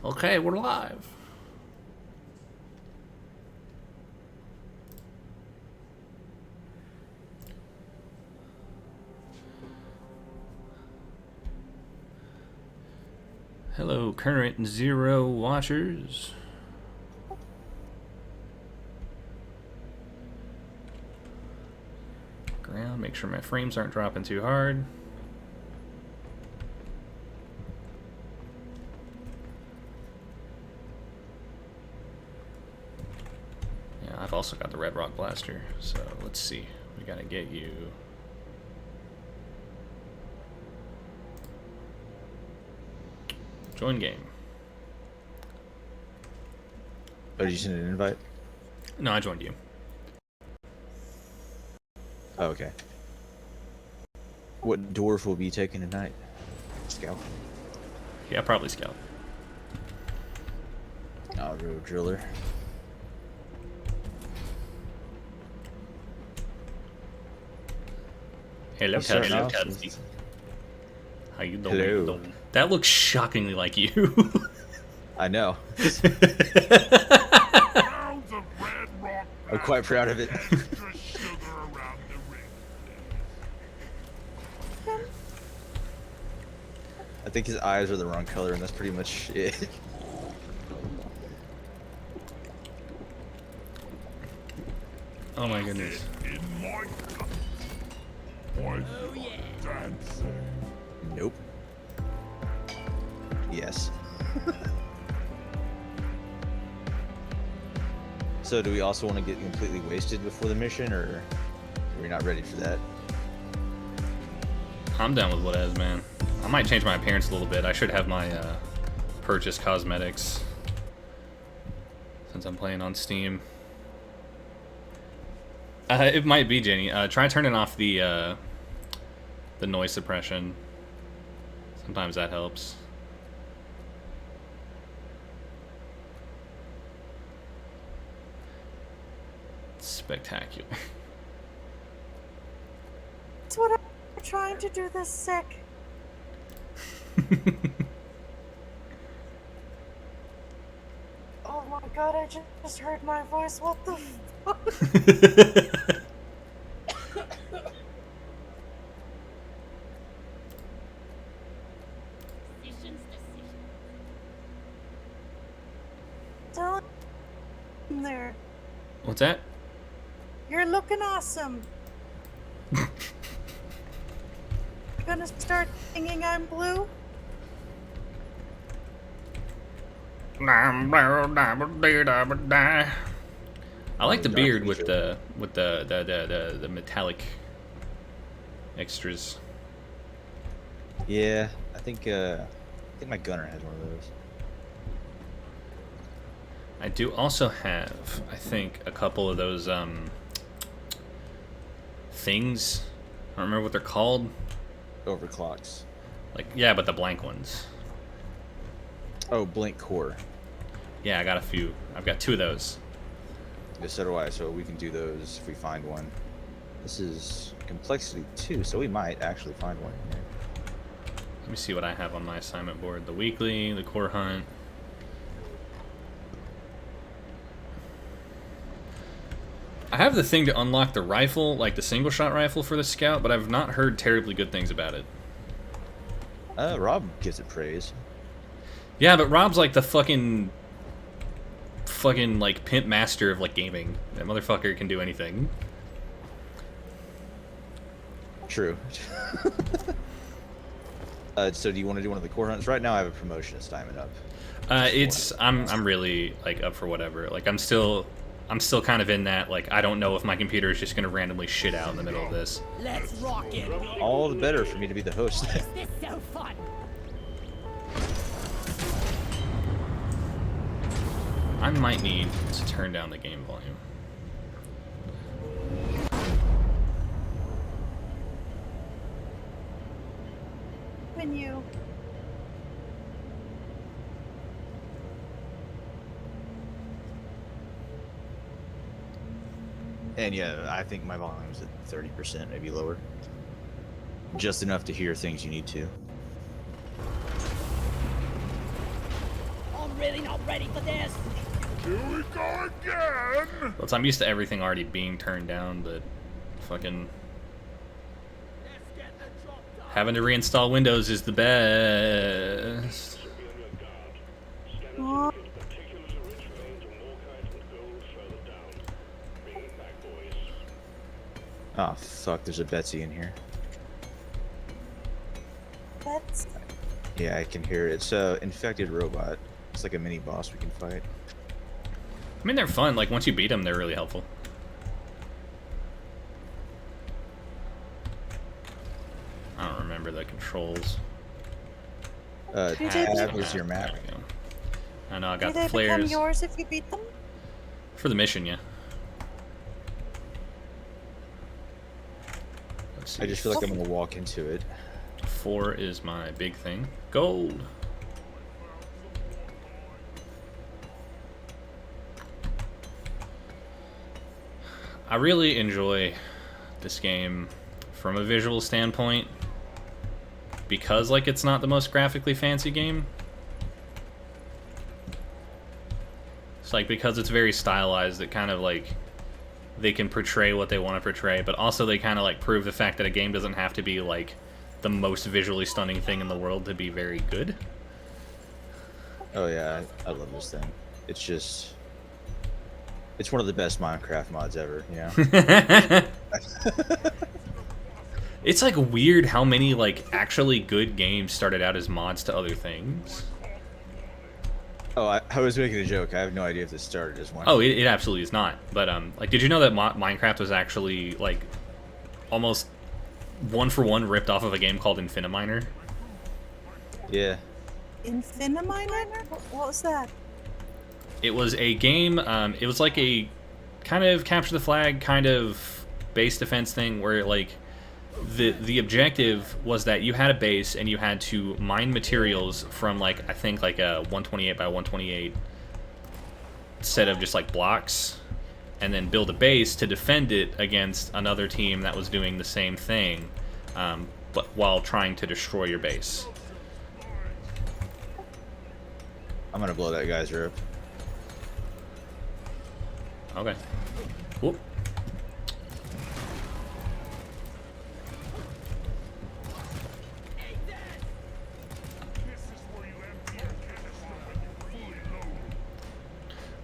Okay, we're live. Hello, current 0 watchers. Ground, make sure my frames aren't dropping too hard. Yeah, I've also got the Red Rock Blaster, so let's see. We gotta get you. Join game. Oh, did you send an invite? No, I joined you. Oh, okay. What dwarf will be taken tonight? Scout. Yeah, probably Scout. Oh, road driller. Hello, Hello, Tudsy. How you doing? Hello. That looks shockingly like you. I know. I'm quite proud of it. I think his eyes are the wrong color, and that's pretty much it. Oh my goodness. Nope. Yes. So, do we also want to get completely wasted before the mission, or are we not ready for that? I'm down with what is, man. I might change my appearance a little bit. I should have my purchase cosmetics since I'm playing on Steam. It might be, Jenny. Try turning off the noise suppression. Sometimes that helps. Spectacular. That's what I'm trying to do this sick. Oh my god, I just heard my voice. What the fuck? Don't there. What's that? You're looking awesome. Gonna start singing I'm blue? I like the beard with the metallic extras. Yeah, I think my gunner has one of those. I do also have, I think, a couple of those things. I don't remember what they're called. Overclocks. Like, yeah, but the blank ones. Oh, blink core. Yeah, I got a few. I've got 2 of those. Yeah, so do I, so we can do those if we find one. This is complexity 2, so we might actually find one in here. Let me see what I have on my assignment board. The weekly, the core hunt. I have the thing to unlock the rifle, like the single shot rifle for the scout, but I've not heard terribly good things about it. Rob gives it praise. Yeah, but Rob's like the fucking like pimp master of like gaming. That motherfucker can do anything. True. So do you want to do one of the core hunts? Right now I have a promotion assignment up. I'm really like up for whatever. Like I'm still kind of in that, like, I don't know if my computer is just gonna randomly shit out in the middle of this. Let's rock it. All the better for me to be the host. Is this so fun? I might need to turn down the game volume. When you. And yeah, I think my volume's at 30%, maybe lower. Just enough to hear things you need to. really not ready for this. Here we go again! Well, I'm used to everything already being turned down, but fucking having to reinstall Windows is the best. Aw, Oh fuck! There's a Betsy in here. that's Yeah, I can hear it. It's a infected robot. It's like a mini boss we can fight. I mean, they're fun. Like, once you beat them, they're really helpful. I don't remember the controls. Hey, Tab is your map. There we go. I know, I do got they the become flares. yours if you beat them? For the mission, yeah. Let's see. I just feel like I'm gonna walk into it. 4 is my big thing. Gold. I really enjoy this game from a visual standpoint because, like, it's not the most graphically fancy game. It's like, because it's very stylized, it kind of like they can portray what they want to portray, but also they kind of like prove the fact that a game doesn't have to be like the most visually stunning thing in the world to be very good. Oh yeah, I love this thing. It's just, it's one of the best Minecraft mods ever. You know. It's like weird how many like actually good games started out as mods to other things. Oh, I was making a joke. I have no idea if this started as one. Oh, it absolutely is not. But like, did you know that Minecraft was actually like almost one for one ripped off of a game called Infiniminer? Yeah. Infiniminer? What was that? It was a game. It was like a kind of capture the flag, kind of base defense thing, where like the objective was that you had a base and you had to mine materials from like I think like a 128 by 128 set of just like blocks, and then build a base to defend it against another team that was doing the same thing, but while trying to destroy your base. I'm gonna blow that guy's roof. Okay. Whoop.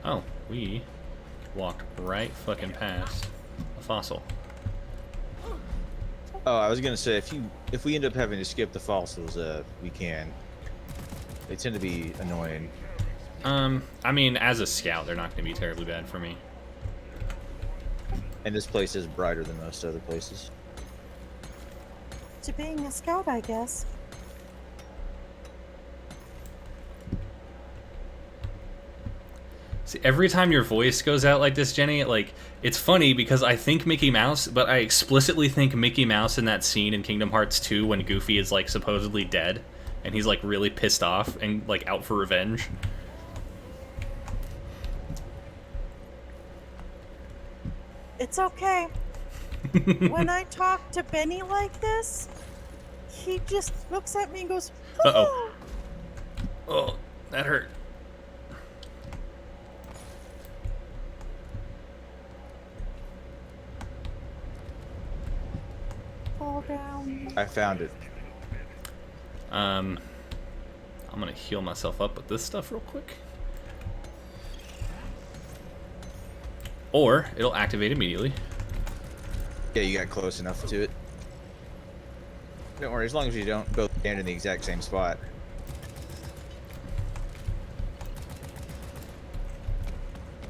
Oh, we walked right fucking past a fossil. Oh, I was gonna say if we end up having to skip the fossils, we can. They tend to be annoying. I mean, as a scout, they're not going to be terribly bad for me. And this place is brighter than most other places. To being a scout, I guess. See, every time your voice goes out like this, Jenny, like, it's funny because I think Mickey Mouse, but I explicitly think Mickey Mouse in that scene in Kingdom Hearts 2 when Goofy is, like, supposedly dead, and he's, like, really pissed off and, like, out for revenge. It's okay. When I talk to Benny like this, he just looks at me and goes, Uh-oh. Oh, that hurt. fall down. I found it. I'm gonna heal myself up with this stuff real quick. Or, it'll activate immediately. Yeah, you got close enough to it. Don't worry, as long as you don't both stand in the exact same spot.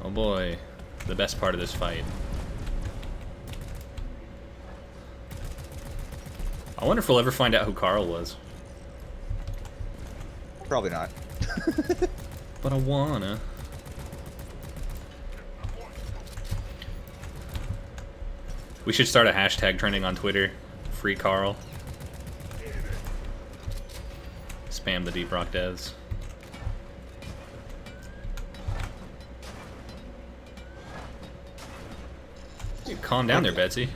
Oh boy, the best part of this fight. I wonder if we'll ever find out who Carl was. Probably not. But I wanna. We should start a hashtag trending on Twitter. Free Carl. Spam the Deep Rock devs. Dude, calm down there, Betsy.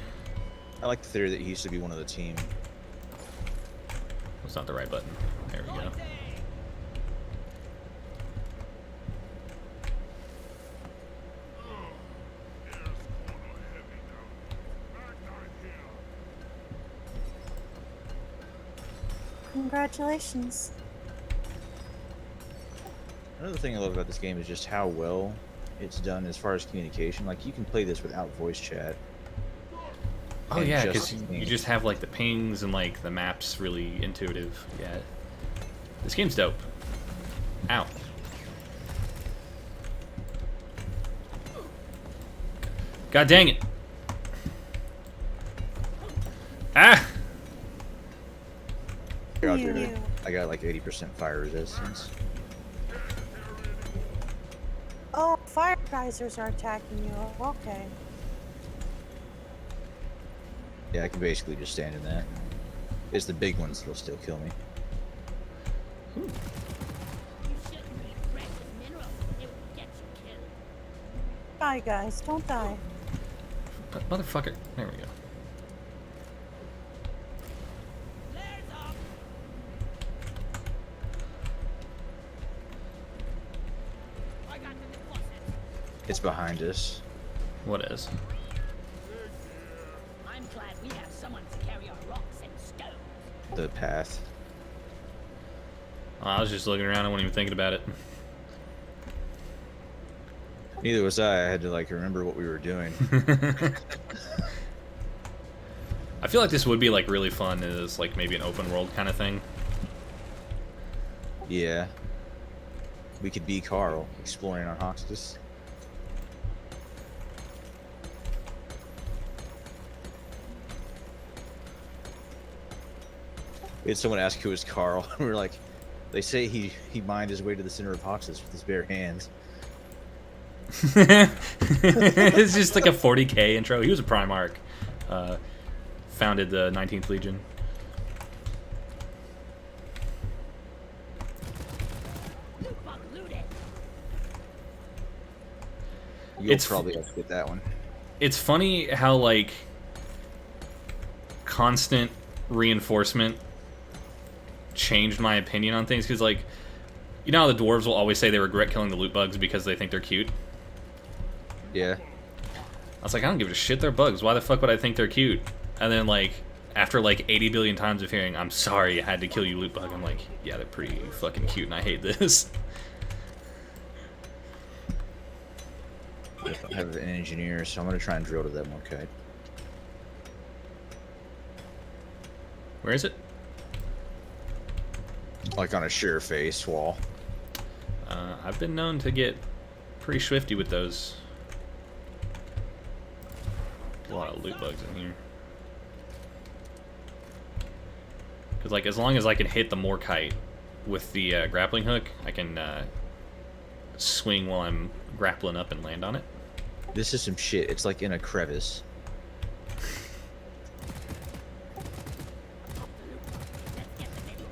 I like the theory that he used to be one of the team. That's not the right button. There we go. Congratulations. Another thing I love about this game is just how well it's done as far as communication. Like, you can play this without voice chat. Oh and yeah, just because ping. you just have like the pings and like the maps really intuitive. Yeah, this game's dope. Ow. God dang it. Ah! Here, I'll You do it. knew. I got like 80% fire resistance. Oh, fire geysers are attacking you. Okay. Yeah, I can basically just stand in that. It's the big ones that'll still kill me. You shouldn't eat precious minerals. It will get you killed. Bye, guys. Don't die. Motherfucker. There we go. Flares up. I got the deposit. It's behind us. What is? I'm glad we have someone to carry our rocks and stones. The path. Oh, I was just looking around. I wasn't even thinking about it. Neither was I. I had to like remember what we were doing. I feel like this would be like really fun as like maybe an open world kind of thing. Yeah. We could be Carl, exploring on Hoxtus. We had someone ask who was Carl. We were like, they say he mined his way to the center of Hoxtus with his bare hands. It's just like a 40k intro. He was a Primarch. Founded the 19th Legion. Loot bug looted. You'll It's- probably have to get that one. It's funny how like constant reinforcement changed my opinion on things, because like, you know how the dwarves will always say they regret killing the loot bugs because they think they're cute? Yeah. I was like, I don't give a shit, they're bugs. Why the fuck would I think they're cute? And then like, after like 80 billion times of hearing, I'm sorry I had to kill you, loot bug, I'm like, yeah, they're pretty fucking cute and I hate this. I have an engineer, so I'm gonna try and drill to that Morkite. Where is it? Like on a sure face wall. I've been known to get pretty swifty with those. A lot of loot bugs in here. Because like, as long as I can hit the Morkite with the grappling hook, I can swing while I'm grappling up and land on it. This is some shit. It's like in a crevice. Let's get the minerals.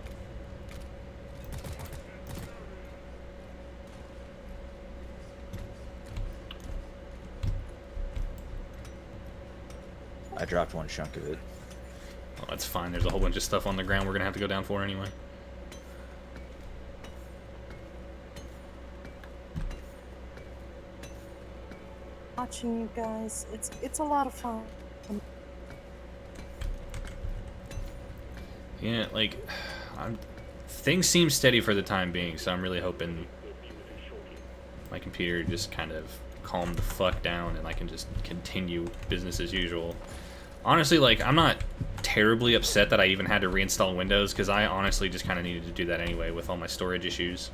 I dropped one chunk of it. Oh, that's fine. There's a whole bunch of stuff on the ground we're gonna have to go down for anyway. Watching you guys. It's a lot of fun. Yeah, like, things seem steady for the time being, so I'm really hoping my computer just kind of calmed the fuck down and I can just continue business as usual. Honestly, like, I'm not terribly upset that I even had to reinstall Windows, because I honestly just kind of needed to do that anyway with all my storage issues.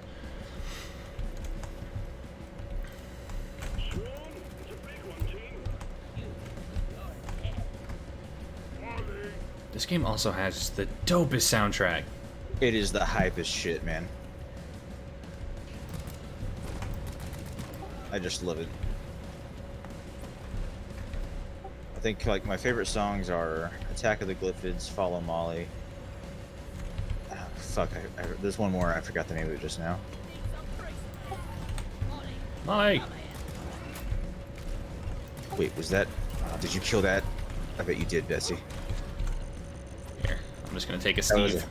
This game also has the dopest soundtrack. It is the hypest shit, man. I just love it. I think like my favorite songs are Attack of the Glyphids, Follow Molly. Ah, fuck, there's one more. I forgot the name of it just now. Molly! Wait, was that? Did you kill that? I bet you did, Betsy. Here, I'm just gonna take a That was Steve.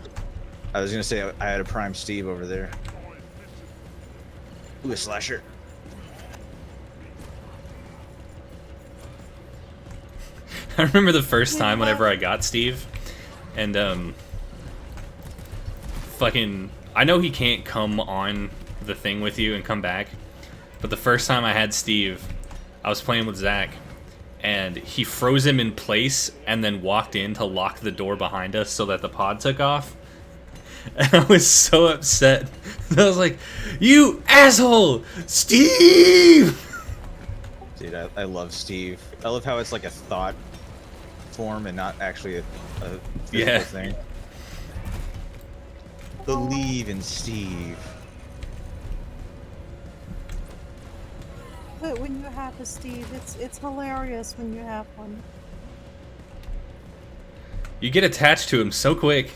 I was gonna say I had a prime Steve over there. Ooh, a slasher. I remember the first time whenever I got Steve, and fucking... I know he can't come on the thing with you and come back, but the first time I had Steve, I was playing with Zach, and he froze him in place and then walked in to lock the door behind us so that the pod took off. And I was so upset. I was like, "You asshole! Steve!" Dude, I love Steve. I love how it's like a thought form and not actually a physical Yeah. thing. Believe in Steve. But when you have a Steve, it's hilarious when you have one. You get attached to him so quick.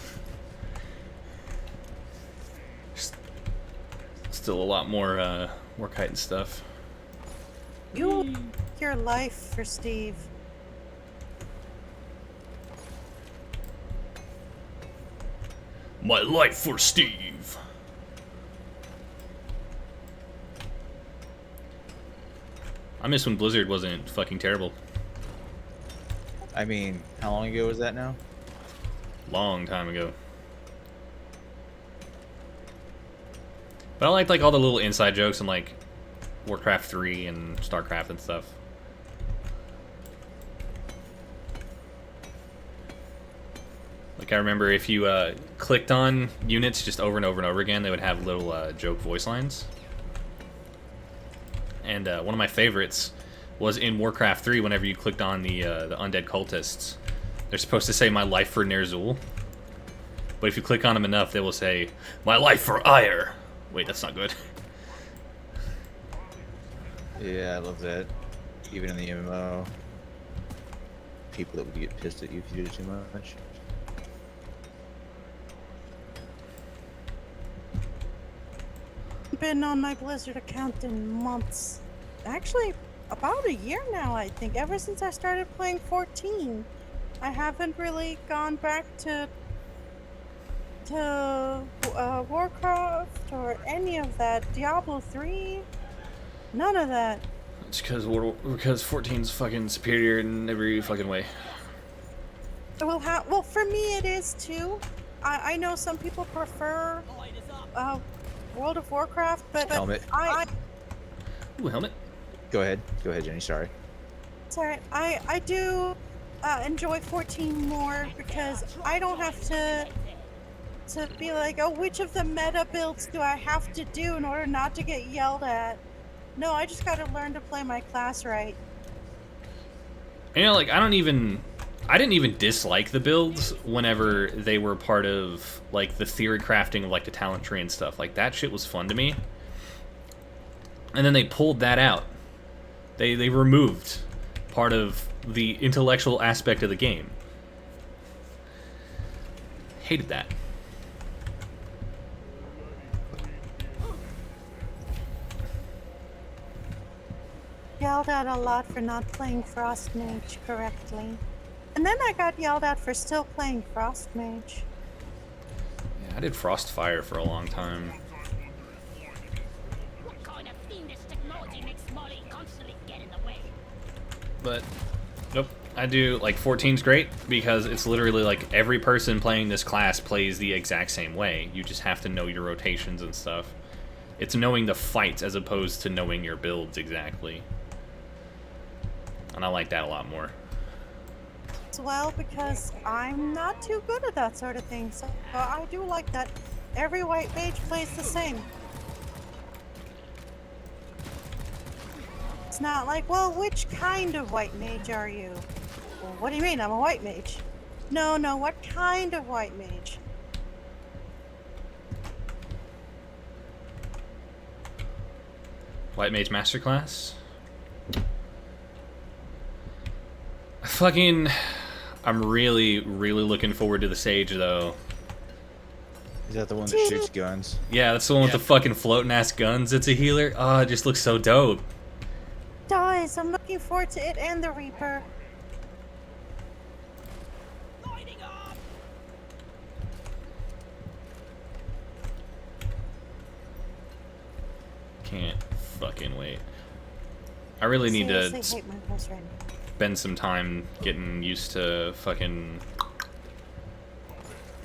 Still a lot more work height and stuff. You your life for Steve. My life for Steve. I miss when Blizzard wasn't fucking terrible. I mean, how long ago was that now? Long time ago. But I liked like all the little inside jokes in like Warcraft 3 and StarCraft and stuff. Like I remember if you clicked on units just over and over and over again, they would have little joke voice lines. And one of my favorites was in Warcraft 3 whenever you clicked on the undead cultists. They're supposed to say, "My life for Ner'zhul." But if you click on them enough, they will say, "My life for Ire." Wait, that's not good. Yeah, I love that. Even in the MMO, people that would get pissed at you if you did too much. Been on my Blizzard account in months. Actually, about a year now, I think. Ever since I started playing 14. I haven't really gone back to Warcraft or any of that. Diablo 3? None of that. It's because 14's fucking superior in every fucking way. Well, for me it is too. I know some people prefer World of Warcraft, but Helmet. Ooh, helmet. Go ahead, Jenny. Sorry. Sorry, I do enjoy 14 more because I don't have to be like, oh, which of the meta builds do I have to do in order not to get yelled at? No, I just gotta learn to play my class right. You know, like I didn't even dislike the builds whenever they were part of like the theory crafting of like the talent tree and stuff. Like that shit was fun to me. And then they pulled that out. They removed part of the intellectual aspect of the game. Hated that. Yelled at a lot for not playing Frost Mage correctly. And then I got yelled at for still playing Frost Mage. Yeah, I did Frostfire for a long time. What kind of fiendish technology makes Molly constantly get in the way? But nope, I do like 14's great because it's literally like every person playing this class plays the exact same way. You just have to know your rotations and stuff. It's knowing the fights as opposed to knowing your builds exactly. And I like that a lot more. As well, because I'm not too good at that sort of thing, so I do like that every white mage plays the same. It's not like, well, which kind of white mage are you? Well, what do you mean? I'm a white mage. No, what kind of white mage? White Mage Masterclass? Fucking... I'm really, really looking forward to the Sage, though. Is that the one that shoots guns? Yeah, that's the one with the fucking floating-ass guns. It's a healer. Oh, it just looks so dope. Guys, I'm looking forward to it and the Reaper. Lighting up! Can't fucking wait. I really need to Seriously hate my voice right now. spend some time getting used to fucking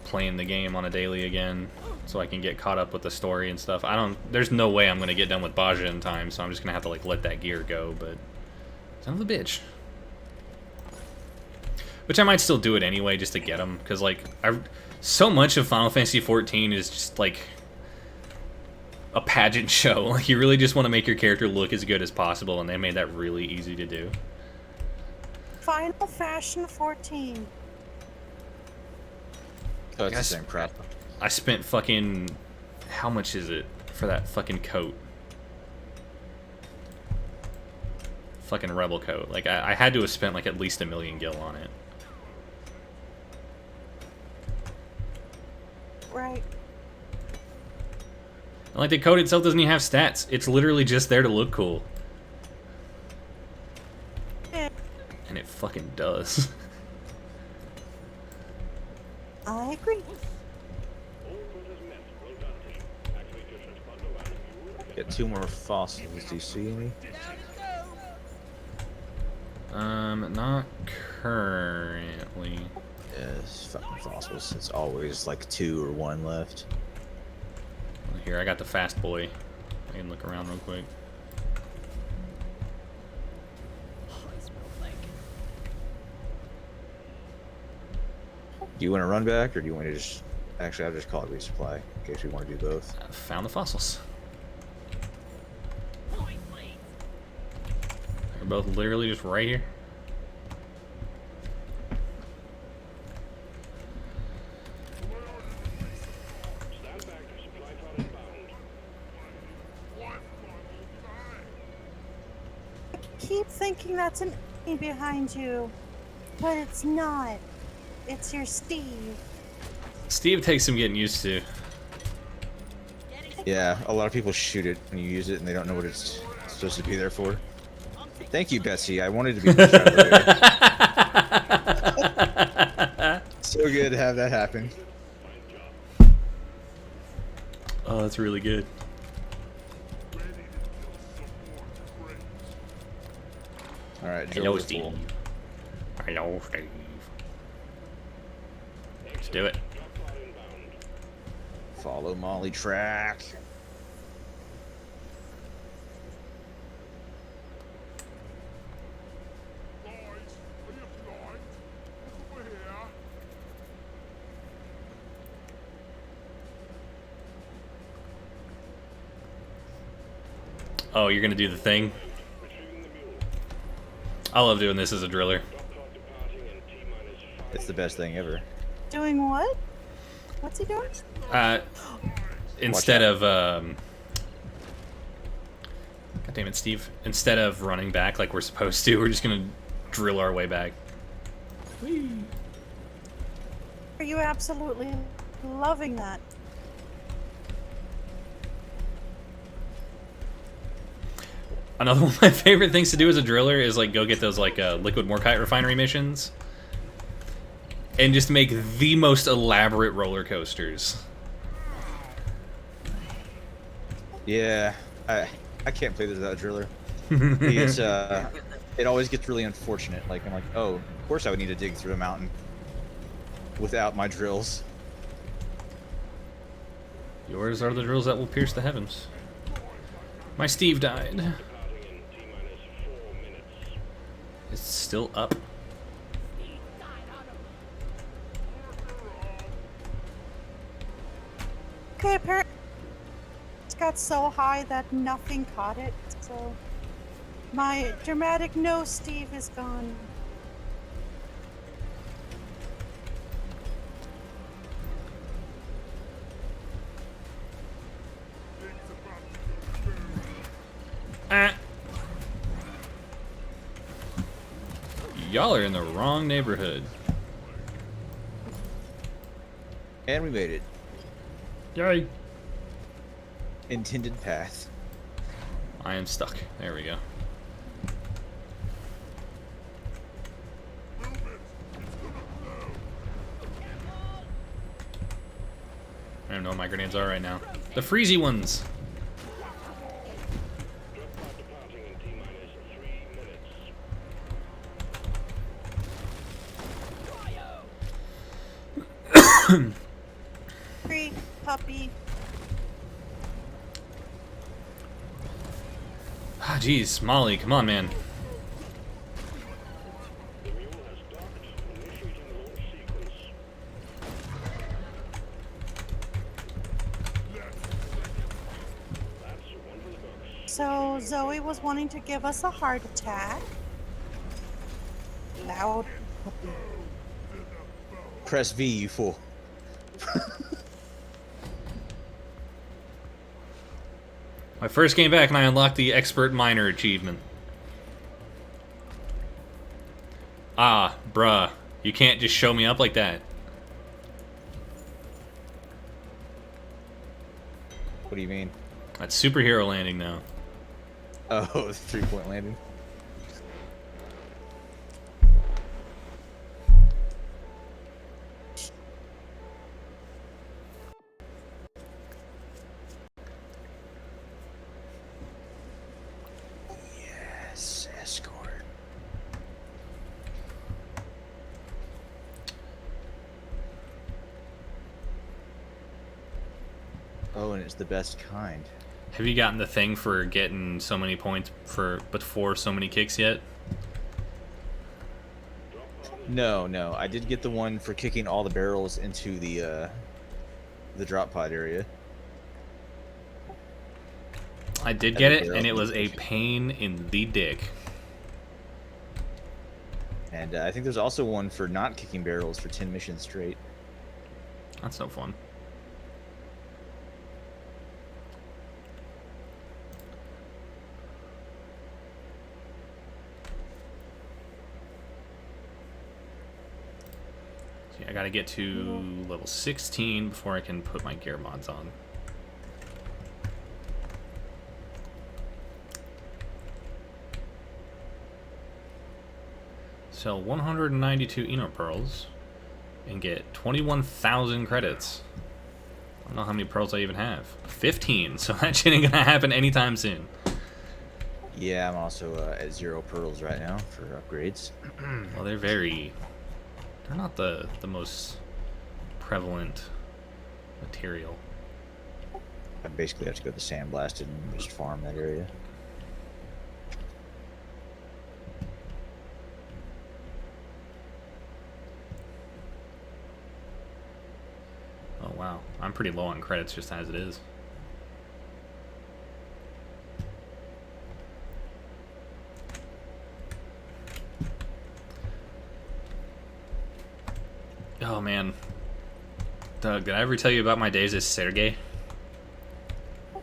playing the game on a daily again. so I can get caught up with the story and stuff. There's no way I'm gonna get done with Baja in time, so I'm just gonna have to like let that gear go. But son of a bitch. Which I might still do it anyway, just to get them, because like so much of Final Fantasy XIV is just like a pageant show. Like you really just want to make your character look as good as possible, and they made that really easy to do. Final Fashion 14. Oh, it's the same crap. I spent fucking... How much is it for that fucking coat? Fucking rebel coat. Like, I had to have spent like at least 1 million gil on it. Right. And like, the coat itself doesn't even have stats. It's literally just there to look cool. Yeah. And it fucking does. I agree. Get 2 more fossils. Do you see any? Not currently. Yes, fucking fossils. It's always like 2 or 1 left. Here, I got the fast boy. I can look around real quick. Do you want to run back, or do you want to just... Actually, I'll just call it resupply, in case we want to do both. I found the fossils. They're both literally just right here. I keep thinking that's an enemy behind you, but it's not. It's your Steve. Steve takes some getting used to. Yeah, a lot of people shoot it when you use it, and they don't know what it's supposed to be there for. Thank you, Betsy. I wanted to be pushed out of the way. So good to have that happen. Oh, that's really good. Alright, Hello, Joe. Steve. Hello, Steve. Let's do it. Follow Molly track. Guys, are you blind? Look over here. Oh, you're gonna do the thing? I love doing this as a driller. It's the best thing ever. Doing what? What's he doing? Instead of God damn it, Steve. Instead of running back like we're supposed to, we're just gonna drill our way back. Whee. Are you absolutely loving that? Another one of my favorite things to do as a driller is like go get those like liquid morkite refinery missions and just make the most elaborate roller coasters. Yeah, I can't play this without a driller. It's it always gets really unfortunate. Like I'm like, oh, of course I would need to dig through a mountain without my drills. Yours are the drills that will pierce the heavens. My Steve died. It's still up. Okay, apparently it got so high that nothing caught it, so my dramatic no Steve is gone. Ah. Y'all are in the wrong neighborhood. And we made it. Yay. Intended path. I am stuck. There we go. I don't know what my grenades are right now. The freezy ones. puppy. Ah, jeez, Molly, come on, man. So Zoe was wanting to give us a heart attack. Loud puppy. Press V, you fool. My first game back and I unlocked the Expert Miner achievement. Ah, bruh. You can't just show me up like that. What do you mean? That's superhero landing now. Oh, 3-point landing. Yes, escort. Oh, and it's the best kind. Have you gotten the thing for getting so many points but for so many kicks yet? No, no. I did get the one for kicking all the barrels into the drop pod area. I did get it, and it was a pain in the dick. And I think there's also one for not kicking barrels for 10 missions straight. That's no fun. See, I gotta get to level 16 before I can put my gear mods on. Sell 192 Eno pearls and get 21,000 credits. I don't know how many pearls I even have. 15, so that shit ain't gonna happen anytime soon. Yeah, I'm also at 0 pearls right now for upgrades. Well, they're not the most prevalent material. I basically have to go to Sandblasted and just farm that area. Oh wow, I'm pretty low on credits just as it is. Oh man. Doug, did I ever tell you about my days as Sergey?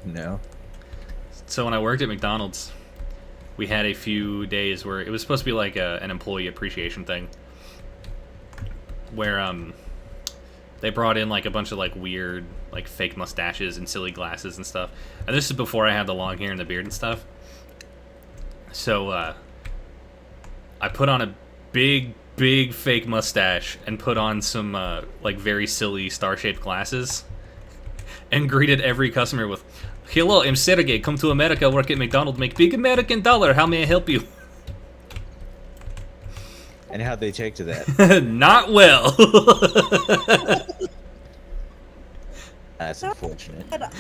No. So when I worked at McDonald's, we had a few days where it was supposed to be like an employee appreciation thing, where they brought in like a bunch of like weird like fake mustaches and silly glasses and stuff. And this is before I had the long hair and the beard and stuff. So I put on a big fake mustache and put on some like very silly star-shaped glasses and greeted every customer with, "Hello, I'm Sergey, come to America, work at McDonald's, make big American dollar, how may I help you?" And how'd they take to that? Not well. That's unfortunate. I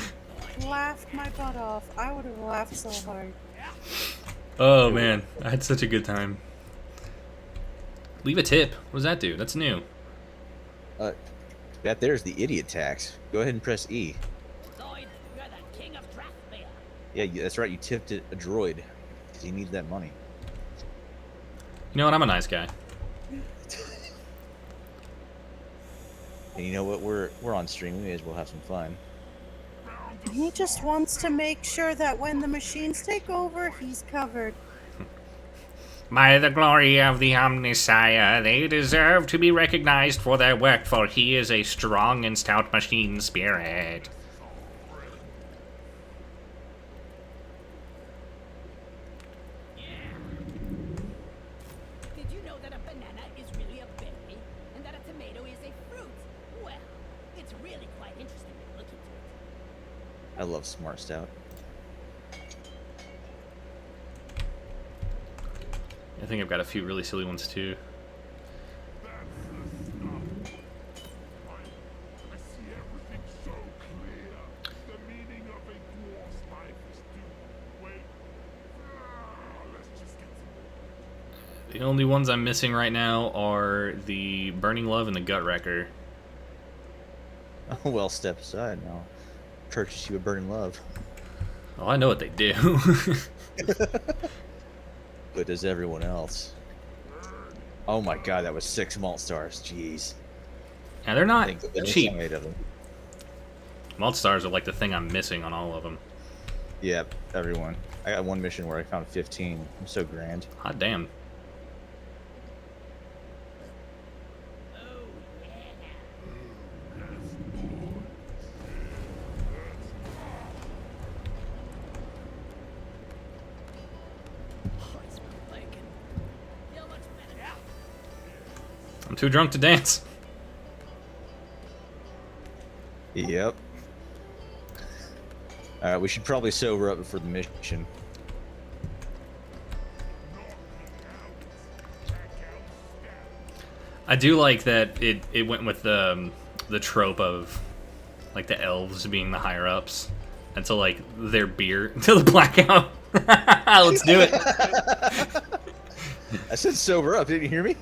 laughed my butt off. I would have laughed so hard. Oh man, I had such a good time. Leave a tip. What does that do? That's new. That there's the idiot tax. Go ahead and press E. Lloyd, you're the king of Drathmere. Yeah, that's right. You tipped it a droid because he needs that money. You know what? I'm a nice guy. And you know what? We're on stream. We may as well have some fun. He just wants to make sure that when the machines take over, he's covered. By the glory of the Omnisire, they deserve to be recognized for their work, for he is a strong and stout machine spirit. Did you know that a banana is really a berry? And that a tomato is a fruit? Well, it's really quite interesting to look into it. I love Smart Stout. I think I've got a few really silly ones too. I see everything so clear. The only ones I'm missing right now are the Burning Love and the Gut Wrecker. Oh, well, step aside now. Purchase you a burning love. Oh, I know what they do. But does everyone else? Oh my god, that was 6 malt stars. Jeez. And they're not Think of it. cheap. 8 of them. Malt stars are like the thing I'm missing on all of them. Yep, everyone. I got one mission where I found 15. I'm so grand. Hot damn. I'm too drunk to dance. Yep. Alright, we should probably sober up before the mission. I do like that it went with the trope of like the elves being the higher ups, and so like their beer to the blackout. Let's do it. I said sober up, didn't you hear me?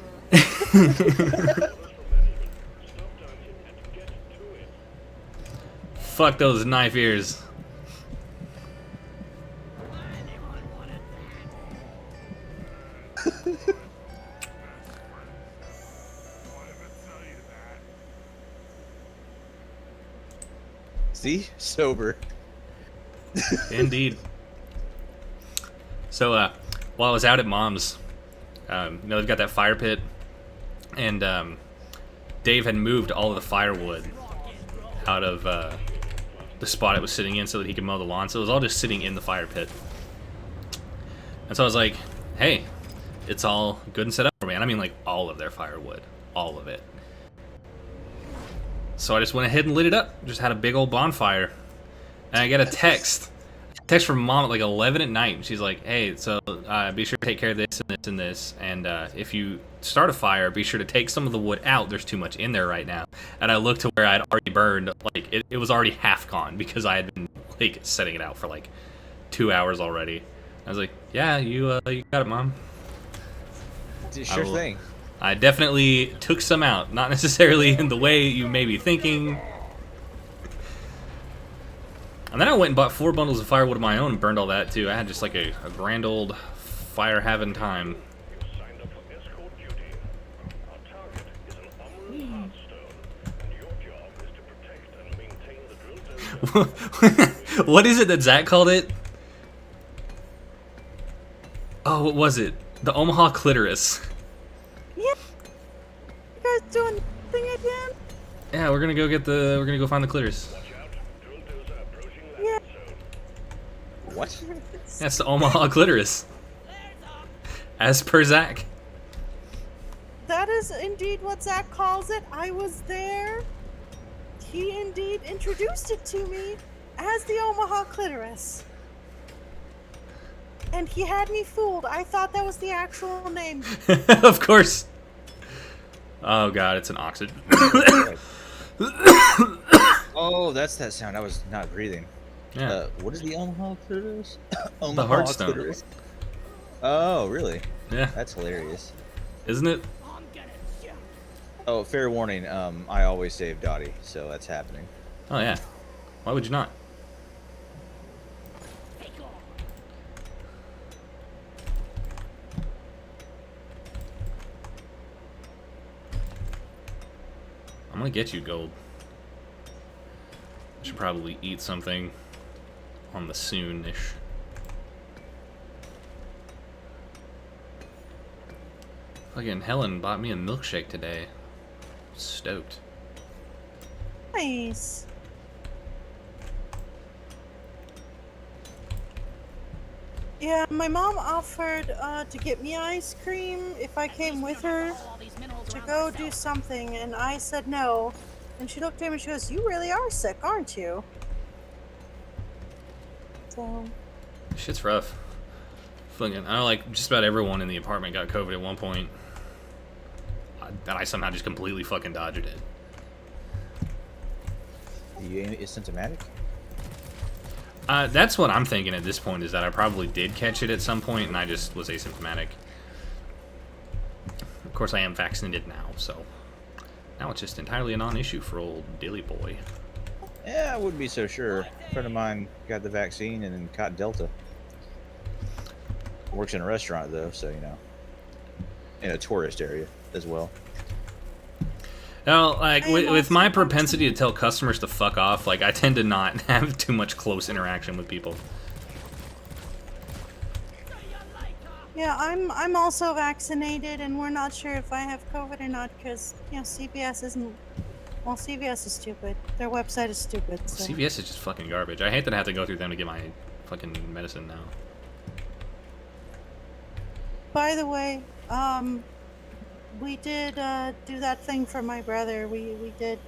Fuck those knife ears. See? Sober. Indeed. So, while I was out at Mom's, you know, they've got that fire pit, and Dave had moved all of the firewood out of the spot it was sitting in so that he could mow the lawn. So it was all just sitting in the fire pit. And so I was like, hey, it's all good and set up for me. And I mean, like, all of their firewood. All of it. So I just went ahead and lit it up. Just had a big old bonfire. And I get a text from Mom at like 11 at night. She's like, hey, so be sure to take care of this and this and this. And if you start a fire, be sure to take some of the wood out. There's too much in there right now. And I looked to where I'd already burned. Like, it was already half gone because I had been, like, setting it out for like 2 hours already. I was like, yeah, you got it, Mom. Sure thing. I definitely took some out. Not necessarily in the way you may be thinking. And then I went and bought 4 bundles of firewood of my own and burned all that too. I had just like a grand old fire having time. What is it that Zach called it? Oh, what was it? The Omaha clitoris. Yeah. You guys doing the thing again? Yeah, we're gonna go find the clitoris. Yeah. What? That's the Omaha clitoris. As per Zach. That is indeed what Zach calls it. I was there. He indeed introduced it to me as the Omaha clitoris. And he had me fooled. I thought that was the actual name. Of course. Oh god, it's an oxygen. Oh, that's that sound. I was not breathing. Yeah. What is the Omaha clitoris? The Hearthstone. clitoris. Oh, really? Yeah. That's hilarious. Isn't it? Oh, fair warning. I always save Dottie, so that's happening. Oh yeah. Why would you not? I'm gonna get you gold. I should probably eat something on the soon-ish. Fucking Helen bought me a milkshake today. Stoked. Nice. Yeah, my mom offered to get me ice cream if I came with her to go do something, and I said no. And she looked at him and she goes, "You really are sick, aren't you?" So. Shit's rough. Fucking, I know, like, just about everyone in the apartment got COVID at one point. And I somehow just completely fucking dodged it. Are you asymptomatic? That's what I'm thinking at this point, is that I probably did catch it at some point and I just was asymptomatic. Of course, I am vaccinated now, so now it's just entirely a non-issue for old Dilly Boy. Yeah, I wouldn't be so sure. A friend of mine got the vaccine and then caught Delta. Works in a restaurant though, so you know, in a tourist area as well. Now, like, I am with also my vaccinated. propensity to tell customers to fuck off, like, I tend to not have too much close interaction with people. Yeah, I'm also vaccinated, and we're not sure if I have COVID or not because CVS isn't. Well, CVS is stupid. Their website is stupid. So. CVS is just fucking garbage. I hate that I have to go through them to get my fucking medicine now. By the way, we did do that thing for my brother. We did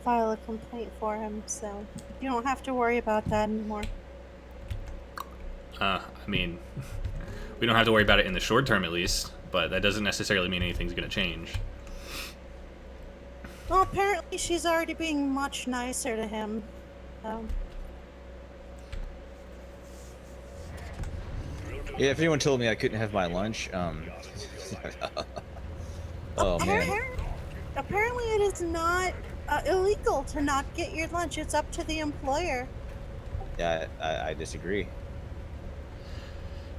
file a complaint for him, so you don't have to worry about that anymore. I mean, we don't have to worry about it in the short term at least, but that doesn't necessarily mean anything's gonna change. Well, apparently she's already being much nicer to him. Yeah, if anyone told me I couldn't have my lunch, oh man. Apparently it is not illegal to not get your lunch. It's up to the employer. Yeah, I disagree.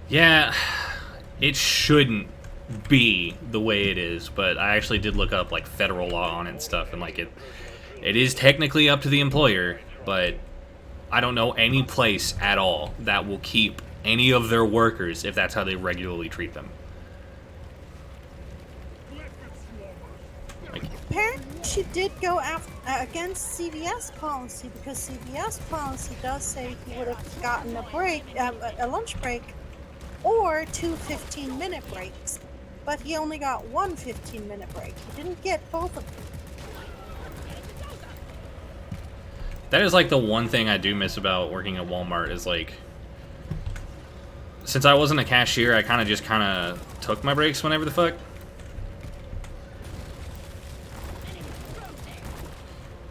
Yeah, it shouldn't be the way it is, but I actually did look up like federal law on it and stuff, and like it is technically up to the employer, but I don't know any place at all that will keep any of their workers if that's how they regularly treat them. Like, Apparently she did go against CVS policy because CVS policy does say he would have gotten a break, a lunch break, or 2 15-minute breaks. But he only got 1 15-minute break. He didn't get both of them. that is like the one thing I do miss about working at Walmart is like, since I wasn't a cashier, I kind of took my breaks whenever the fuck.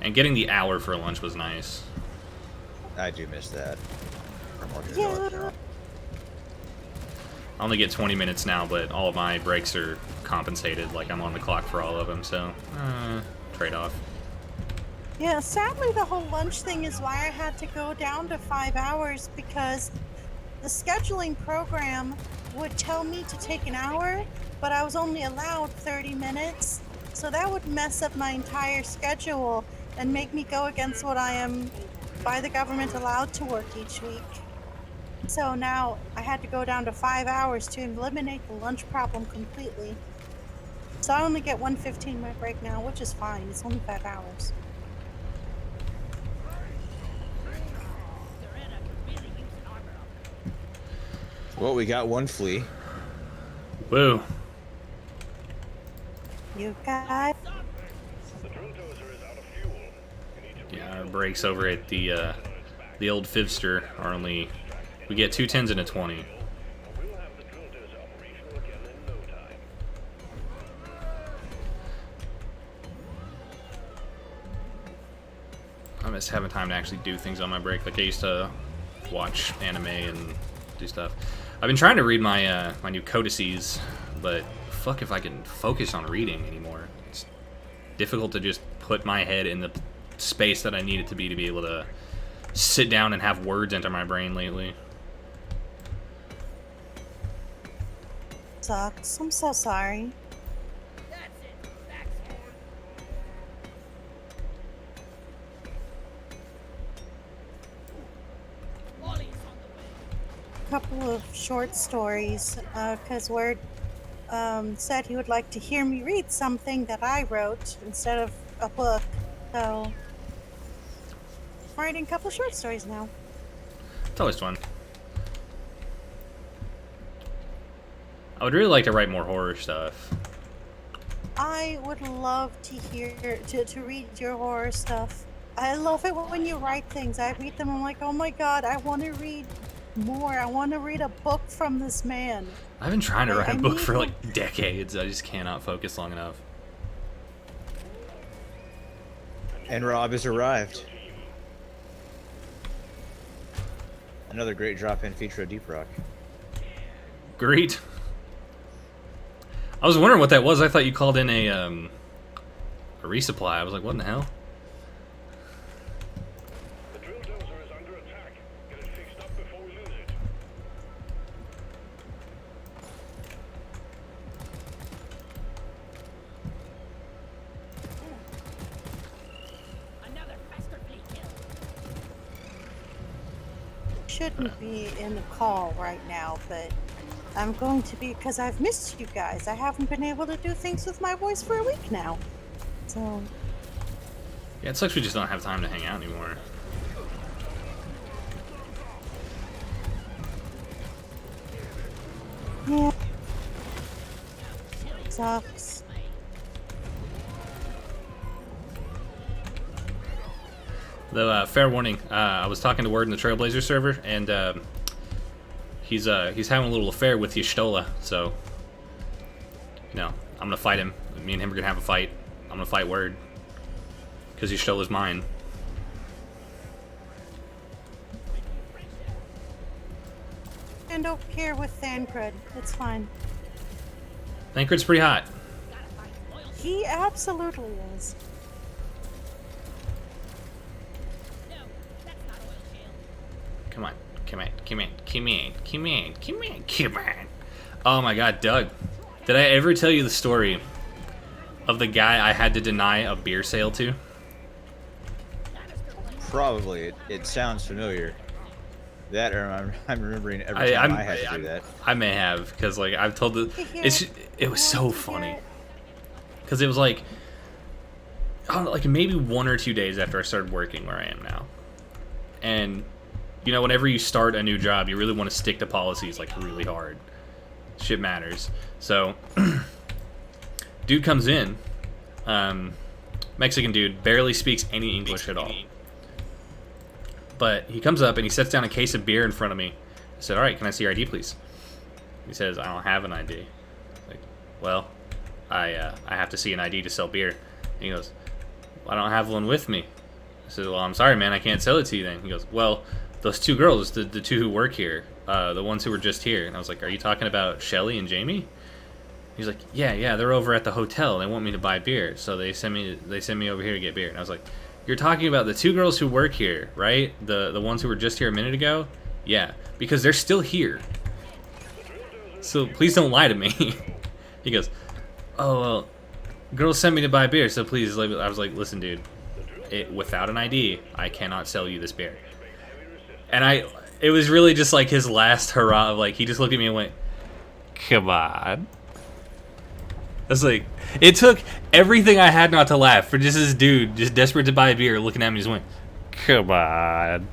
And getting the hour for lunch was nice. I do miss that. From working at Yeah. Dollar General. I only get 20 minutes now, but all of my breaks are compensated. Like, I'm on the clock for all of them, so trade-off. Yeah, sadly the whole lunch thing is why I had to go down to 5 hours because the scheduling program would tell me to take an hour, but I was only allowed 30 minutes. So that would mess up my entire schedule and make me go against what I am by the government allowed to work each week. So now I had to go down to 5 hours to eliminate the lunch problem completely. So I only get 1 15-minute break now, which is fine. It's only 5 hours. Well, we got one flea. Woo. You guys. Yeah, our breaks over at the old Fivster are only... We get 2 10s and a 20. I miss having time to actually do things on my break. Like, I used to watch anime and do stuff. I've been trying to read my my new codices, but fuck if I can focus on reading anymore. It's difficult to just put my head in the space that I need it to be able to sit down and have words enter my brain lately. Sucks. I'm so sorry. That's it. That's it. Ollie's on the way. Couple of short stories, because Word said he would like to hear me read something that I wrote instead of a book. So, I'm writing a couple short stories now. It's always fun. I would really like to write more horror stuff. I would love to hear to read your horror stuff. I love it when you write things. I read them. I'm like, oh my god, I want to read more. I want to read a book from this man. I've been trying to write I a book need for to- like decades. I just cannot focus long enough. And Rob has arrived. Another great drop-in feature of Deep Rock. Great. I was wondering what that was. I thought you called in a resupply. I was like, what in the hell? The drill dozer is under attack. Get it fixed up before we lose it. Another faster fleet kill. Shouldn't be in the call right now, but I'm going to be because I've missed you guys. I haven't been able to do things with my voice for a week now. So, Yeah, it sucks we just don't have time to hang out anymore. yeah. Sucks. Though, fair warning, I was talking to Word in the Trailblazer server, and he's having a little affair with Y'shtola, so, you know, I'm gonna fight him. Me and him are gonna have a fight. I'm gonna fight Word, because Y'shtola's mine. And don't care with Thancred. It's fine. Thancred's pretty hot. He absolutely is. No, that's not oil shale. Come on, come on, come on, come on, come on, come on, come on. Oh my god, Doug. Did I ever tell you the story of the guy I had to deny a beer sale to? Probably. It sounds familiar. That, or I'm remembering every time I had to do that. I may have, because like I've told the, it was so funny. Because it was like, I don't know, like maybe 1 or 2 days after I started working where I am now. And, you know, whenever you start a new job, you really want to stick to policies like really hard. Shit matters. So, dude comes in, Mexican dude, barely speaks any English at all. But he comes up and he sets down a case of beer in front of me. I said, all right, can I see your ID, please? He says, I don't have an ID. Like, well, I have to see an ID to sell beer. And he goes, well, I don't have one with me. I said, well, I'm sorry, man, I can't sell it to you then. He goes, well, those two girls, the two who work here, the ones who were just here. And I was like, are you talking about Shelly and Jamie? He's like, yeah, they're over at the hotel. They want me to buy beer, so they send me over here to get beer. And I was like, you're talking about the two girls who work here, right? The ones who were just here a minute ago? Yeah, because they're still here. So please don't lie to me. He goes, oh, well, girls sent me to buy beer, so please let me. I was like, listen, dude, without an ID, I cannot sell you this beer. And it was really just like his last hurrah of like, he just looked at me and went, come on. I was like, it took everything I had not to laugh for just this dude just desperate to buy a beer looking at me and just went, come on.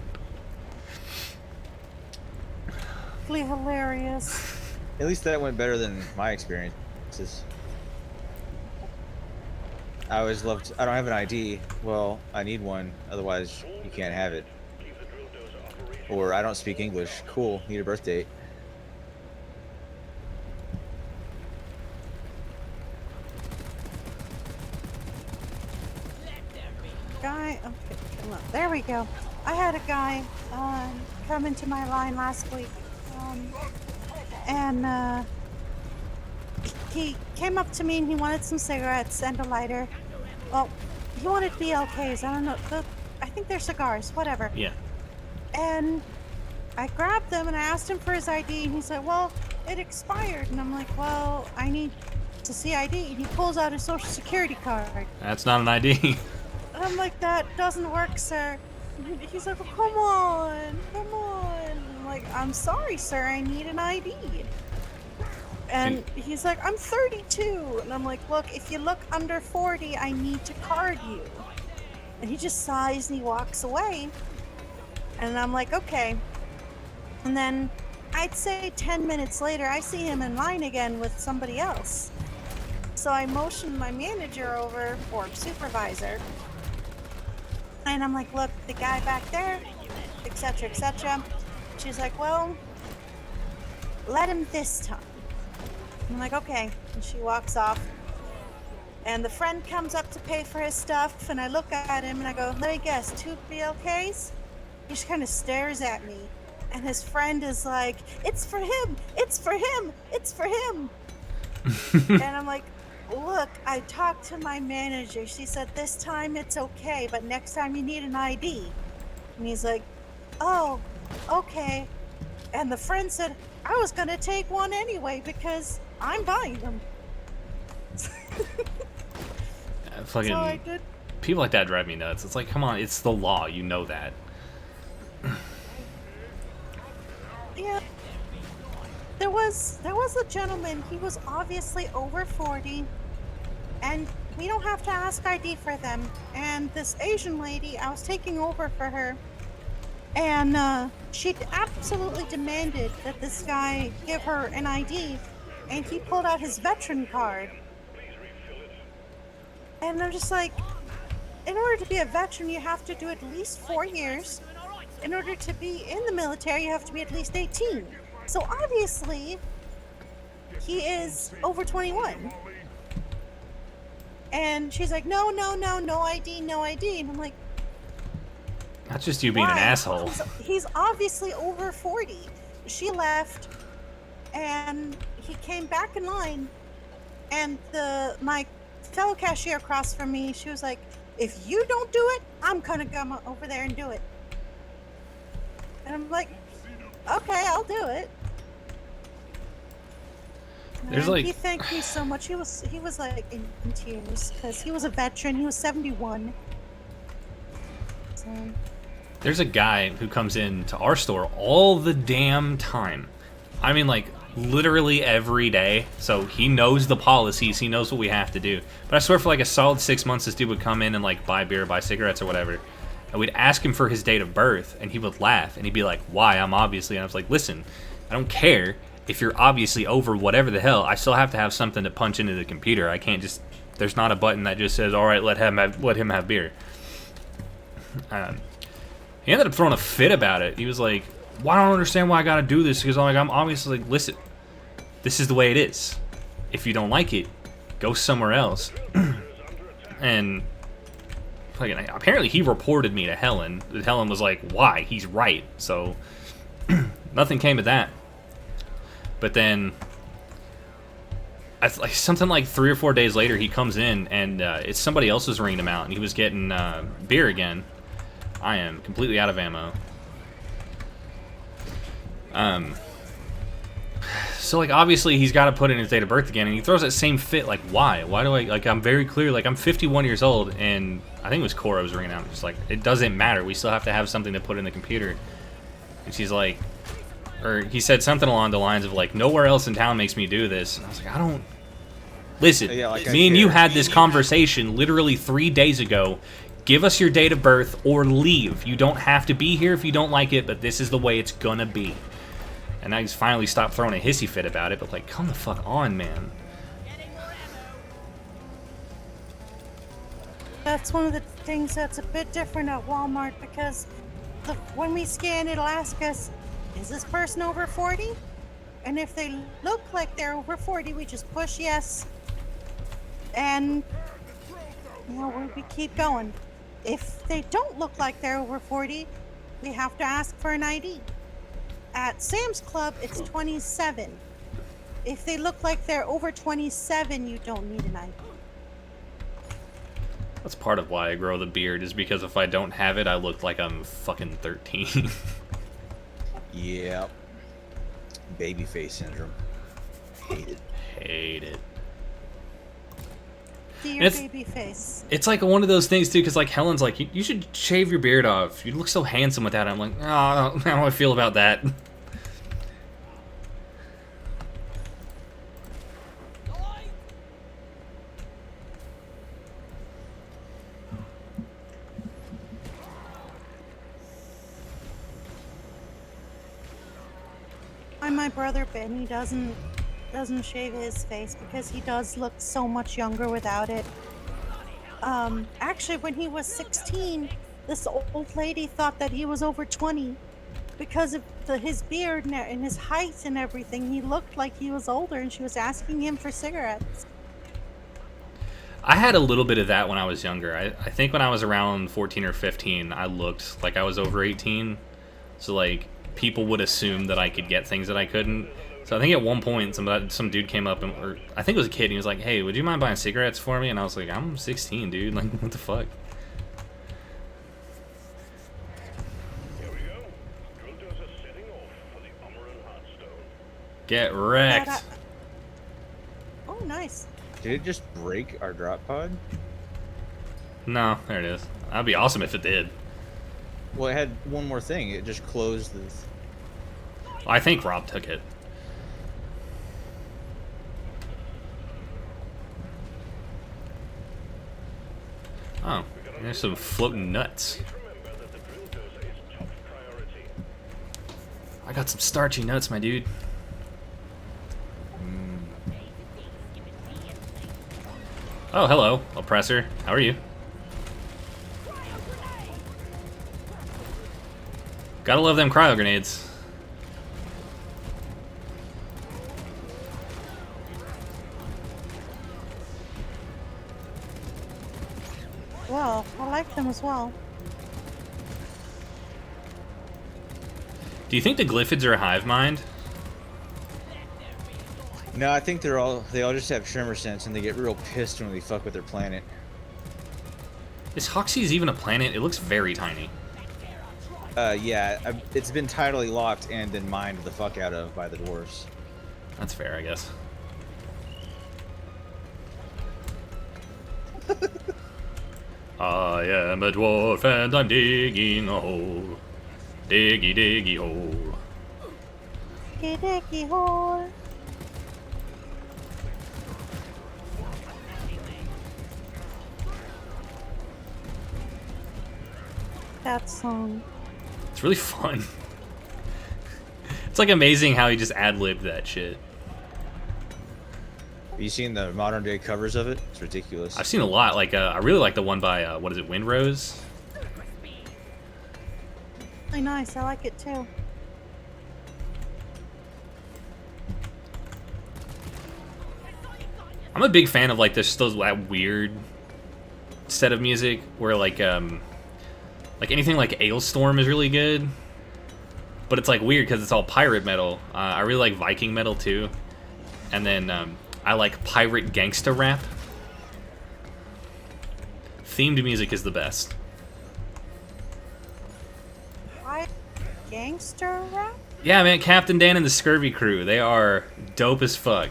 Really hilarious. At least that went better than my experiences. I always loved, I don't have an ID. Well, I need one, otherwise you can't have it. Or I don't speak English. Cool, need a birth date. Guy, okay, come on, there we go. I had a guy come into my line last week, and he came up to me and he wanted some cigarettes and a lighter. Well, he wanted BLKs. I don't know. I think they're cigars. Whatever. Yeah. And I grabbed them and I asked him for his ID, and he said, "Well, it expired." And I'm like, "Well, I need to see ID." And he pulls out his social security card. That's not an ID. And I'm like, "That doesn't work, sir." And he's like, "Well, come on, come on." I'm like, "I'm sorry, sir. I need an ID." And he's like, "I'm 32." And I'm like, "Look, if you look under 40, I need to card you." And he just sighs and he walks away. And I'm like, "Okay." And then I'd say 10 minutes later, I see him in line again with somebody else. So I motioned my manager over, or supervisor. And I'm like, "Look, the guy back there, etc., etc." She's like, "Well, let him this time." I'm like, "Okay." And she walks off. And the friend comes up to pay for his stuff, and I look at him and I go, "Let me guess, 2 BLKs?" He just kind of stares at me. And his friend is like, "It's for him! It's for him! It's for him!" And I'm like, look, I talked to my manager. She said this time it's okay, but next time you need an ID. And he's like, oh, okay. And the friend said, I was gonna take one anyway because I'm buying them. Fucking So I did. people like that drive me nuts. It's like, come on, it's the law. You know that. Yeah. There was a gentleman. He was obviously over 40, and we don't have to ask ID for them. And this Asian lady, I was taking over for her, and she absolutely demanded that this guy give her an ID, and he pulled out his veteran card. And I'm just like, in order to be a veteran, you have to do at least 4 years. In order to be in the military, you have to be at least 18. So obviously, he is over 21. And she's like, no ID, no ID. And I'm like, Not just you being an why? asshole. He's obviously over 40. She left, and he came back in line, and my fellow cashier across from me, she was like, if you don't do it, I'm gonna come over there and do it. And I'm like, okay, I'll do it. There's And like- he thanked me so much. He was like in tears because he was a veteran. He was 71. So There's a guy who comes into our store all the damn time. I mean, like, literally every day. So he knows the policies. He knows what we have to do. But I swear for like a solid 6 months, this dude would come in and like buy beer, buy cigarettes or whatever. And we'd ask him for his date of birth, and he would laugh. And he'd be like, why? I'm obviously... And I was like, listen, I don't care if you're obviously over whatever the hell. I still have to have something to punch into the computer. I can't just... There's not a button that just says, all right, let him have beer. He ended up throwing a fit about it. He was like, well, I don't understand why I gotta do this. Because I'm obviously like, listen, this is the way it is. If you don't like it, go somewhere else. And fucking, apparently he reported me to Helen. Helen was like, why? He's right. So nothing came of that. But then, something like 3 or 4 days later, he comes in and it's somebody else was ringing him out, and he was getting beer again. I am completely out of ammo. So like obviously he's got to put in his date of birth again, and he throws that same fit. Like, why? Why do I, like, I'm very clear, like, I'm 51 years old, and I think it was Cora was ringing out, just like, it doesn't matter. We still have to have something to put in the computer. And she's like, or he said something along the lines of like, nowhere else in town makes me do this. And I was like, I don't. Listen, Yeah, like, me and you had this conversation literally 3 days ago. Give us your date of birth or leave. You don't have to be here if you don't like it, but this is the way it's gonna be. And now he's finally stopped throwing a hissy fit about it, but like, come the fuck on, man. that's one of the things that's a bit different at Walmart because when we scan, it'll ask us, is this person over 40? And if they look like they're over 40, we just push yes. And, you know, we keep going. If they don't look like they're over 40, we have to ask for an ID. At Sam's Club, it's 27. If they look like they're over 27, you don't need an ID. That's part of why I grow the beard, is because if I don't have it, I look like I'm fucking 13. Yep. Babyface syndrome. Hate it. Hate it. See your It's- baby face. It's like one of those things too, because like Helen's like, you should shave your beard off. You look so handsome without it. I'm like, oh, how do I feel about that? My brother Benny doesn't shave his face because he does look so much younger without it. Actually, when he was 16, this old lady thought that he was over 20 because of his beard and his height and everything. He looked like he was older, and she was asking him for cigarettes. I had a little bit of that when I was younger. I think when I was around 14 or 15, I looked like I was over 18. So like, people would assume that I could get things that I couldn't. So I think at one point some dude came up and, or I think it was a kid, and he was like, "Hey, would you mind buying cigarettes for me?" And I was like, "I'm 16, dude. Like, what the fuck?" Here we go. Drill dozer setting off for the Umaran Heartstone. Get wrecked. Oh, nice. Did it just break our drop pod? No, there it is. That'd be awesome if it did. Well, it had one more thing. It just closed this. I think Rob took it. Oh, there's some floating nuts. Remember that the drill dozer is top priority. I got some starchy nuts, my dude. Oh, hello, oppressor. How are you? Gotta love them cryo grenades. Well, I like them as well. Do you think the Glyphids are a hive mind? No, I think they all just have tremor sense, and they get real pissed when we fuck with their planet. Is Hoxie's even a planet? It looks very tiny. Yeah, it's been tidally locked and been mined the fuck out of by the dwarves. That's fair, I guess. I am a dwarf and I'm digging a hole. Diggy, diggy hole. Dicky hole. That song. It's really fun. It's like amazing how he just ad-libbed that shit. Have you seen the modern day covers of it? It's ridiculous. I've seen a lot. Like, I really like the one by, what is it, Windrose? Really nice. I like it too. I'm a big fan of, like, that weird set of music where, like anything like Ailstorm is really good. But it's, like, weird because it's all pirate metal. I really like Viking metal, too. And then, I like pirate gangsta rap. Themed music is the best. Gangster rap? Yeah, man, Captain Dan and the Scurvy Crew, they are dope as fuck.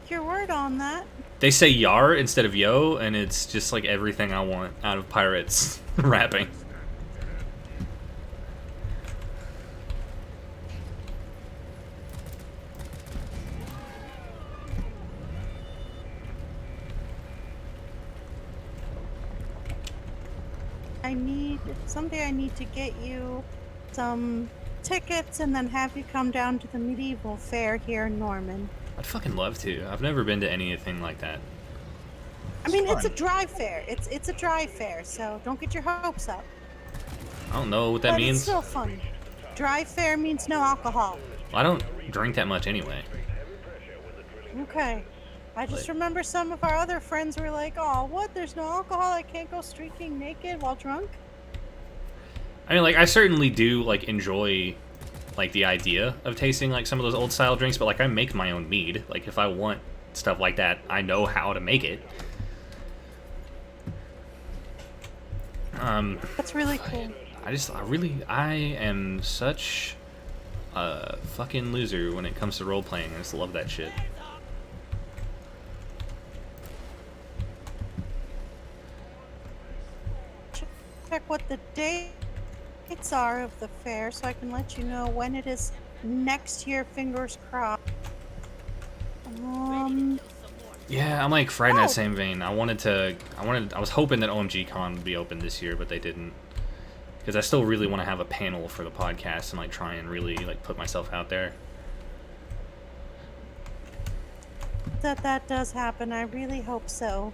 Your word on that. They say yar instead of yo, and it's just like everything I want out of pirates rapping. Someday I need to get you some tickets and then have you come down to the medieval fair here in Norman. I'd fucking love to. I've never been to anything like that. I mean, it's a dry fair. It's a dry fair, so don't get your hopes up. I don't know what that But means. it's still fun. Dry fair means no alcohol. Well, I don't drink that much anyway. Okay. I just remember some of our other friends were like, "Oh, what? There's no alcohol. I can't go streaking naked while drunk." I mean, like, I certainly do, like, enjoy, like, the idea of tasting, like, some of those old-style drinks, but, like, I make my own mead. Like, if I want stuff like that, I know how to make it. That's really cool. I am such a fucking loser when it comes to role-playing. I just love that shit. Check what the dates are of the fair so I can let you know when it is next year, fingers crossed. Yeah, I'm like right in Oh. that same vein. I was hoping that OMG Con would be open this year, but they didn't. Because I still really want to have a panel for the podcast and like try and really like put myself out there. That does happen. I really hope so.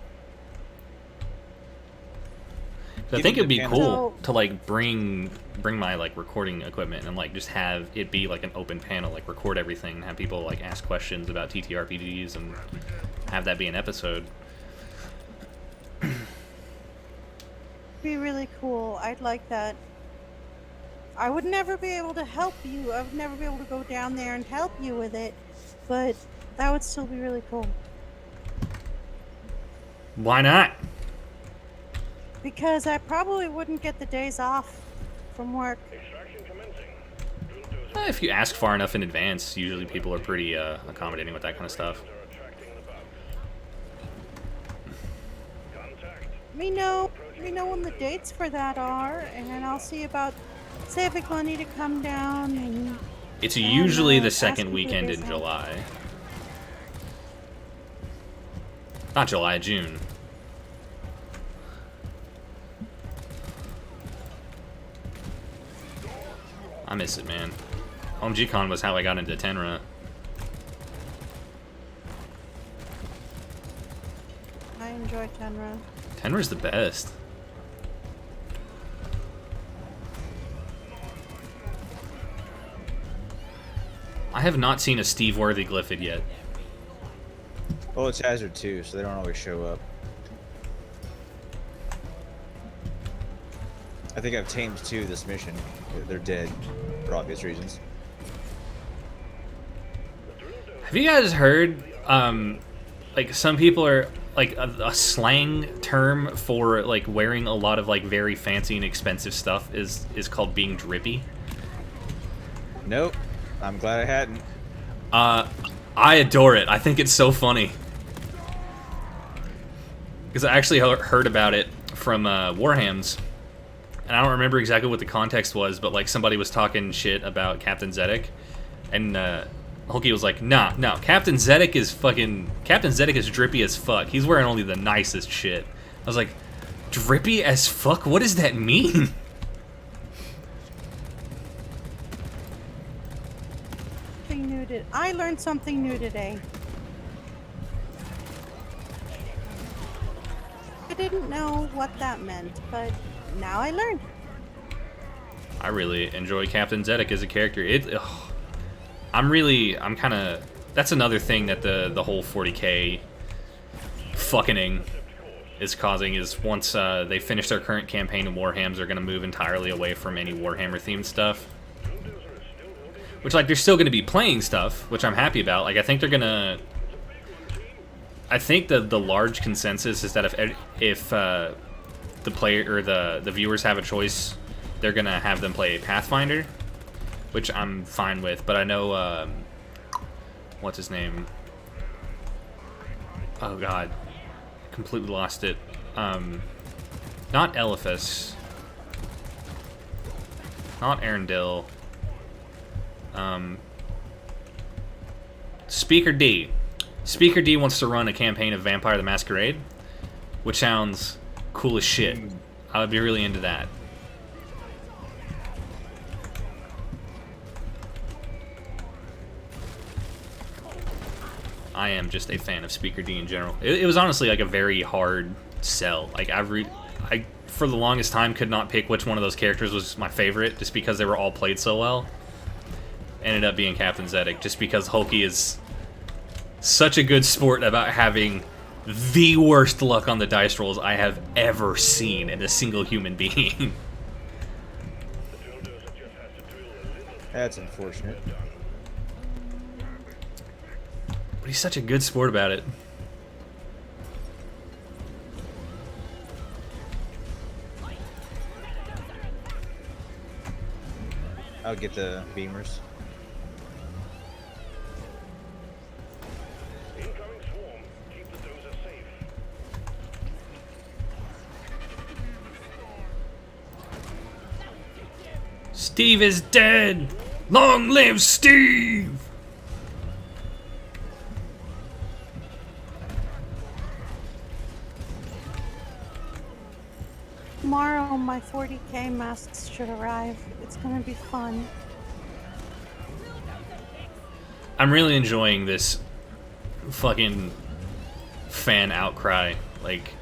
I think it'd be Even the cool panel- to like bring my like recording equipment and like just have it be like an open panel, like record everything, and have people like ask questions about TTRPGs and have that be an episode. be really cool. I'd like that. I would never be able to help you. I would never be able to go down there and help you with it, but that would still be really cool. Why not? Because I probably wouldn't get the days off from work. Extraction commencing. Drill dozer If you ask far enough in advance, usually people are pretty accommodating with that kind of stuff. are attracting the bugs. Contact. Let me know when the dates for that are, and I'll see about saving money to come down and It's usually the ask second them for weekend days in off. July. Not July, June. I miss it, man. Home G-Con was how I got into Tenra. I enjoy Tenra. Tenra's the best. I have not seen a Steve Worthy Glyphid yet. Oh, it's Hazard too, so they don't always show up. I think I've tamed 2 this mission. They're dead, for obvious reasons. Have you guys heard, like, some people are, like, a slang term for, like, wearing a lot of, like, very fancy and expensive stuff is called being drippy? Nope. I'm glad I hadn't. I adore it. I think it's so funny. Because I actually heard about it from Warhams. And I don't remember exactly what the context was, but like somebody was talking shit about Captain Zedek. And Hulky was like, nah, no, Captain Zedek is drippy as fuck. He's wearing only the nicest shit. I was like, drippy as fuck? What does that mean? I learned something new today. I didn't know what that meant, but now I learned. I really enjoy Captain Zedek as a character. I'm kind of... That's another thing that the whole 40k fucking is causing, is once they finish their current campaign in Warhams, they're going to move entirely away from any Warhammer-themed stuff. Which, like, they're still going to be playing stuff, which I'm happy about. Like, I think they're going to... I think the large consensus is that if the player or the viewers have a choice, they're going to have them play Pathfinder, which I'm fine with. But I know, what's his name? Oh, God. Completely lost it. Not Eliphas. Not Arendelle. Speaker D. Speaker D wants to run a campaign of Vampire the Masquerade, which sounds cool as shit. I would be really into that. I am just a fan of Speaker D in general. It was honestly like a very hard sell. Like I for the longest time could not pick which one of those characters was my favorite, just because they were all played so well. Ended up being Captain Zedek, just because Hulky is such a good sport about having the worst luck on the dice rolls I have ever seen in a single human being. That's unfortunate. But he's such a good sport about it. I'll get the beamers. Incoming swarm. Keep the dozer safe. Steve is dead! Long live Steve! Tomorrow, my 40k masks should arrive. It's gonna be fun. I'm really enjoying this fucking fan outcry. Like,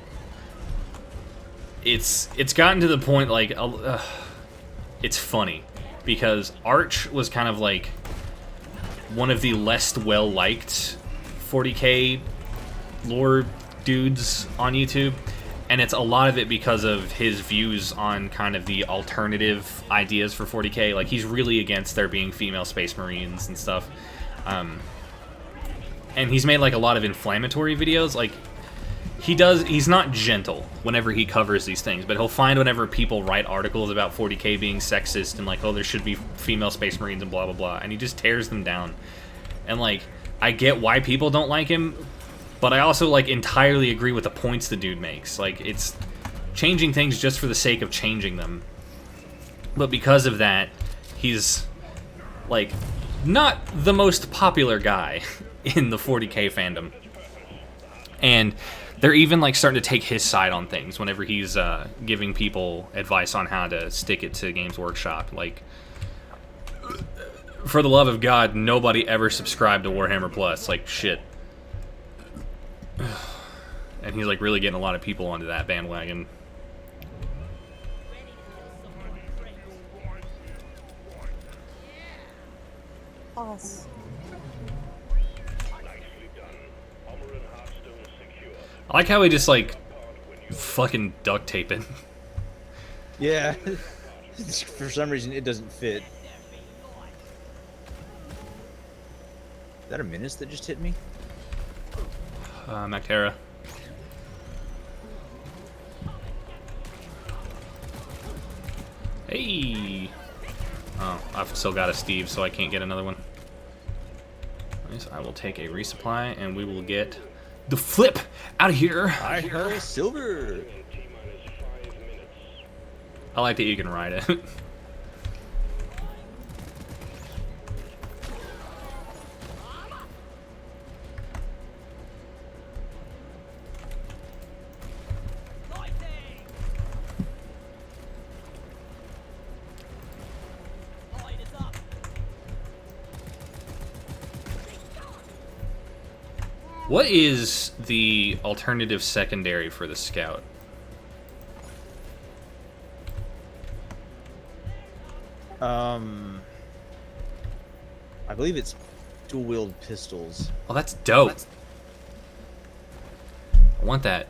it's gotten to the point, like, it's funny. Because Arch was kind of like one of the less well-liked 40k lore dudes on YouTube. and it's a lot of it because of his views on kind of the alternative ideas for 40K. Like, he's really against there being female Space Marines and stuff. And he's made like a lot of inflammatory videos. Like, he's not gentle whenever he covers these things, but he'll find whenever people write articles about 40K being sexist and like, oh, there should be female Space Marines and blah blah blah, and he just tears them down. And like, I get why people don't like him, but I also like entirely agree with the points the dude makes. Like, it's changing things just for the sake of changing them. But because of that, he's like not the most popular guy in the 40K fandom. And they're even like starting to take his side on things whenever he's giving people advice on how to stick it to Games Workshop. Like, for the love of God, nobody ever subscribed to Warhammer Plus. Like, shit. And he's like really getting a lot of people onto that bandwagon. Us. I like how he just like fucking duct tape it. Yeah. For some reason, it doesn't fit. Is that a menace that just hit me? Mactera. Hey! Oh, I've still got a Steve, so I can't get another one. Nice. I will take a resupply, and we will get the flip out of here. I heard silver. I like that you can ride it. What is the alternative secondary for the Scout? I believe it's dual-wield pistols. Oh, that's dope. I want that.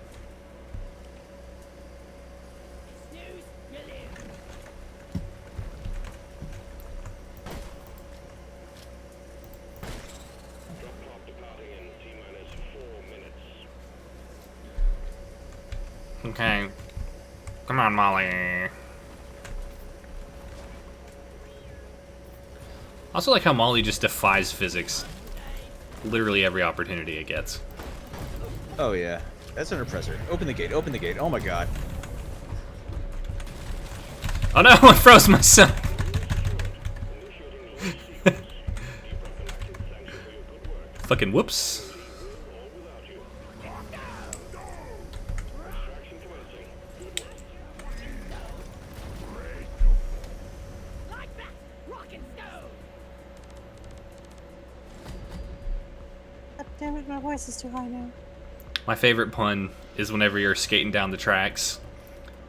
Okay. Come on, Molly. I also like how Molly just defies physics. Literally every opportunity it gets. Oh yeah, that's an oppressor. Open the gate, open the gate. Oh my god. Oh no, I froze myself. Fucking whoops. Damn it, my voice is too high now. My favorite pun is whenever you're skating down the tracks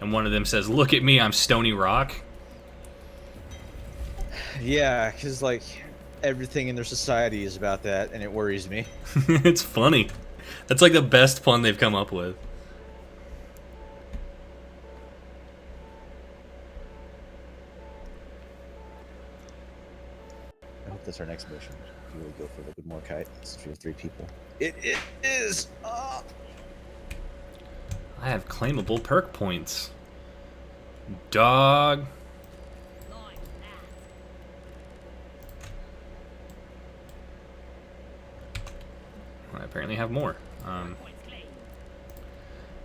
and one of them says, "Look at me, I'm Stony Rock." Yeah, because like everything in their society is about that, and it worries me. It's funny. That's like the best pun they've come up with. I hope that's our next mission. We really go for a little bit more kite since we have 3 people. It is. I have claimable perk points. Dog. I apparently have more. I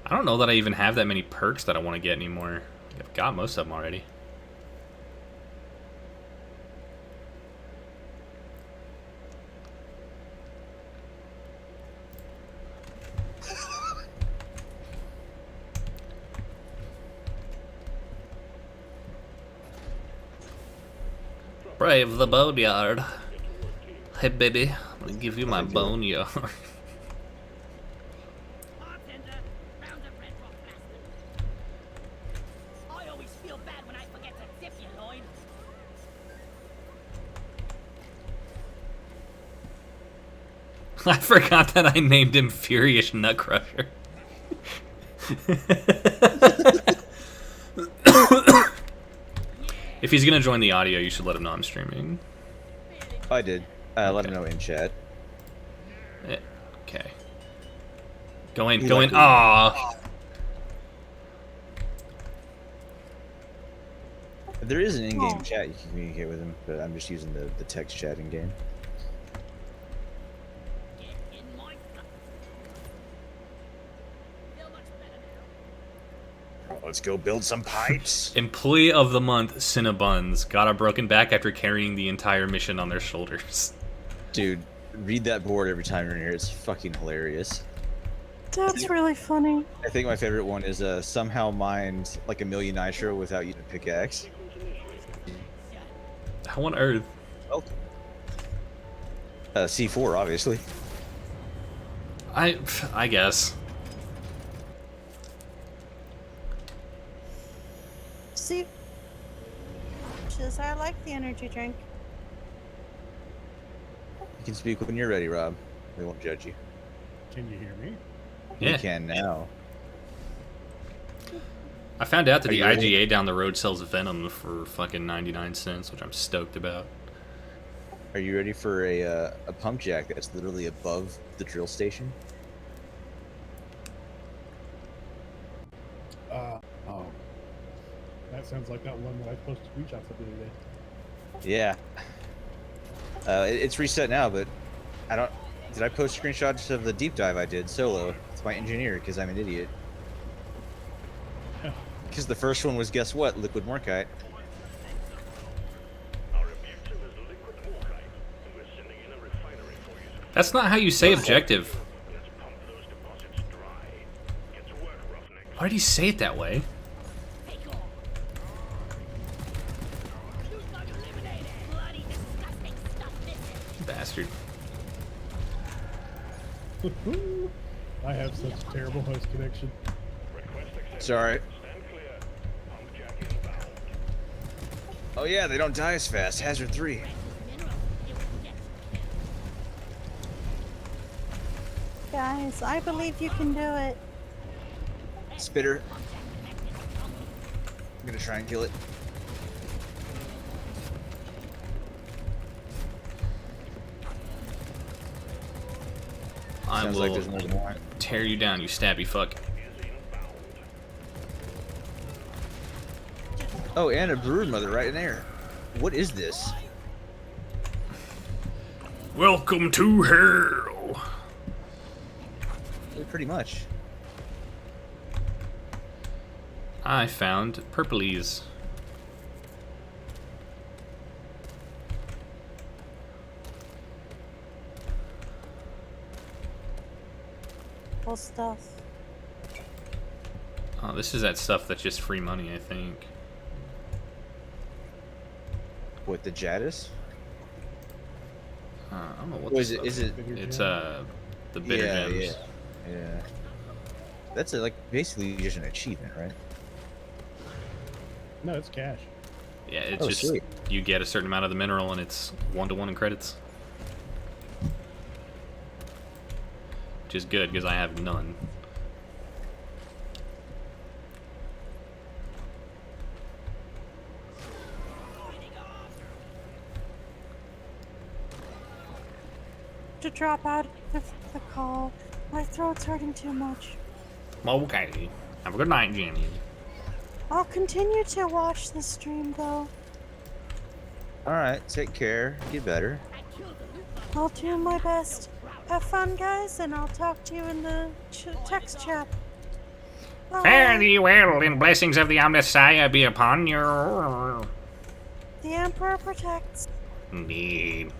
don't know that I even have that many perks that I want to get anymore. I've got most of them already. Brave the boneyard. Hey baby, I'm gonna give you my boneyard. I always feel bad when I forget to tip you, Lloyd. I forgot that I named him Furious Nutcrusher. If he's gonna join the audio, you should let him know I'm streaming. I did. Let him know in chat. Okay. Go in. He Go in. liked it. Aww. There is an in-game Oh. chat you can communicate with him, but I'm just using the text chat in game. Get in my gut. Feel much better now. Let's go build some pipes. Employee of the month, Cinnabuns, got a broken back after carrying the entire mission on their shoulders. Dude, read that board every time you're in here. It's fucking hilarious. That's really funny. I think my favorite one is somehow mined like 1,000,000 nitro without using a pickaxe. How on earth? Well, C4, obviously. I guess. See, I like the energy drink. You can speak when you're ready, Rob. We won't judge you. Can you hear me? Yeah. We can now. I found out that Are the you ready? IGA down the road sells Venom for fucking 99 cents, which I'm stoked about. Are you ready for a pump jack that's literally above the drill station? Oh. That sounds like that one that I posted screenshots of the other day. Yeah. It's reset now, but I don't. Did I post screenshots of the deep dive I did solo? It's my engineer because I'm an idiot. Because the first one was, guess what? Liquid Morkite. Our objective is liquid morkite, and we're sending in a refinery for you. That's not how you say objective. Let's pump those deposits dry. Get to work, Roughneck. Why did he say it that way? Take off. Who's got eliminated? Bloody disgusting stuff, this is. Bastard. I have such terrible host connection. Request accepted. Sorry. Stand clear. Pump jack inbound. Oh yeah, they don't die as fast. Hazard 3. Mineral. It will get. Guys, I believe you can do it. Spitter. I'm gonna try and kill it. I Sounds will like there's more than one. tear you down, you stabby fuck. Is inbound. Oh, and a brood mother right in there. What is this? Welcome to hell. Pretty much. I found purplies. Cool stuff. Oh, this is that stuff that's just free money, I think. What, the Jadis? I don't know what What this is it? stuff Is it? It's the bitter Yeah, gems. yeah. That's like basically just an achievement, right? No, it's cash. Yeah, it's Oh, just sweet. you get a certain amount of the mineral and it's 1-to-1 in credits. Which is good because I have none. To drop out of the call. My throat's hurting too much. Okay. Have a good night, Jenny. I'll continue to watch the stream though. Alright, take care. Get better. I'll do my best. Have fun, guys, and I'll talk to you in the text chat. Bye. Fare thee well, and blessings of the Omnissiah be upon you. The Emperor protects. Indeed.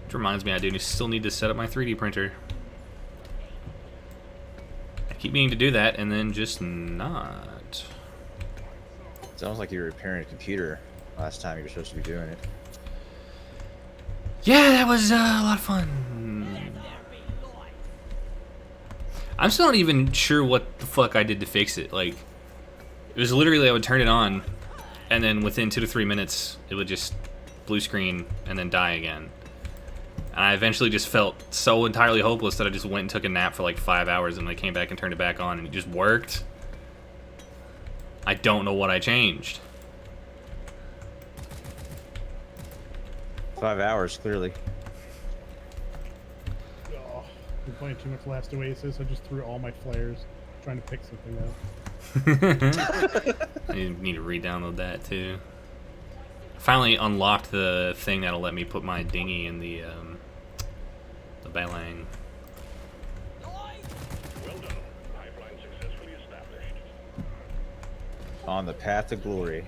Which reminds me, I do still need to set up my 3D printer. I keep meaning to do that, and then just not. Sounds like you were repairing a computer last time you were supposed to be doing it. Yeah, that was a lot of fun. I'm still not even sure what the fuck I did to fix it. Like, it was literally I would turn it on, and then within 2 to 3 minutes, it would just blue screen and then die again. And I eventually just felt so entirely hopeless that I just went and took a nap for like 5 hours, and I came back and turned it back on, and it just worked. I don't know what I changed. 5 hours, clearly. Oh, been playing too much Last Oasis. I just threw all my flares trying to pick something up. I need to re-download that too. I finally unlocked the thing that'll let me put my dinghy in the Balang. Well done. Pipeline successfully established. On the path to glory.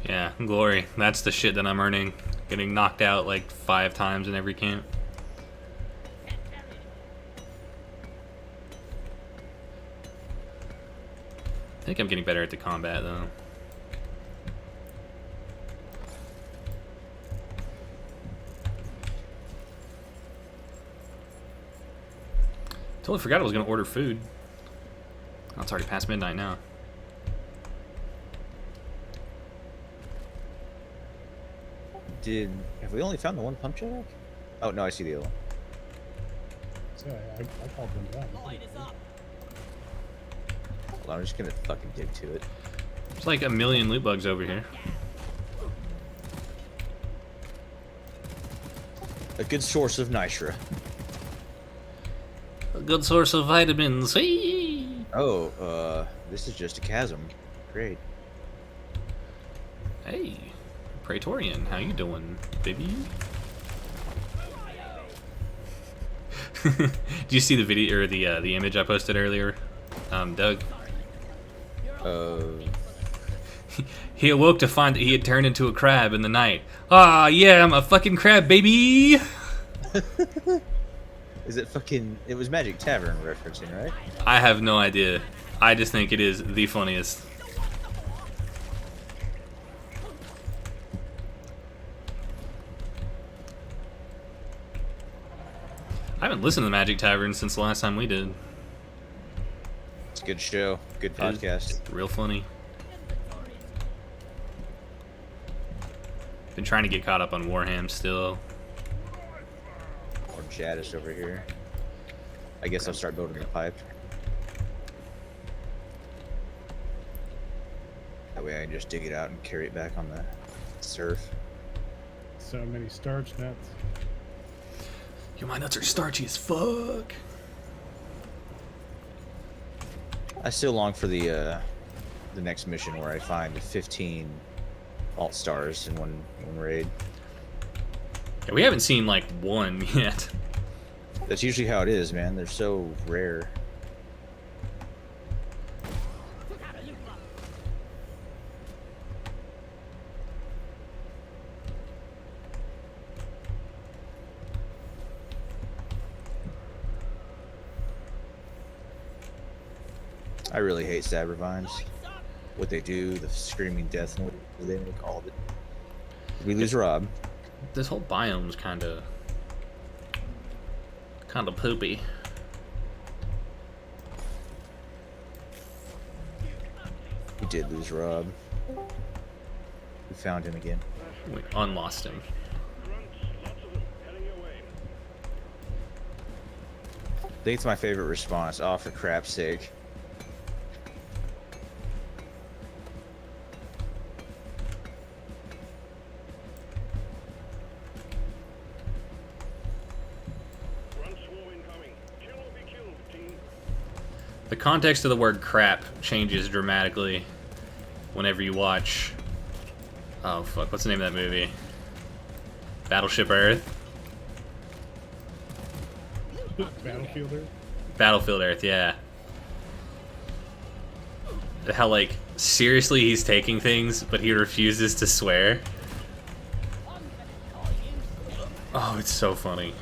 Yeah, glory. That's the shit that I'm earning. Getting knocked out like 5 times in every camp. I think I'm getting better at the combat though. Totally forgot I was gonna order food. Oh, it's already past midnight now. Have we only found the one pump jack? Oh no, I see the other one. So I called them down. Line is up. Hold on, I'm just gonna fucking dig to it. There's like a million loot bugs over here. A good source of nitra. A good source of vitamin C. Oh, this is just a chasm. Great. Hey, Praetorian, how you doing, baby? Did you see the video or the image I posted earlier, Doug? He awoke to find that he had turned into a crab in the night. Ah, yeah, I'm a fucking crab, baby. Is it fucking... It was Magic Tavern referencing, right? I have no idea. I just think it is the funniest. I haven't listened to Magic Tavern since the last time we did. It's a good show. Good It is podcast. real funny. Been trying to get caught up on Warham still. Or Jadis over here. I guess I'll start building the pipe. That way I can just dig it out and carry it back on the surf. So many starch nuts. Yo, my nuts are starchy as fuck. I still long for the next mission where I find 15 alt stars in one raid. Yeah, we haven't seen like one yet. That's usually how it is, man. They're so rare. I really hate Sabrivines. What they do, the screaming death note they make, all of it. We lose Rob. This whole biome's kind of poopy. We did lose Rob. We found him again. We unlost him. Grunts, lots of them, heading your way. I think it's my favorite response. Oh, for crap's sake. Grunt swarm incoming. Kill or be killed, team. The context of the word crap changes dramatically whenever you watch... Oh, fuck. What's the name of that movie? Battleship Earth? Battlefielder. Battlefield Earth, yeah. How, like, seriously he's taking things, but he refuses to swear. Oh, it's so funny.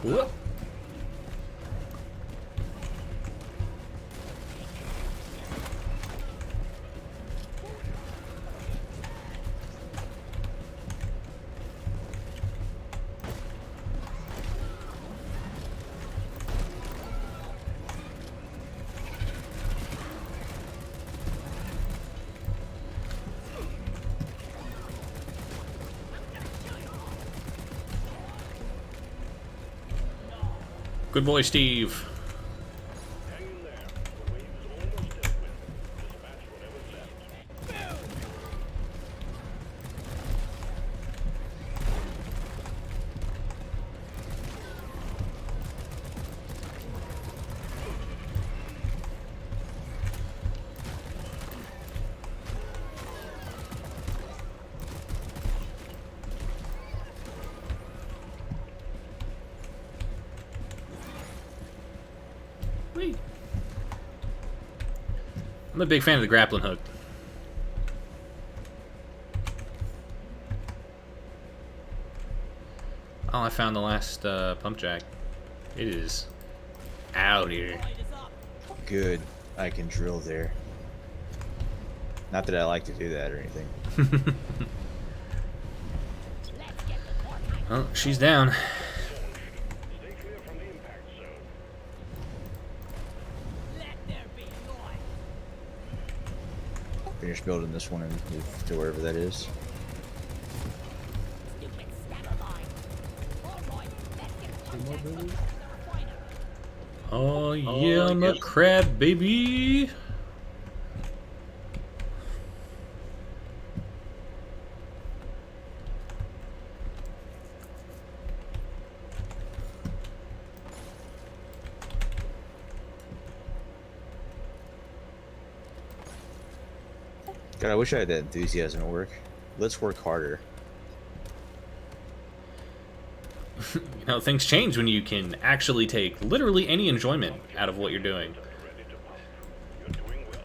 Whoop. Good boy, Steve. Hang in there. The wave's almost dealt with. Dispatch whatever's left. Whee. I'm a big fan of the grappling hook. Oh, I found the last pump jack. It is out here. Good. I can drill there. Not that I like to do that or anything. Oh, she's down. Stay clear from the impact zone. Let there be noise. Finish building this one and move to wherever that is. Stupid stagger line. All right, let's get contact with the refiner. Oh yeah, I'm a crab, baby. God, I wish I had that enthusiasm at work. Let's work harder. You know, things change when you can actually take literally any enjoyment out of what you're doing. Ready to pump. You're doing well.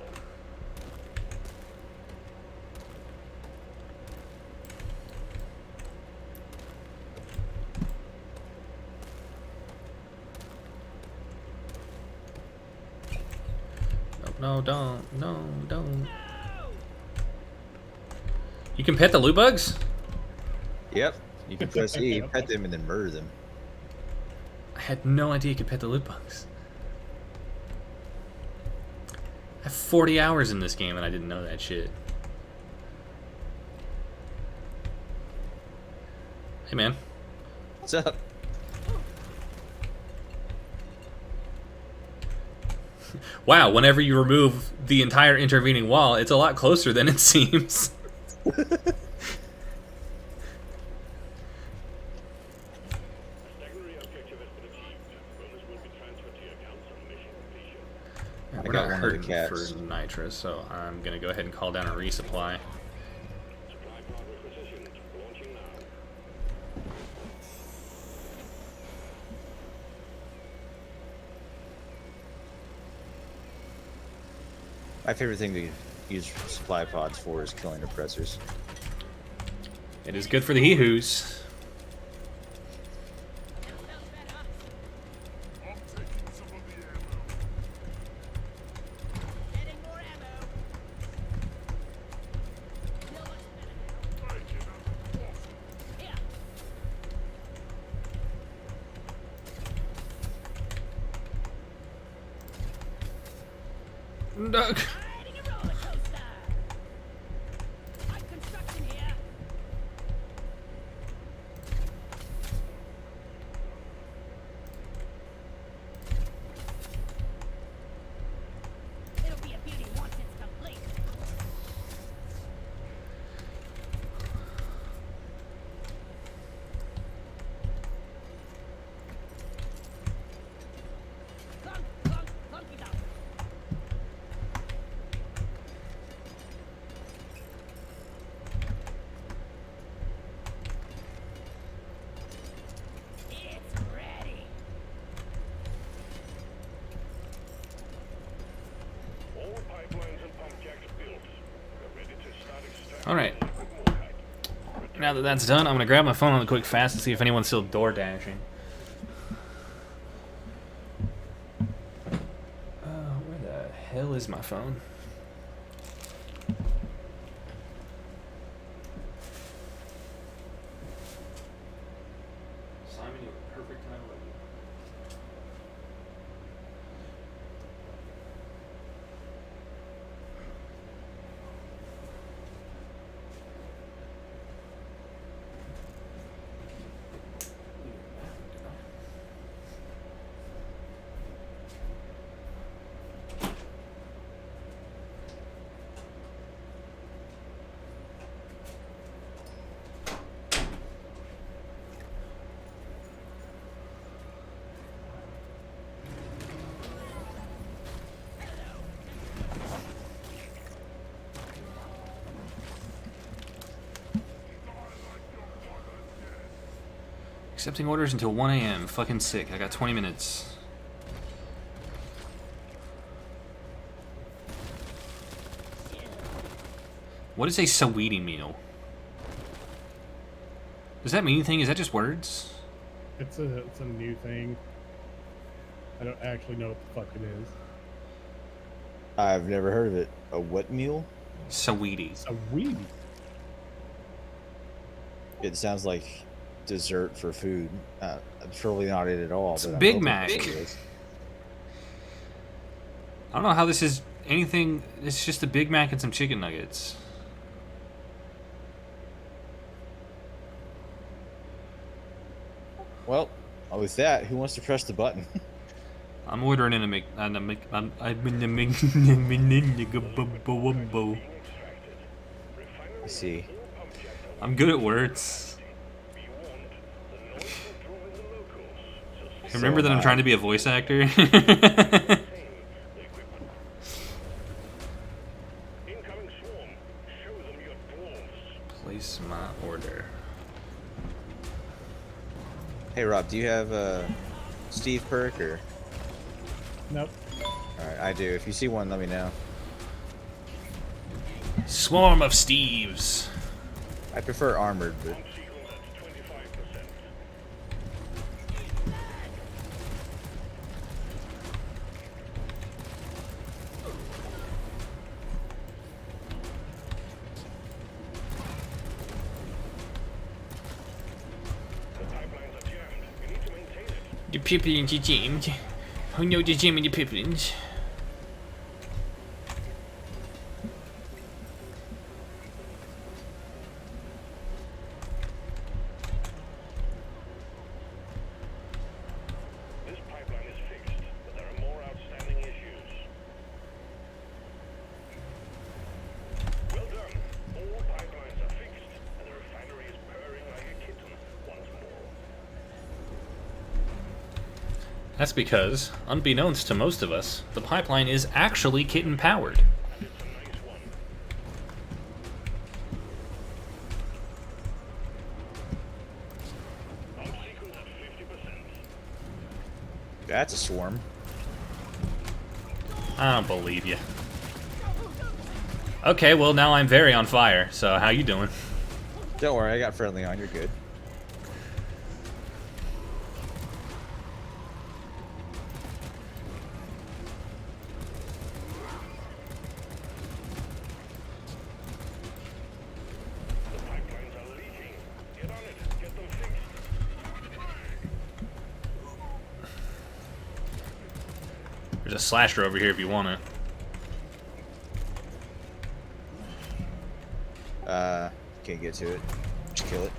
No, don't. No, don't. You can pet the loot bugs? Yep. You can press E, pet them, and then murder them. I had no idea you could pet the loot bugs. I have 40 hours in this game and I didn't know that shit. Hey, man. What's up? Wow, whenever you remove the entire intervening wall, it's a lot closer than it seems. Secondary objective has been achieved. Bonus will be transferred to your accounts on mission completion. We're got not one of the hurting cats. for nitrous, so I'm going to go ahead and call down a resupply. Supply pod requisitioned. Launching now. My favorite thing to use supply pods for is killing oppressors. It is good for the hee-hoos. Getting more ammo. Feel much better now. Here. Doug. Riding a roller coaster. Light construction here. It'll be a beauty once it's complete. Clunk, clunk, clunky dunk. It's ready. All pipelines and pump jacks built. We're ready to start extracting. All right. liquid mortite. Now that that's done, I'm gonna grab my phone on the quick fast and see if anyone's still door dashing. Where the hell is my phone? Simon, you have a perfect time. Accepting orders until 1 a.m. Fucking sick. I got 20 minutes. What is a Saweetie meal? Does that mean anything? Is that just words? It's a new thing. I don't actually know what the fuck it is. I've never heard of it. A what meal? Saweetie. It's a weed. It sounds like dessert for food. I'm probably not it at all. It's but I'm Big hoping Mac. it is. I don't know how this is anything. It's just a Big Mac and some chicken nuggets. Well, with that, who wants to press the button? I'm ordering in a Mc. I'm in the Mc. Let's see. I'm good at words. Remember that I'm trying to be a voice actor. Incoming swarm. Show them your dwarves. Place my order. Hey Rob, do you have Steve perk or? Nope. All right, I do. If you see one, let me know. Swarm of Steves. I prefer armored, but Pump sequence at 25%. The pipelines are jammed. We need to maintain it. The pipelines are jammed. Who knows the jam in the pipelines? This pipeline is fixed, but there are more outstanding issues. Well done. All pipelines are fixed, and the refinery is purring like a kitten once more. That's because, unbeknownst to most of us, the pipeline is actually kitten powered. And it's a nice one. Pump sequence at 50%. that's a swarm. I don't believe you. Okay, well now I'm very on fire. So how you doing? Don't worry, I got friendly on. You're good. The pipelines are leaking. Get on it. Get them fixed. There's a slasher over here if you want it. Can't get to it. Just kill it.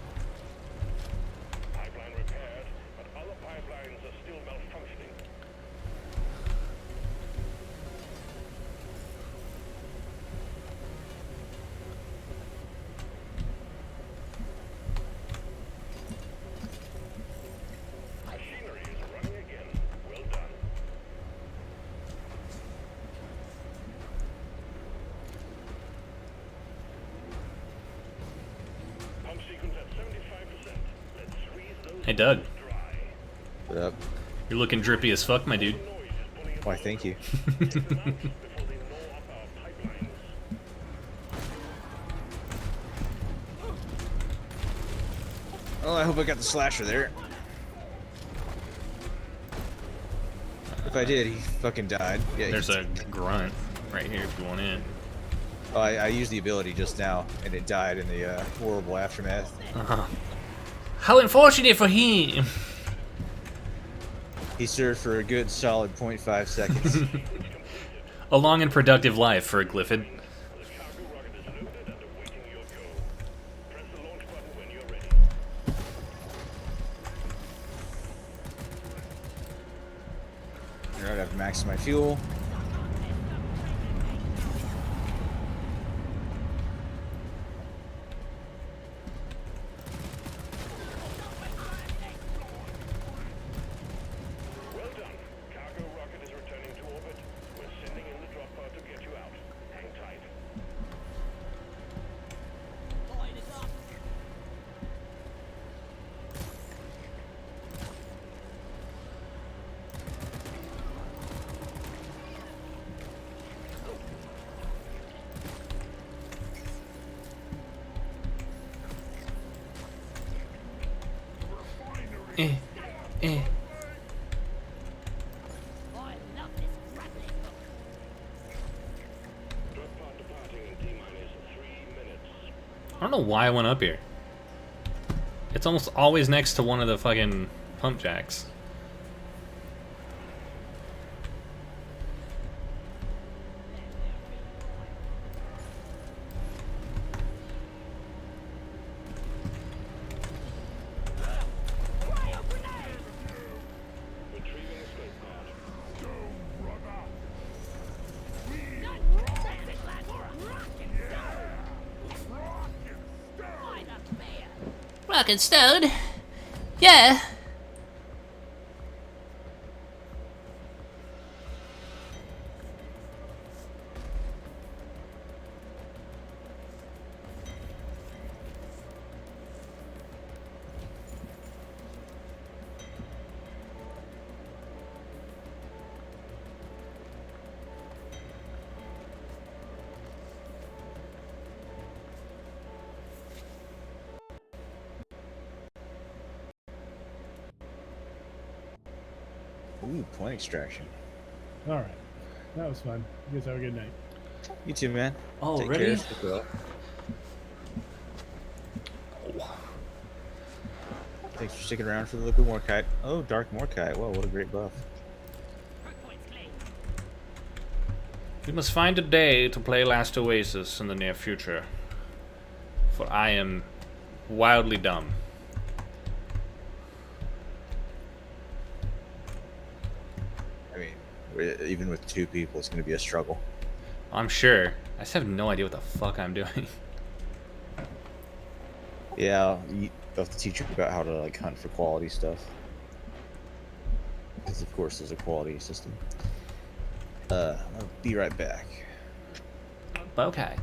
Pipeline repaired, but other pipelines are still malfunctioning. Machinery is running again. Well done. Pump sequence at 75%. Let's squeeze those Hey Doug, dry. Put up. you're looking drippy as fuck, my dude. Noise is pulling Why, thank you. Get them out before they gnaw up our pipelines. Oh, I hope I got the slasher there. If I did, he fucking died. Yeah, There's a grunt right here if you want in. Oh, I used the ability just now, and it died in the horrible aftermath. How unfortunate for him! He served for a good solid 0.5 seconds. A long and productive life for a Glyphid. The cargo rocket is loaded and awaiting your go. Press the launch button when you're ready. Alright, I've maxed my fuel. Well done. Cargo rocket is returning to orbit. We're sending in the drop pod to get you out. Hang tight. Eh. Eh. Oh, I love this grappling hook. Drop pod departing in T-minus 3 minutes. I don't know why I went up here. It's almost always next to one of the fucking pump jacks. Retrieving escape pod. That's it, lads. Rock and stone. By the bear. Rock and stone? Yeah. Ooh, point extraction. All right, that was fun. You guys have a good night. You too, man. Oh, Take already? care. Sleep well. Thanks for sticking around for the liquid Morkite. Oh, dark Morkite. Whoa, what a great buff. Points claimed. We must find a day to play Last Oasis in the near future. For I am wildly dumb. I mean, even with 2 people, it's going to be a struggle. I'm sure. I just have no idea what the fuck I'm doing. Yeah, I'll have to teach you about how to like hunt for quality stuff. Because of course there's a quality system. I'll be right back. Okay.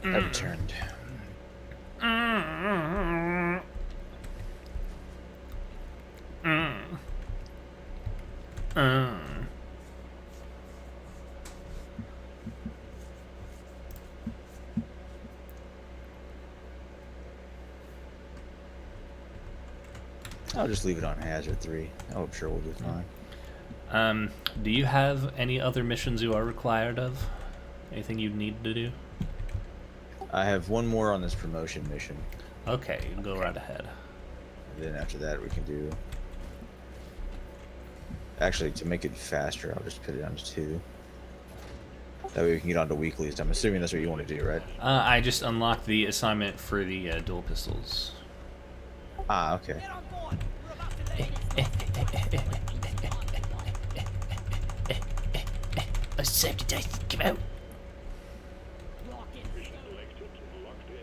I returned. I'll just leave it on hazard 3. Oh, I'm sure we'll do fine. Do you have any other missions you are required of? Anything you need to do? I have one more on this promotion mission. Okay, go right ahead. And then after that, we can do. Actually, to make it faster, I'll just put it down to 2. That way we can get on to weeklies. I'm assuming that's what you want to do, right? I just unlocked the assignment for the dual pistols. Ah, okay. Get on board. We're about to lay this A safety dice, come out. rock and Mission selected. Locked in.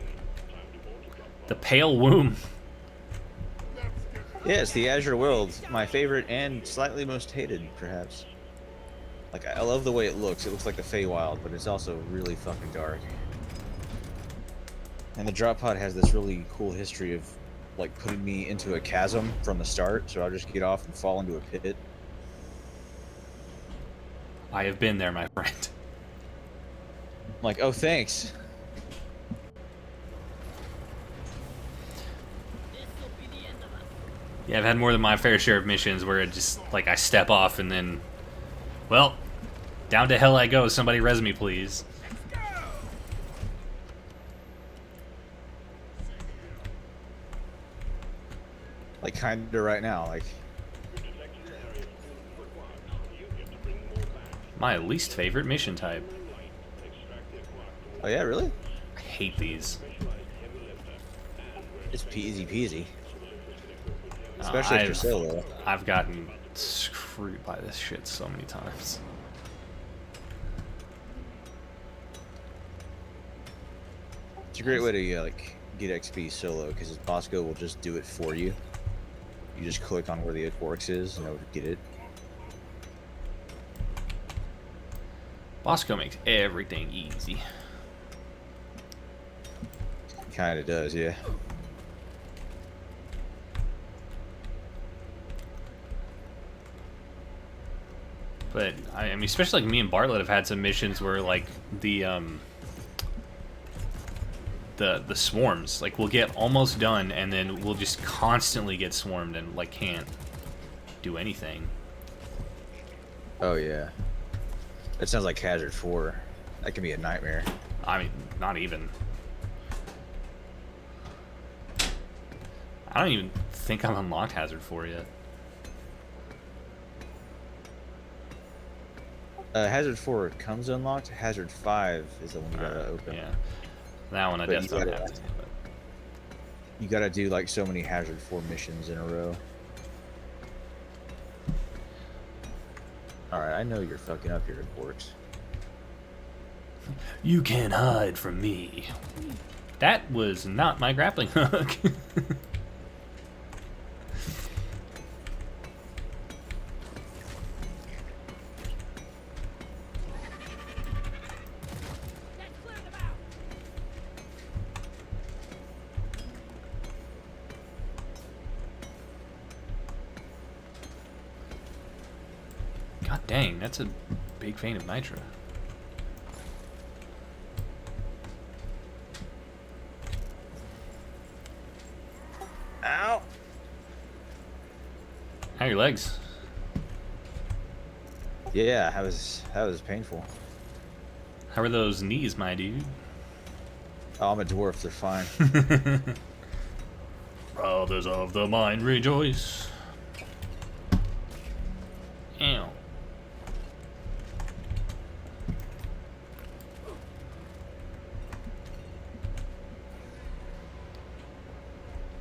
Time to board the drop pod. The Pale Womb. Yes, the Azure World, my favorite and slightly most hated, perhaps. Like, I love the way it looks. It looks like the Feywild, but it's also really fucking dark. And the drop pod has this really cool history of, like, putting me into a chasm from the start, so I'll just get off and fall into a pit. I have been there, my friend. I'm like, oh, thanks. This'll be the end of us. Yeah, I've had more than my fair share of missions where it just, like, I step off and then, well, down to hell I go. Somebody res me, please. Like, kinda right now, like... My least favorite mission type. Oh, yeah, really? I hate these. It's easy peasy. Especially after solo. I've gotten screwed by this shit so many times. It's a great way to, like, get XP solo, because Bosco will just do it for you. You just click on where the Orcs is in order to get it. Bosco makes everything easy. Kinda does, yeah. But I mean, especially like me and Bartlett have had some missions where like the swarms, like we'll get almost done and then we'll just constantly get swarmed and like can't do anything. Oh, yeah. That sounds like Hazard 4. That can be a nightmare. I mean, not even. I don't even think I've unlocked Hazard 4 yet. Hazard 4 comes unlocked. Hazard 5 is the one you gotta open. Yeah, that one I But you definitely gotta- have to. But You gotta do like so many Hazard 4 missions in a row. Alright, I know you're fucking up here, Orcs. you can't hide from me. That was not my grappling hook. Let's clear them out. God dang, that's a big vein of nitro. Ow! How are your legs? Yeah, that was painful. How are those knees, my dude? Oh, I'm a dwarf, they're fine. Brothers of the mind rejoice. Ew.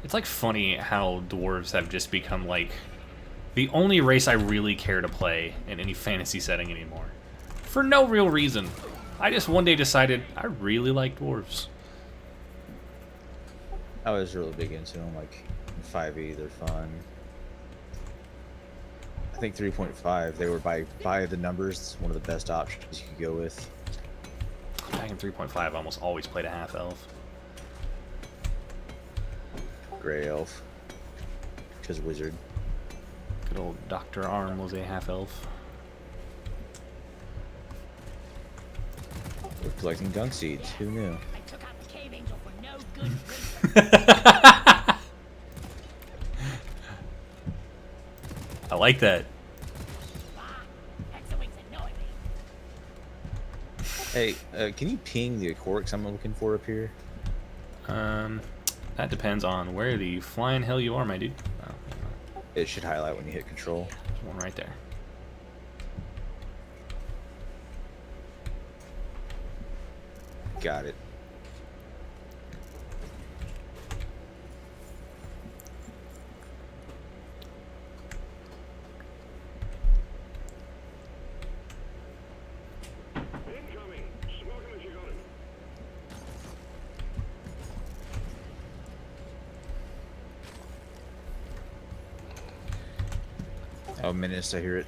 It's like funny how dwarves have just become like the only race I really care to play in any fantasy setting anymore. For no real reason. I just one day decided I really like dwarves. I was really big into them, like in 5e, they're fun. I think 3.5, they were by the numbers, one of the best options you could go with. Back in 3.5, I almost always played a half elf. Gray elf. Because wizard. Good old Dr. Arm was a half elf. We're collecting gunk seeds, who knew? I took out the cave angel for no good reason. I like that. Ah, Hexawings annoy me. Hey, can you ping the Corks I'm looking for up here? That depends on where the flying hell you are, my dude. Oh, It should highlight when you hit control. there's one right there. Got it. Incoming! Smoke him if you got him. Oh, Menace, I hear it.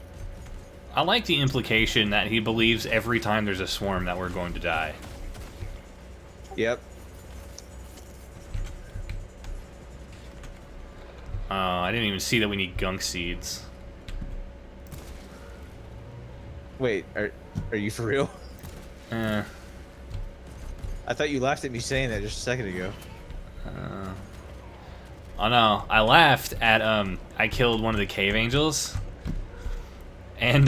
I like the implication that he believes every time there's a swarm that we're going to die. Yep. I didn't even see that we need gunk seeds. Wait, are you for real? Uh, I thought you laughed at me saying that just a second ago. oh no, I laughed at, I killed one of the cave angels. And,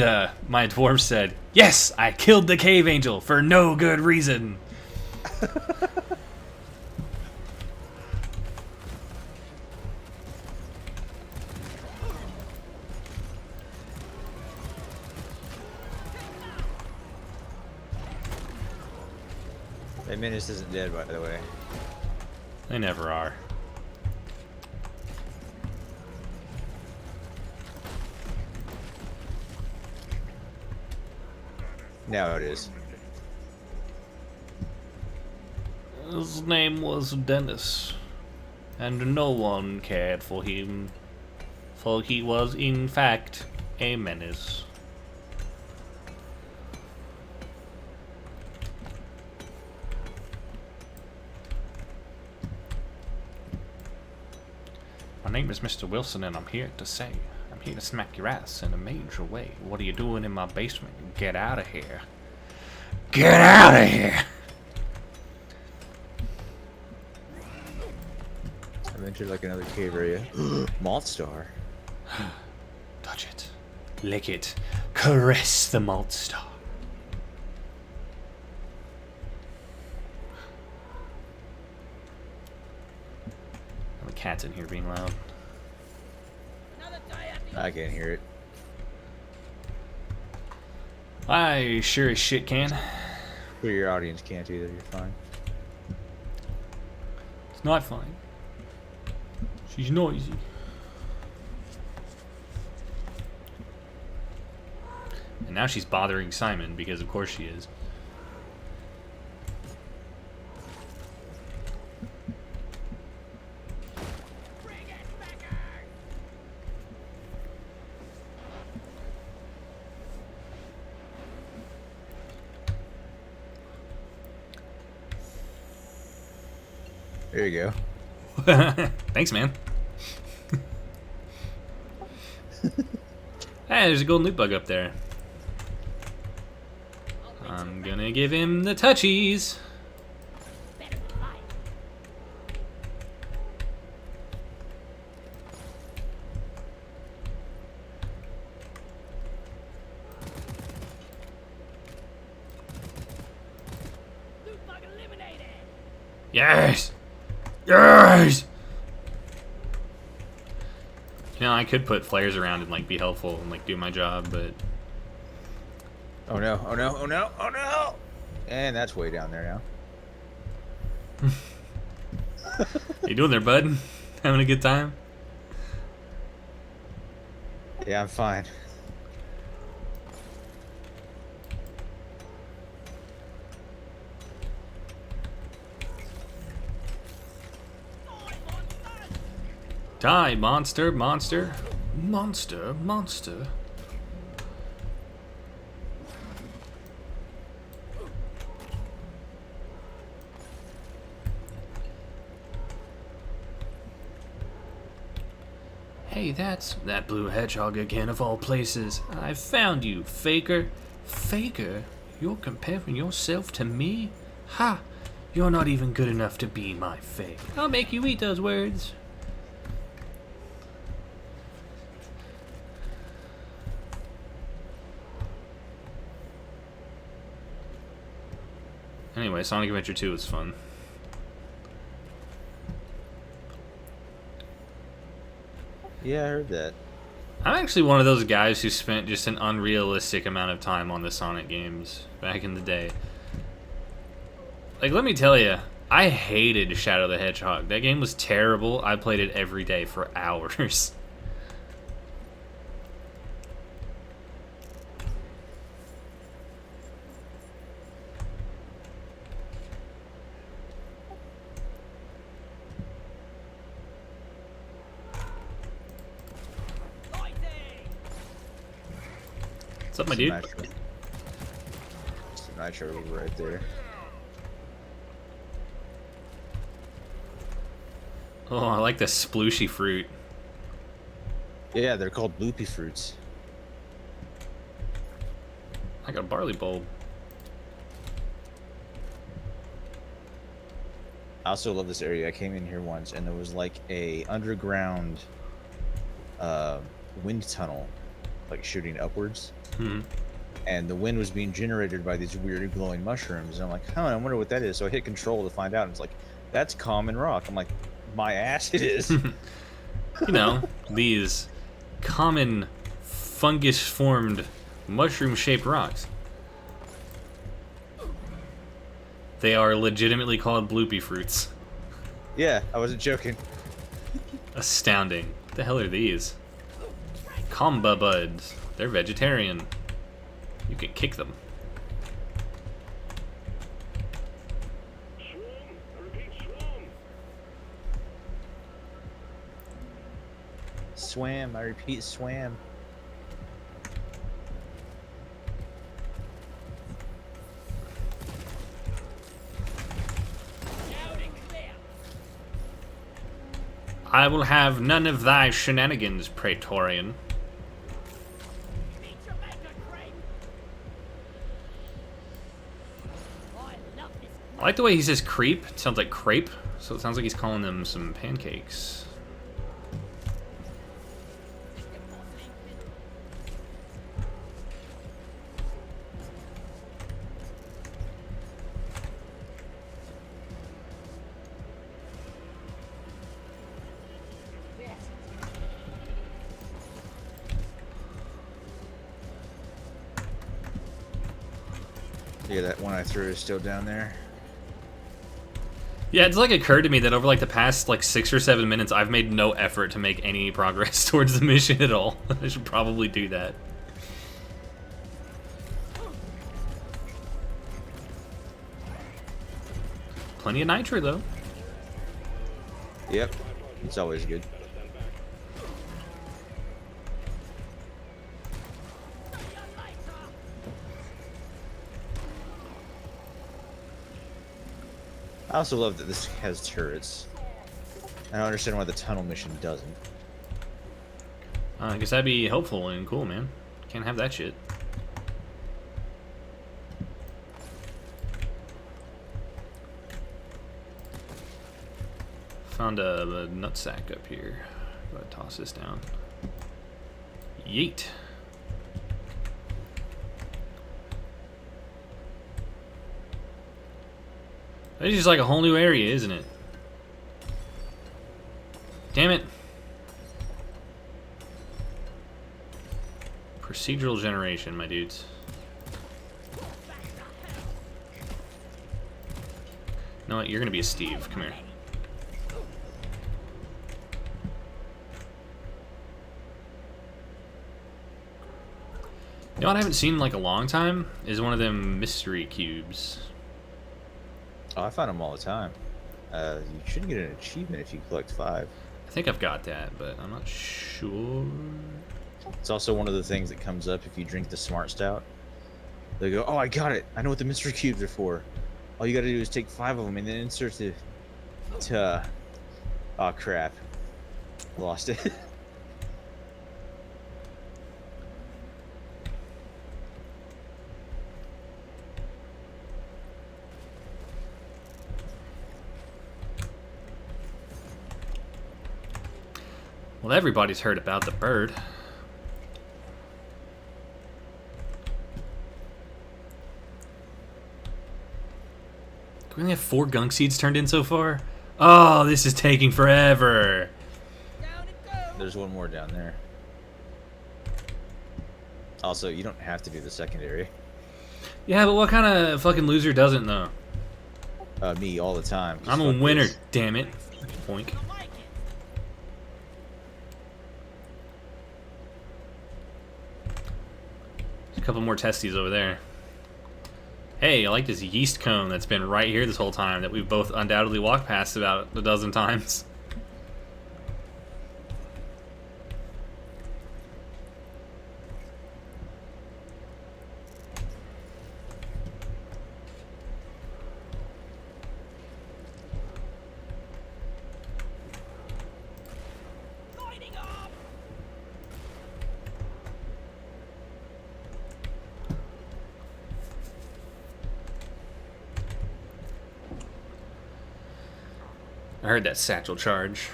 my dwarf said, "Yes, I killed the cave angel for no good reason." That menace isn't dead, by the way. They never are. Now it is. His name was Dennis, and no one cared for him, for he was in fact a menace. My name is Mr. Wilson, and I'm here to smack your ass in a major way. What are you doing in my basement? Get out of here. Get out of here! I've entered like another cave area. Malt Star. Touch it. Lick it. Caress the malt star. The cat's in here being loud. I can't hear it. I sure as shit can. But your audience can't either. You're fine. It's not fine. She's noisy. And now she's bothering Simon because of course she is. There you go. Thanks, man. Hey, there's a golden loot bug up there. I'm gonna give him the touchies. Loot bug eliminated. Yes! Yes! You know, I could put flares around and, like, be helpful and, like, do my job, but... Oh no, oh no, oh no, oh no! And that's way down there now. How you doing there, bud? Having a good time? Yeah, I'm fine. Die, monster, monster. Monster, monster. Hey, that's that blue hedgehog again of all places. I found you, faker. Faker? You're comparing yourself to me? Ha! You're not even good enough to be my fake. I'll make you eat those words. Anyway, Sonic Adventure 2 was fun. Yeah, I heard that. I'm actually one of those guys who spent just an unrealistic amount of time on the Sonic games back in the day. Like, let me tell you, I hated Shadow the Hedgehog. That game was terrible. I played it every day for hours. What's up, my dude? Nitro right there. Oh, I like the splooshy fruit. Yeah, they're called loopy fruits. I got a barley bulb. I also love this area. I came in here once, and there was like a underground wind tunnel, like shooting upwards. Hmm. And the wind was being generated by these weird glowing mushrooms. And I'm like, huh, I wonder what that is. So I hit control to find out. And it's like, that's common rock. I'm like, my ass it is. You know, these common fungus-formed mushroom-shaped rocks. They are legitimately called bloopy fruits. Yeah, I wasn't joking. Astounding. What the hell are these? Comba buds. They're vegetarian. You can kick them. Swarm! I repeat, swarm! Swam, I repeat, swam. Loud and clear. I will have none of thy shenanigans, Praetorian. Meet your maker, Crane. Oh, I love this. I like the way he says creep. It sounds like crepe, so it sounds like he's calling them some pancakes. Yeah, that one I threw is still down there. Yeah, it's like occurred to me that over like the past like 6 or 7 minutes, I've made no effort to make any progress towards the mission at all. I should probably do that. Plenty of nitro though. Yep, it's always good. I also love that this has turrets. I don't understand why the tunnel mission doesn't. I guess that'd be helpful and cool, man. Can't have that shit. Found a nutsack up here. Gotta toss this down. Yeet. This is just like a whole new area, isn't it? Damn it. Procedural generation, my dudes. You know what? You're gonna be a Steve. Come here. You know what I haven't seen in like a long time is one of them mystery cubes. Oh, I find them all the time. You should get an achievement if you collect 5. I think I've got that, but I'm not sure. It's also one of the things that comes up if you drink the Smart Stout. They go, oh, I got it. I know what the mystery cubes are for. All you gotta do is take 5 of them and then insert to oh, crap. Lost it. Well, everybody's heard about the bird. Do we only have 4 gunk seeds turned in so far? Oh, this is taking forever. Down it goes. There's one more down there. Also, you don't have to do the secondary. Yeah, but what kind of fucking loser doesn't though? Me all the time. 'cause I'm a fuck winner, this. damn it. Poink. I like it. There's a couple more testes over there. Hey, I like this yeast cone that's been right here this whole time that we've both undoubtedly walked past about a dozen times. I heard that satchel charge.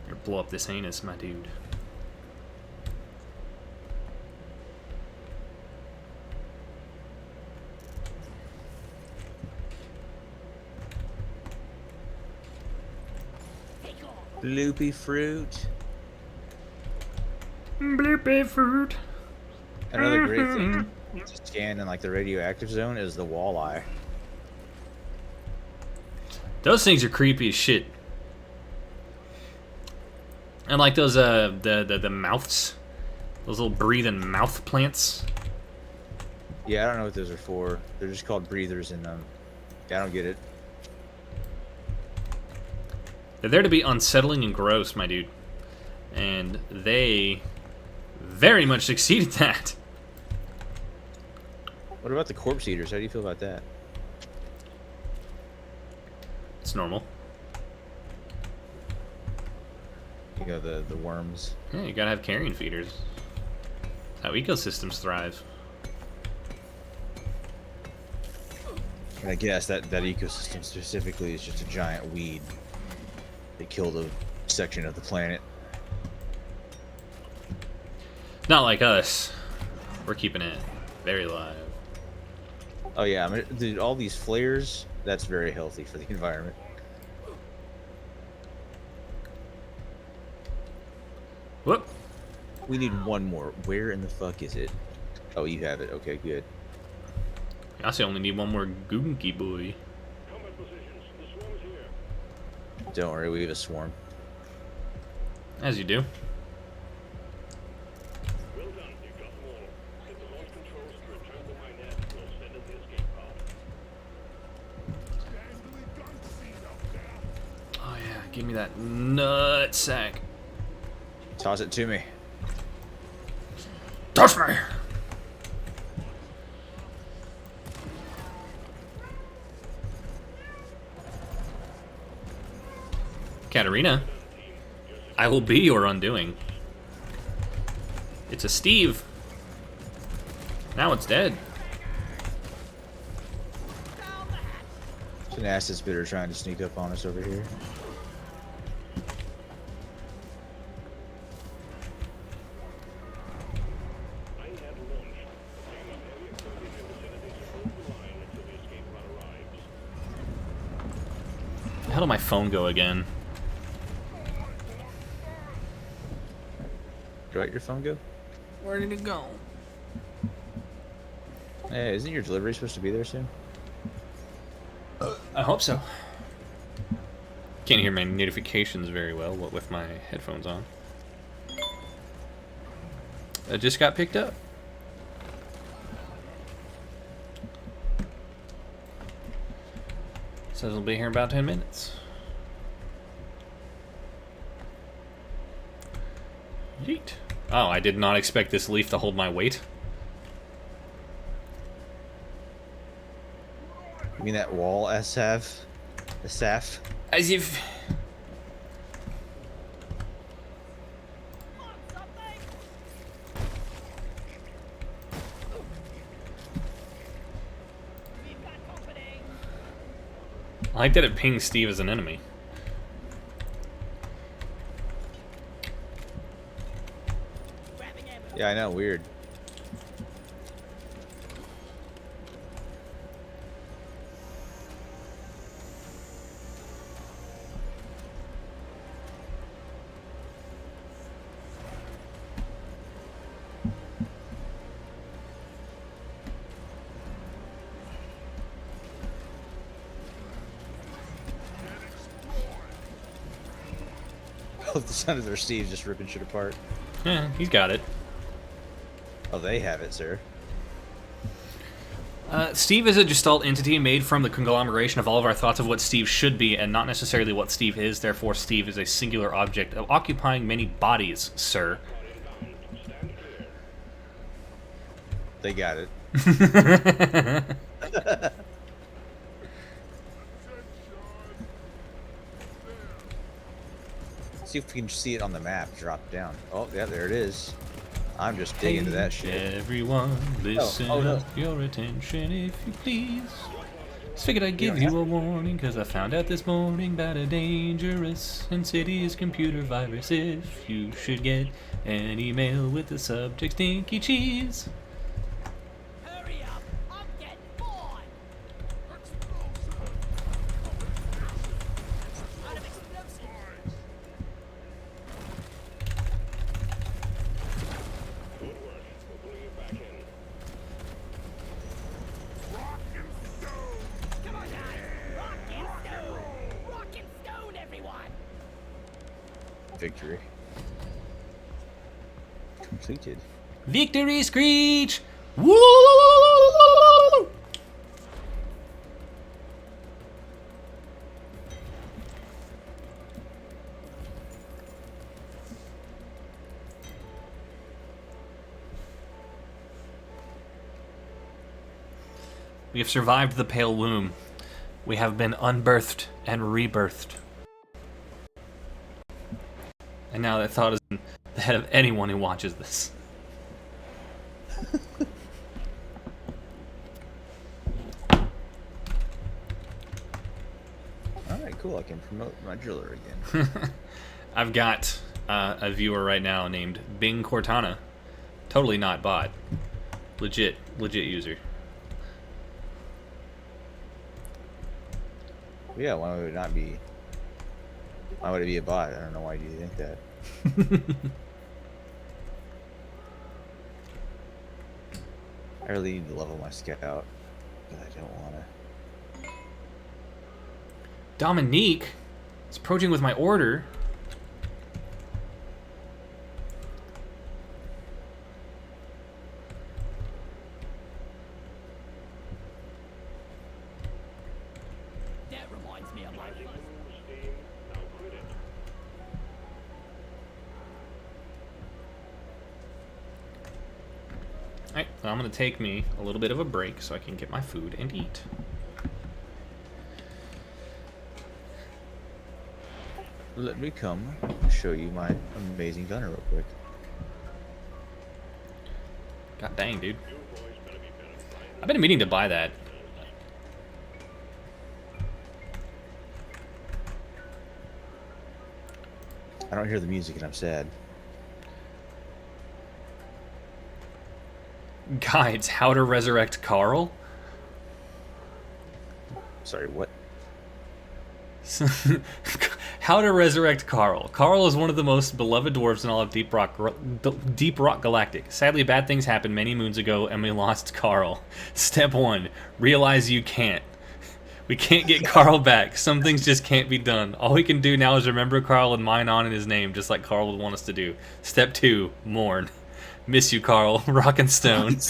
Or blow up this anus, my dude. Loopy fruit. Bloopy fruit. Another great thing to scan in like the radioactive zone is the walleye. Those things are creepy as shit. And like those the mouths, those little breathing mouth plants. Yeah, I don't know what those are for. They're just called breathers, and I don't get it. They're there to be unsettling and gross, my dude. And they very much succeed at that. What about the corpse eaters? How do you feel about that? It's normal. You know, the worms. Yeah, you gotta have carrion feeders. That's how ecosystems thrive. And I guess that ecosystem specifically is just a giant weed. They killed a section of the planet. Not like us. We're keeping it very alive. Oh yeah, I mean, dude, all these flares, that's very healthy for the environment. Whoop. We need one more. Where in the fuck is it? Oh, you have it. Okay, good. I also only need one more Goonky boy. Combat positions. The swarm is here. Don't worry, we have a swarm. As you do. Well done. You got them all. Get the launch controls to return to my net. We'll send in the escape pod. Oh yeah, give me that nut sack. Toss it to me. Touch me! Katarina, I will be your undoing. It's a Steve. Now it's dead. It's an acid spitter trying to sneak up on us over here. I had launch. Obtain an area code in your vicinity to hold the line until the escape pod arrives. How did my phone go again? Do you let your phone go? Where did it go? Hey, isn't your delivery supposed to be there soon? I hope so. Can't hear my notifications very well with my headphones on. It just got picked up. Says it'll be here in about 10 minutes. Yeet. Oh, I did not expect this leaf to hold my weight. You mean that wall, SF? SF? As if... We've got company. I like that it pings Steve as an enemy. Grabbing ammo. Yeah, I know, weird. Oh, the son of their Steve just ripping shit apart. Yeah, he's got it. Oh, they have it, sir. Steve is a gestalt entity made from the conglomeration of all of our thoughts of what Steve should be and not necessarily what Steve is. Therefore, Steve is a singular object of occupying many bodies, sir. They got it. See if we can see it on the map. Drop down. Oh, yeah, there it is. I'm just digging into that shit. Everyone, listen no. up your attention, if you please. Just figured I'd give you a warning, cause I found out this morning about a dangerous, insidious computer virus. If you should get an email with the subject stinky cheese. Hurry up! I'm getting bored! Out of explosives! Good work. We're pulling it back in. Come on, guys! Rock and stone! Rock and stone, everyone! Victory. Completed. Victory screech! Woo! We have survived the pale womb. We have been unbirthed and rebirthed. And now that thought is in the head of anyone who watches this. Alright, cool. I can promote my driller again. I've got a viewer right now named Bing Cortana. Totally not bot. Legit user. Yeah, why would it not be? Why would it be a bot? I don't know why you think that. I really need to level my scout, but I don't want to. Dominique is approaching with my order. That reminds me of my Magic first. moves, Steam. Now quit it. Alright, well, I'm going to take me a little bit of a break so I can get my food and eat. Let me come show you my amazing gunner real quick. God dang, dude. You boys better be better than I I've been meaning to buy that. I don't hear the music and I'm sad. Guides, how to resurrect Carl? Sorry, what? How to resurrect Carl. Carl is one of the most beloved dwarves in all of Deep Rock Galactic. Sadly, bad things happened many moons ago, and we lost Carl. Step 1. Realize you can't. We can't get Carl back. Some things just can't be done. All we can do now is remember Carl and mine on in his name, just like Carl would want us to do. Step 2. Mourn. Miss you, Carl. Rock and stone. It's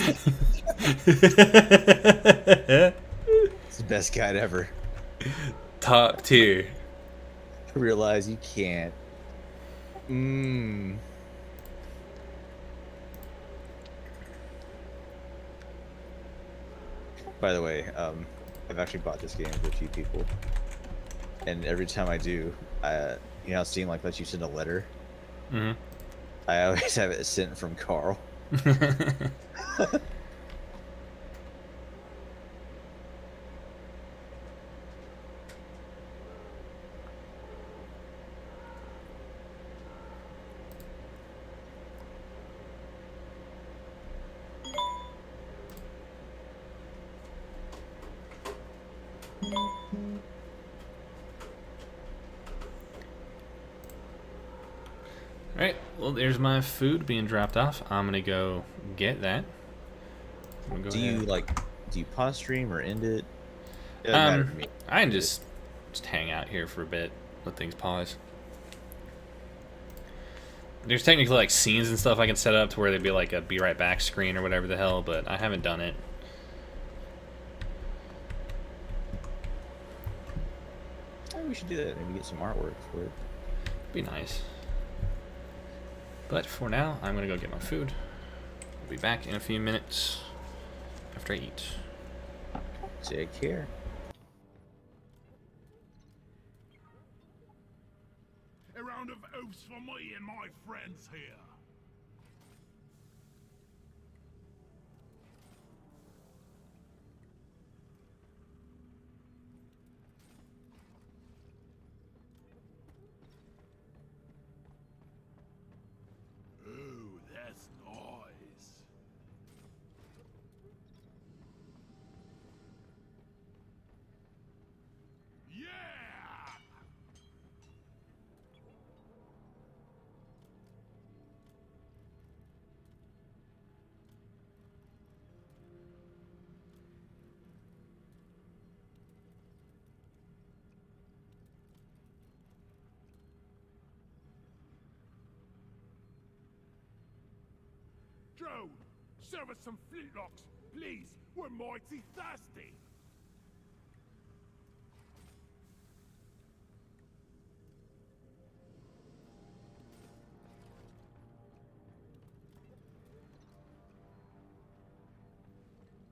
the best guide ever. Top tier. Realize you can't. Mmm. By the way, I've actually bought this game with a few people, and every time I do, you know how Steam like lets you send a letter? Mm-hmm. I always have it sent from Carl. Alright, well, there's my food being dropped off. I'm gonna go get that. I'm gonna go Do you pause stream or end it? It doesn't matter to me. I can just hang out here for a bit, let things pause. There's technically like scenes and stuff I can set up to where they'd be like a be right back screen or whatever the hell, but I haven't done it. Oh, we should do that. Maybe get some artwork for it. Be nice. But for now, I'm gonna go get my food. I'll be back in a few minutes after I eat. Take care. A round of oaths for me and my friends here. Drone, serve us some flintlocks, please. We're mighty thirsty.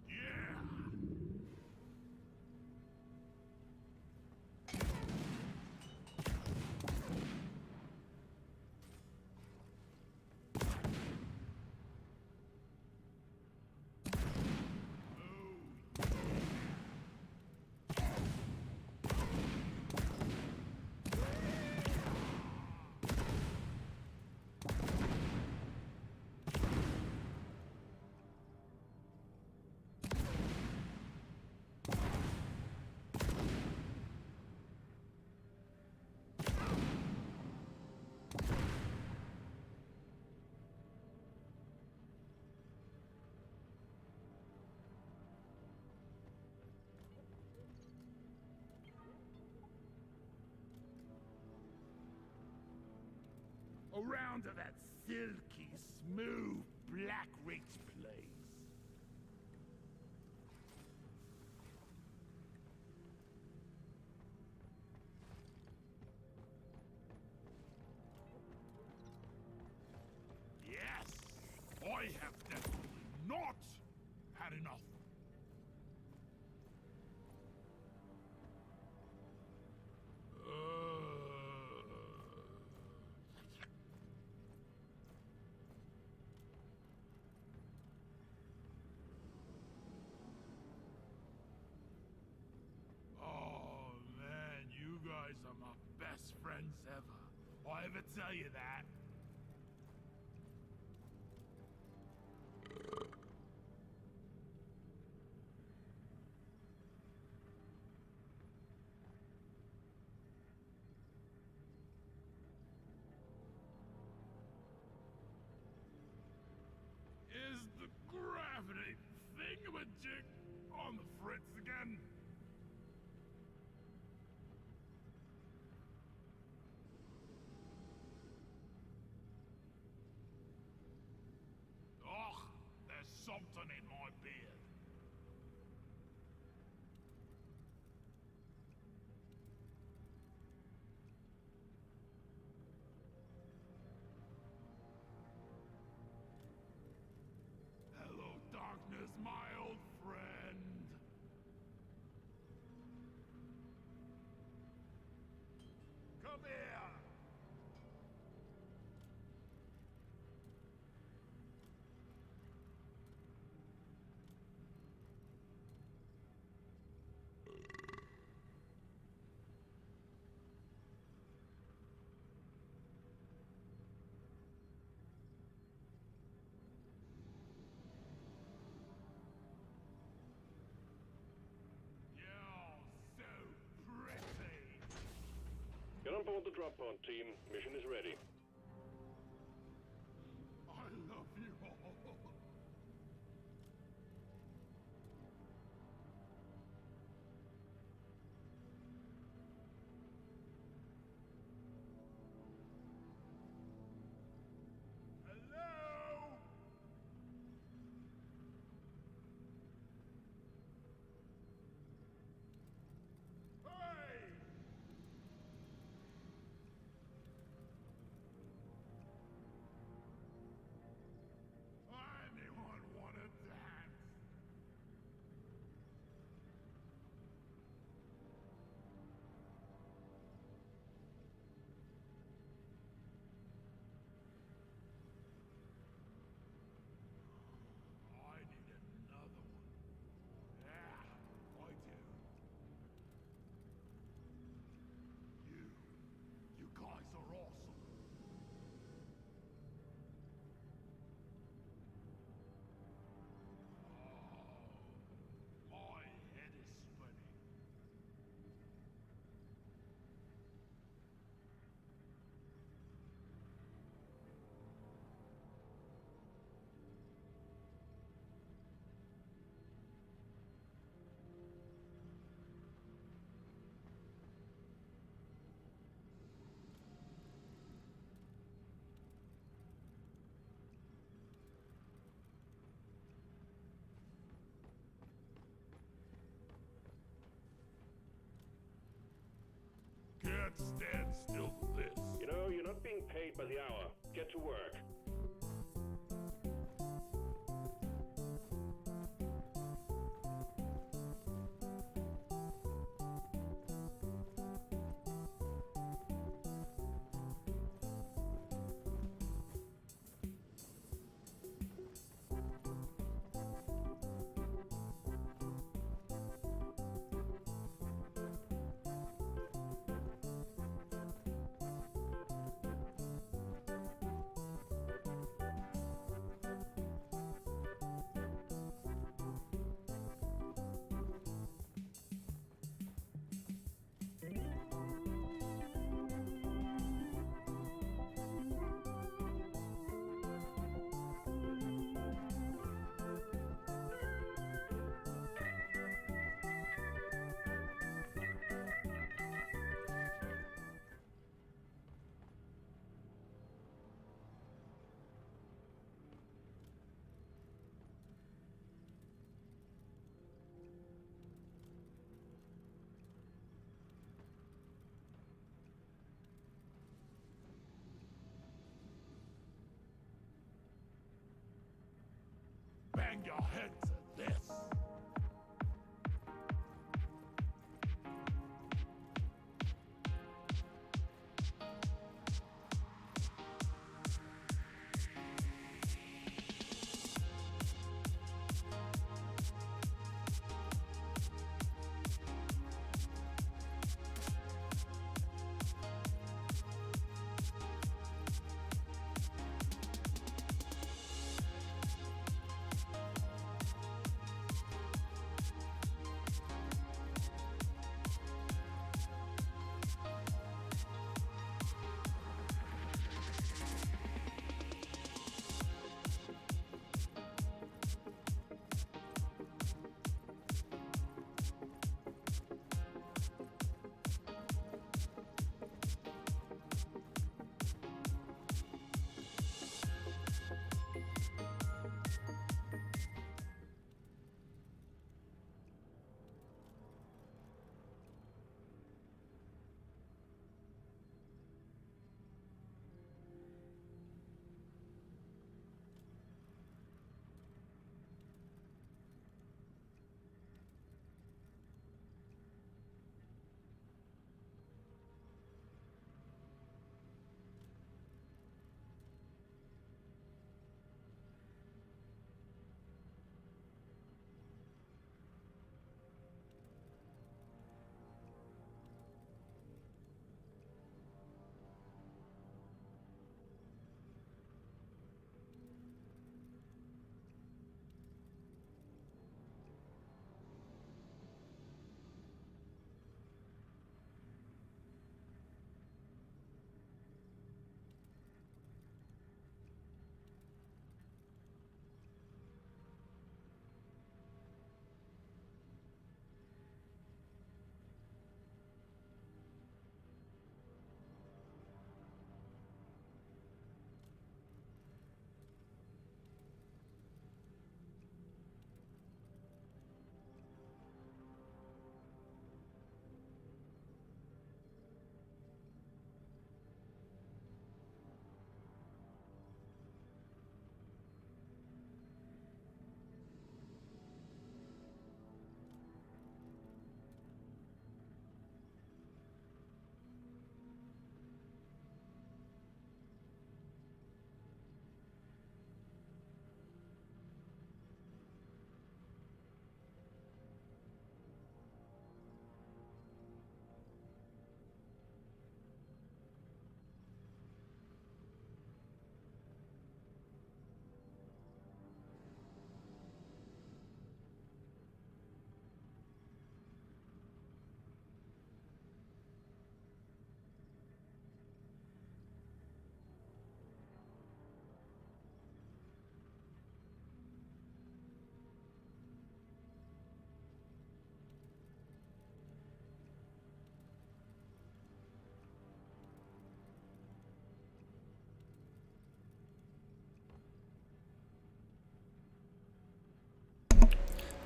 Yeah. Around to that silky, smooth, black-raked place. Yes! I have definitely not had enough. Oh man, you guys are my best friends ever. I ever tell you that? Is the gravity thingamajig on the fritz again? Ugh, there's something in my beard. Hello, darkness, my old friend. Come here. You're so pretty. Get on board the drop pod, team. Mission is ready. I love you all. Hello? Hey! can't stand still for this. You know, you're not being paid by the hour. Get to work. Bang your head to this.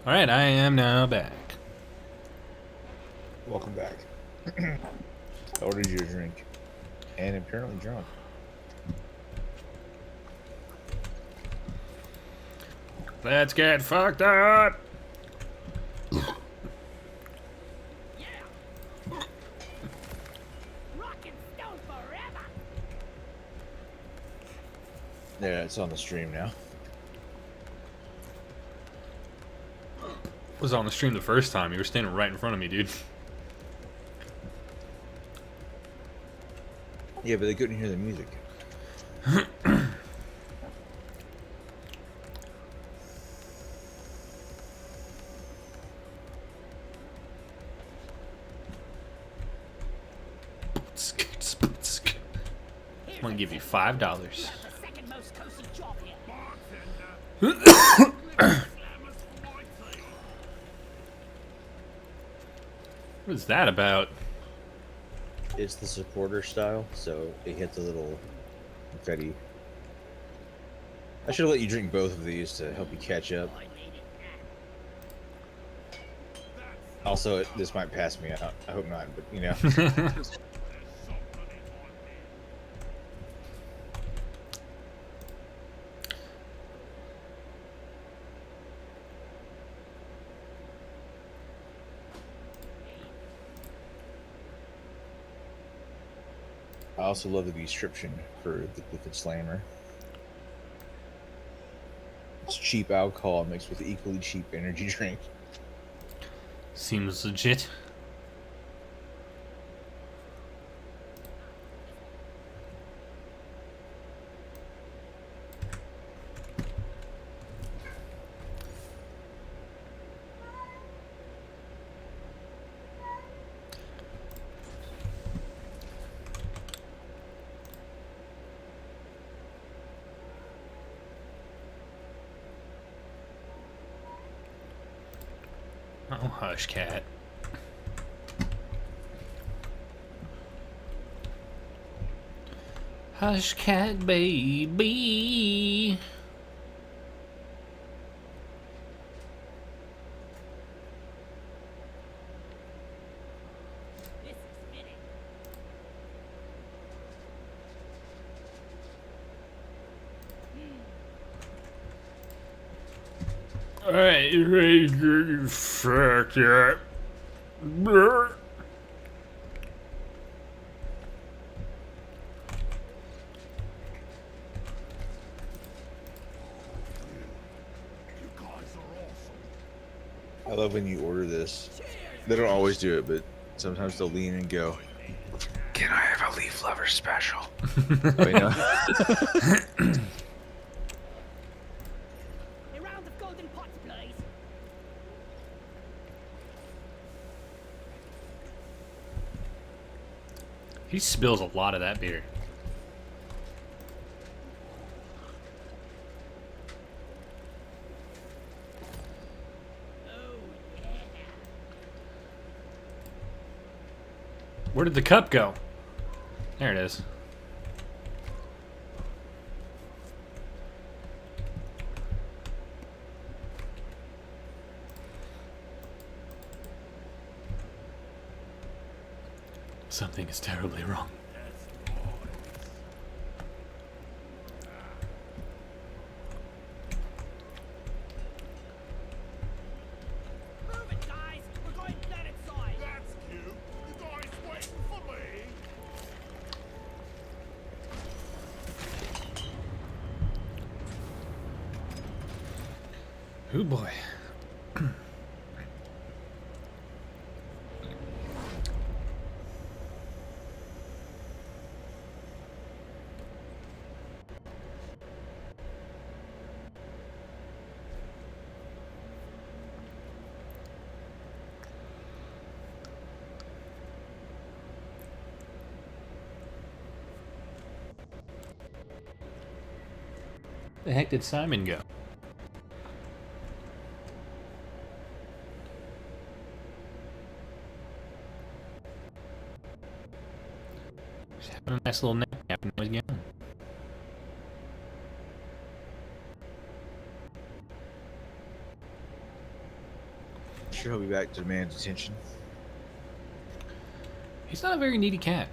Alright, I am now back. Welcome back. I ordered you a drink, and apparently drunk. Let's get fucked up. Rock and stone forever. Yeah, it's on the stream now. Was on the stream the first time. You were standing right in front of me, dude. Yeah, but they couldn't hear the music. I'm gonna give you $5. The second most cozy job here. What is that about? It's the supporter style, so it hits a little confetti. I should have let you drink both of these to help you catch up. Also, this might pass me out. I hope not, but you know. I also love the description for the Liquid Slammer. It's cheap alcohol mixed with equally cheap energy drink. Seems legit. Oh, hush, cat. Hush, cat, baby. This is fitting. Alright, you ready to get you fucked up? Brr. You guys are awesome. I love when you order this. They don't always do it, but sometimes they'll lean and go, "Can I have a leaf lover special?" Wait, no. A round of golden pots, please. He spills a lot of that beer. Oh, yeah. Where did the cup go? There it is. Something is terribly wrong. Move it, guys. We're going planet side. That's cute. You guys waiting for me? Oh boy. The heck did Simon go? Just having a nice little nap and I was gone. Sure, he'll be back to demand attention. He's not a very needy cat.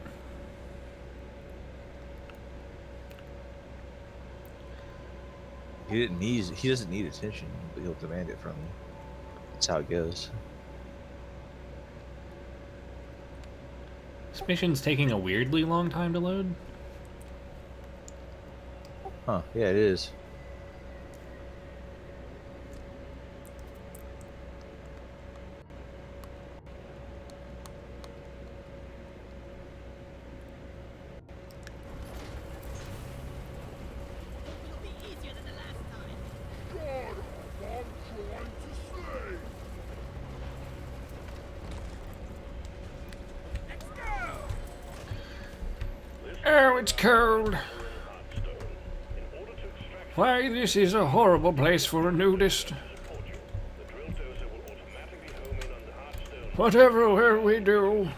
He doesn't need attention, but he'll demand it from you. That's how it goes. This mission's taking a weirdly long time to load. Huh, yeah, it is. It'll be easier than the last time. God, I'm trying to stay. Let's go. Oh, it's cold. Why, this is a horrible place for a nudist. Whatever we do,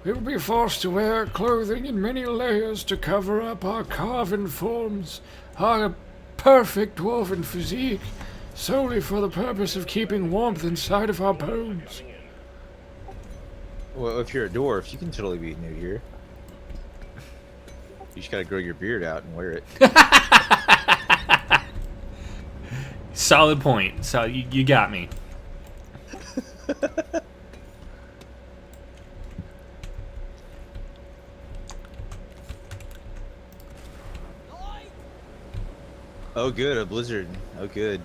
we'll be forced to wear clothing in many layers to cover up our carven forms, our perfect dwarven physique, solely for the purpose of keeping warmth inside of our bones. Well, if you're a dwarf, you can totally be new here. You just gotta grow your beard out and wear it. Solid point. So you got me. Oh, good, a blizzard. Oh, good.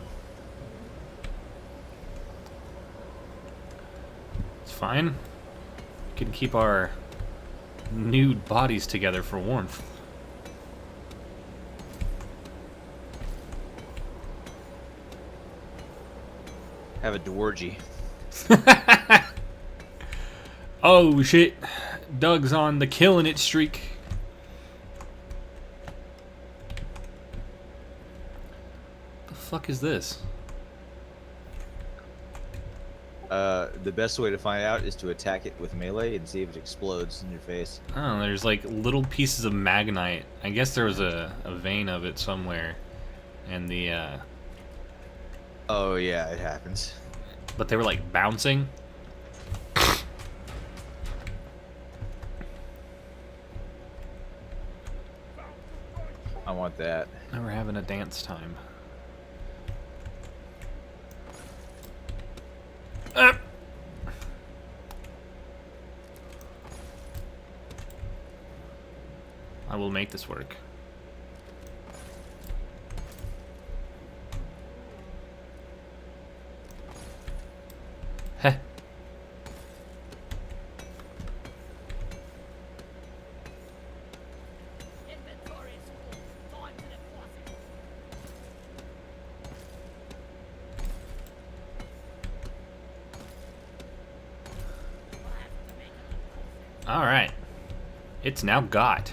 It's fine. We can keep our nude bodies together for warmth. Have a dwargy. Oh shit. Doug's on the killing it streak. The fuck is this? The best way to find out is to attack it with melee and see if it explodes in your face. Oh, there's like little pieces of magnite. I guess there was a vein of it somewhere. And the Oh yeah, it happens. but they were like bouncing. I want that. Now we're having a dance time. I will make this work. Heh. Inventory is full. Time to deposit. We'll have to make it. All right. It's now got.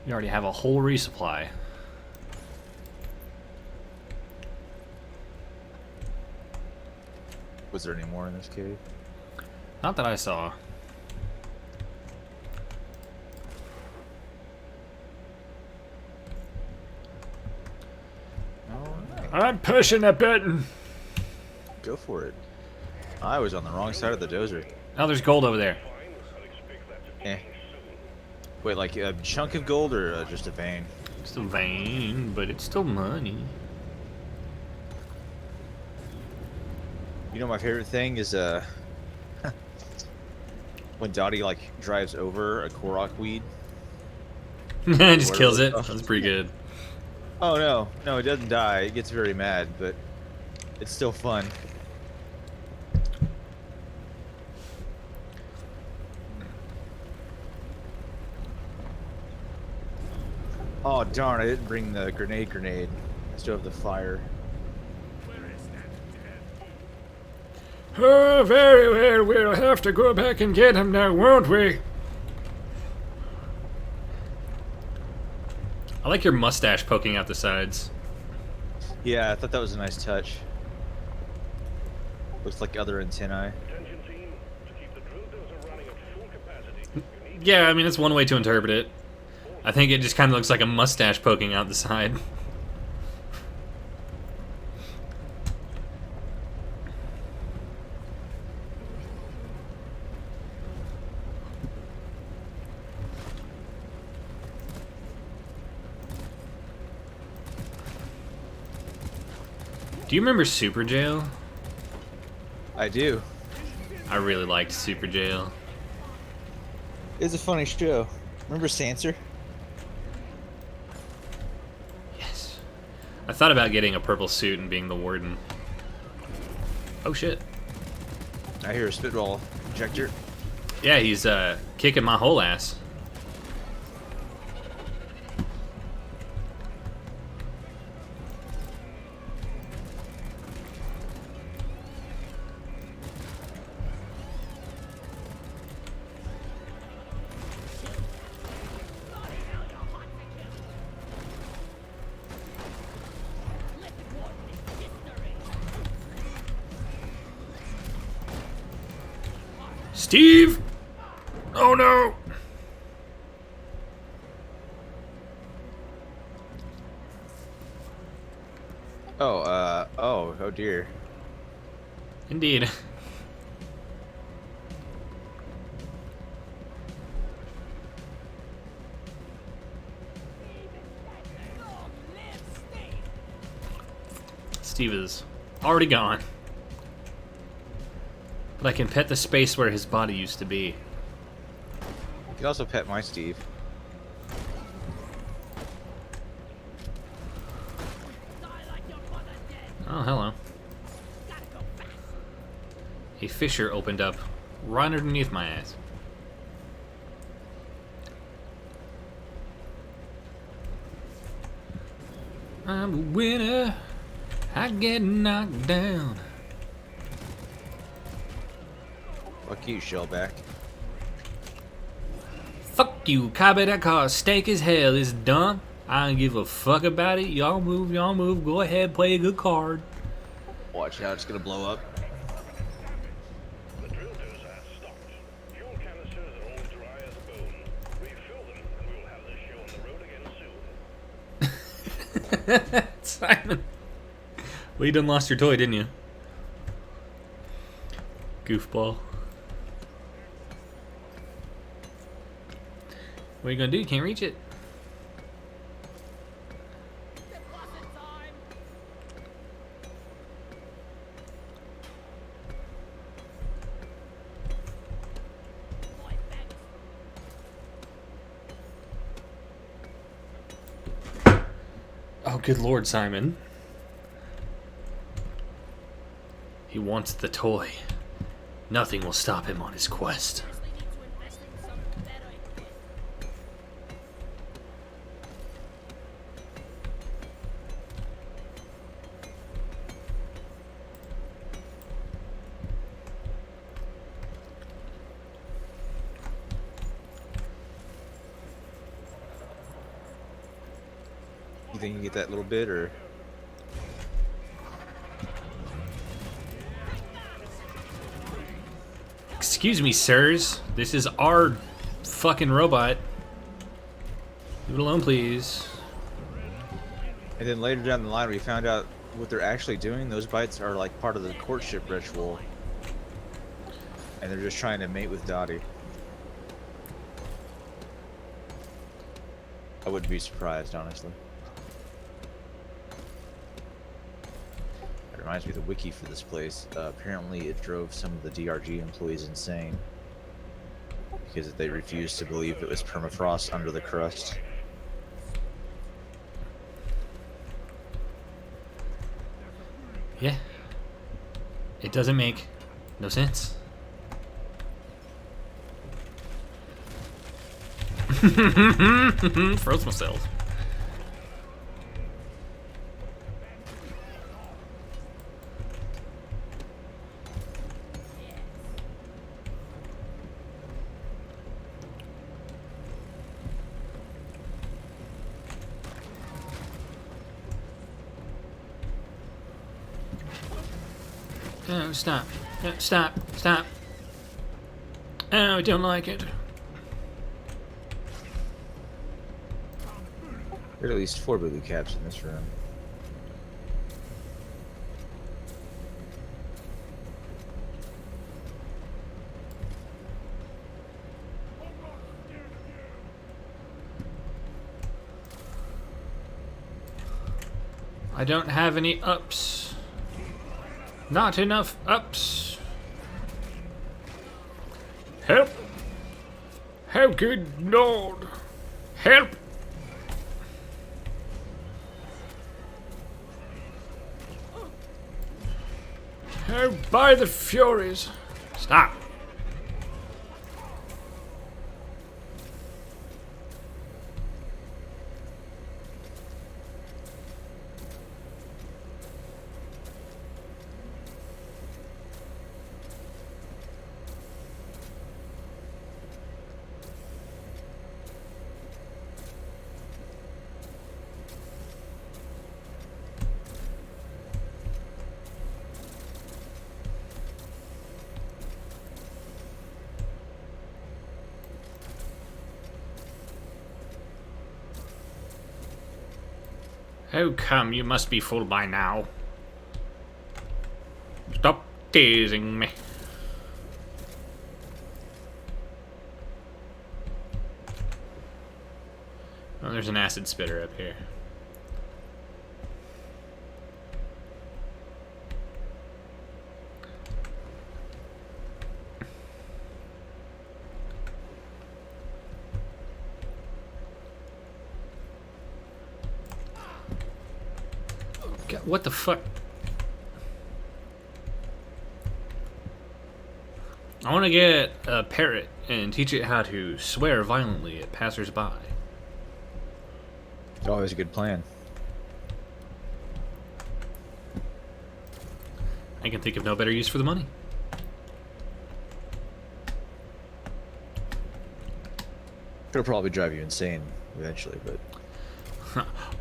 You already have a whole resupply. Was there any more in this cave? Not that I saw. Alright, I'm pushing a button. go for it. I was on the wrong side of the dozer. Oh, there's gold over there. Eh. Wait, like a chunk of gold or just a vein? It's a vein, but it's still money. You know, my favorite thing is when Dottie like drives over a Korok weed. Just kills it. That's pretty good. Oh no, it doesn't die. It gets very mad, but it's still fun. Oh darn! I didn't bring the grenade. I still have the fire. Where is that dead? Oh, very well. We'll have to go back and get him now, won't we? I like your mustache poking out the sides. Yeah, I thought that was a nice touch. Looks like other antennae. Attention team, to keep the drill dozer running at full capacity, you need Yeah, I mean, that's one way to interpret it. I think it just kind of looks like a mustache poking out the side. Do you remember Super Jail? I do. I really liked Super Jail. It's a funny show. Remember Sanser? Yes. I thought about getting a purple suit and being the warden. Oh shit. I hear a spitball injector. Yeah, he's kicking my whole ass. Steve! Oh no! Oh dear. Indeed. Steve is already gone. But I can pet the space where his body used to be. You can also pet my Steve. Oh, hello. A fissure opened up right underneath my ass. I'm a winner. I get knocked down. Fuck you, Shellback. Fuck you, copy that car. Stank as hell. It's done. I don't give a fuck about it. Y'all move, y'all move. Go ahead, play a good card. Watch how it's gonna blow up. The drill dozer has stopped. Fuel canisters are all dry as a bone. Refill them, and we will have this show on the road again soon. Simon. Well, you done lost your toy, didn't you? Goofball. What are you gonna do? You can't reach it. Oh, good lord, Simon. He wants the toy. Nothing will stop him on his quest. You think you get that little bit, or? Excuse me, sirs. This is our fucking robot. Leave it alone, please. And then later down the line, we found out what they're actually doing. Those bites are like part of the courtship ritual, and they're just trying to mate with Dottie. I wouldn't be surprised, honestly. It reminds me of the wiki for this place. Apparently, it drove some of the DRG employees insane because they refused to believe it was permafrost under the crust. Yeah. It doesn't make no sense. Froze myself. Oh, stop. Stop. Stop. Oh, I don't like it. There are at least 4 blue caps in this room. I don't have any ups. Not enough ups. Help! Oh, good Lord! Help! Oh, by the Furies! Stop! Oh, come, you must be full by now. Stop teasing me. Oh, there's an acid spitter up here. God, what the fuck? I want to get a parrot and teach it how to swear violently at passersby. It's always a good plan. I can think of no better use for the money. It'll probably drive you insane eventually, but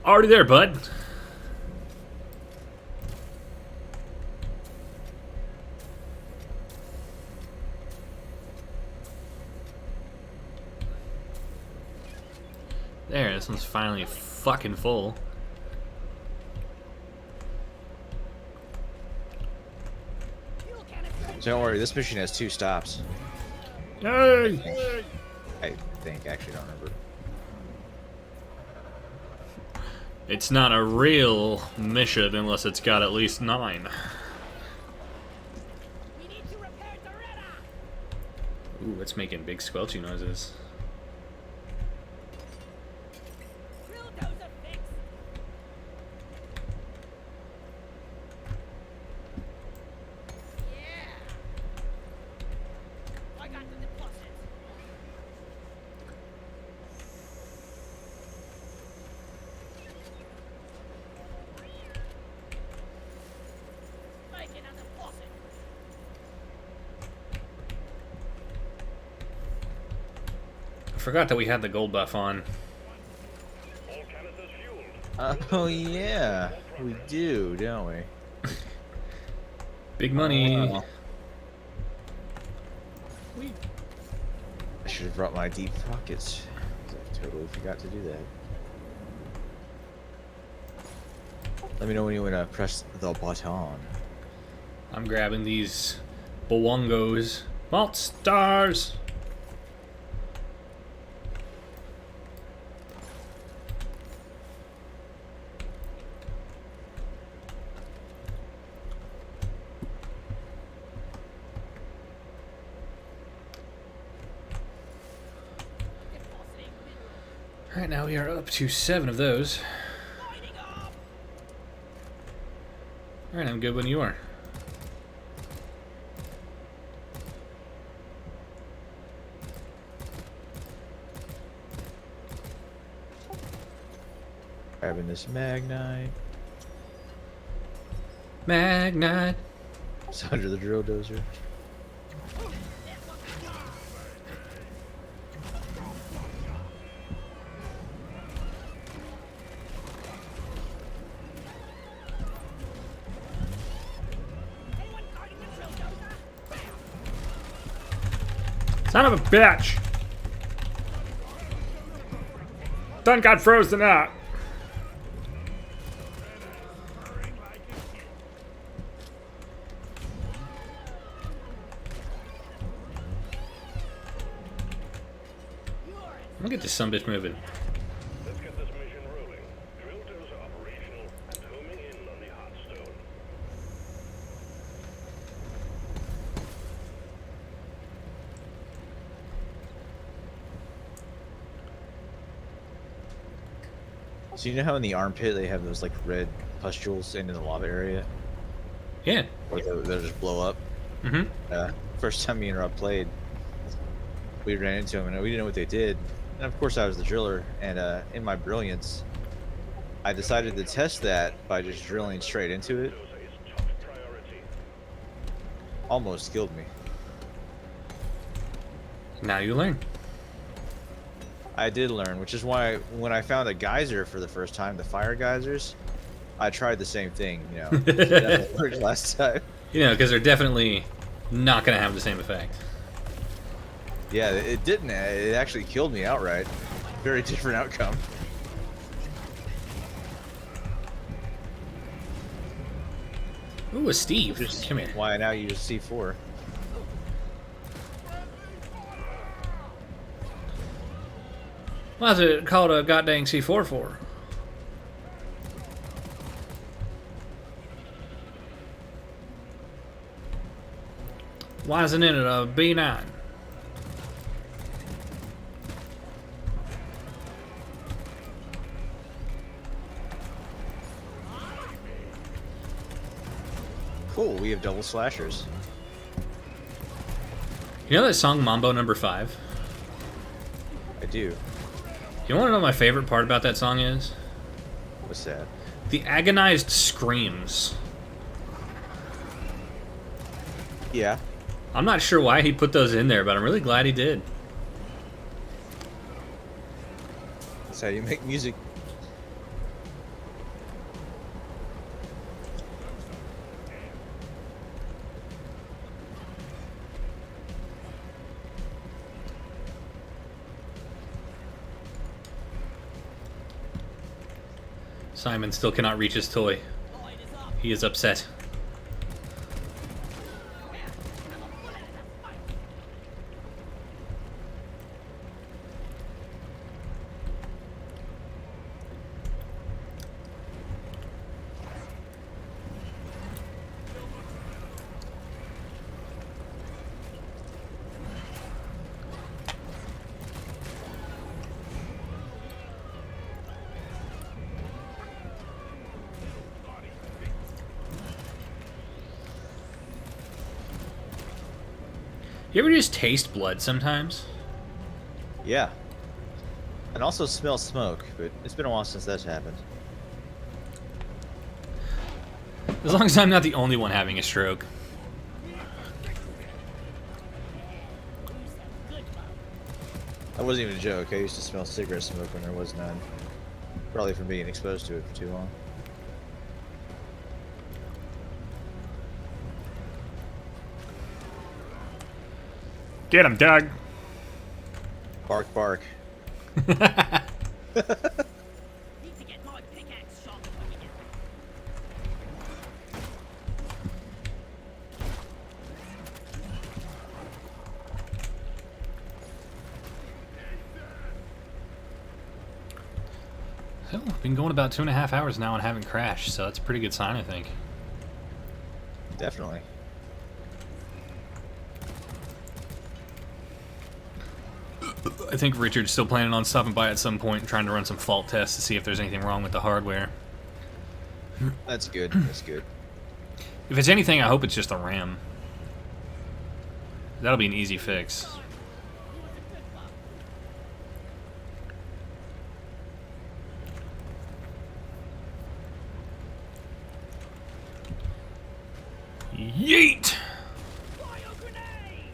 Already there, bud. There, this one's finally fucking full. don't worry. This mission has 2 stops. Yay! I think. Actually, I don't remember. It's not a real mission unless it's got at least 9. We need to repair Doretta. Ooh, it's making big squelchy noises. Drill dozer fix. Yeah. I got the deposit. Making a deposit. I forgot that we had the gold buff on. All canisters fueled. Oh yeah, we do, don't we? Big money. Oh. I should have brought my deep pockets. I totally forgot to do that. Let me know when you want to press the button. I'm grabbing these Bowongos. Malt stars! Depositing mineral. Right now we are up to 7 of those. Lighting up. Alright, I'm good when you are. Grabbing this magnite. Magnite. It's under the drill dozer. Anyone guarding the drill dozer? Son of a bitch! Done got frozen out. I'll get this sumbitch moving. Let's get this mission rolling. Drill dozer operational and homing in on the hot stone. So you know how in the armpit they have those like red pustules in the lava area, Yeah. or they'll just blow up? Mm-hmm. First time me and Rob played, we ran into them and we didn't know what they did. And of course I was the driller, and in my brilliance, I decided to test that by just drilling straight into it. Almost killed me. Now you learn. I did learn, which is why when I found a geyser for the first time, the fire geysers, I tried the same thing, you know. That worked last time. You know, because they're definitely not going to have the same effect. Yeah, it didn't. It actually killed me outright. Very different outcome. Ooh, a Steve. Just Come here. why I now use C4. Why's it called a goddamn C4 for? Why isn't it a B9? Cool, we have double slashers. You know that song Mambo Number 5? I do. You want to know what my favorite part about that song is? What's that? The agonized screams. Yeah. I'm not sure why he put those in there, but I'm really glad he did. That's how you make music. Simon still cannot reach his toy. He is upset. You ever just taste blood sometimes? Yeah. And also smell smoke, but it's been a while since that's happened. As long as I'm not the only one having a stroke. That wasn't even a joke. I used to smell cigarette smoke when there was none. Probably from being exposed to it for too long. Get him, Doug. Bark, bark. Need to get my pickaxe sharpened when we get So, I've been going about 2.5 hours now and haven't crashed, so that's a pretty good sign, I think. Definitely. I think Richard's still planning on stopping by at some point and trying to run some fault tests to see if there's anything wrong with the hardware. That's good. That's good. If it's anything, I hope it's just the RAM. That'll be an easy fix. Yeet! fire grenade!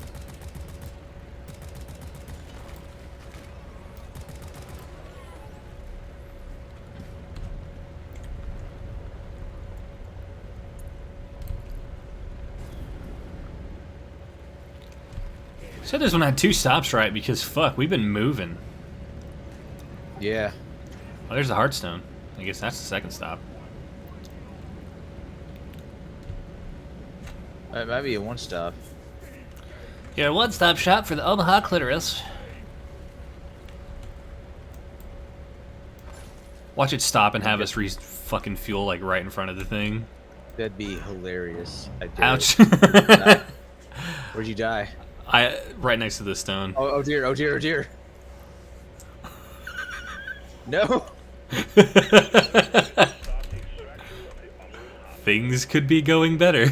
Said this one had 2 stops right because fuck, we've been moving. Yeah. Oh, there's the Heartstone. I guess that's the second stop. It might be a one-stop. Yeah, one-stop shop for the Omaha clitoris. Watch it stop and have us fucking fuel like right in front of the thing. That'd be hilarious. I dare Ouch. it. Where'd you die? Right next to the stone. Oh dear, oh dear, oh dear. No! Things could be going better.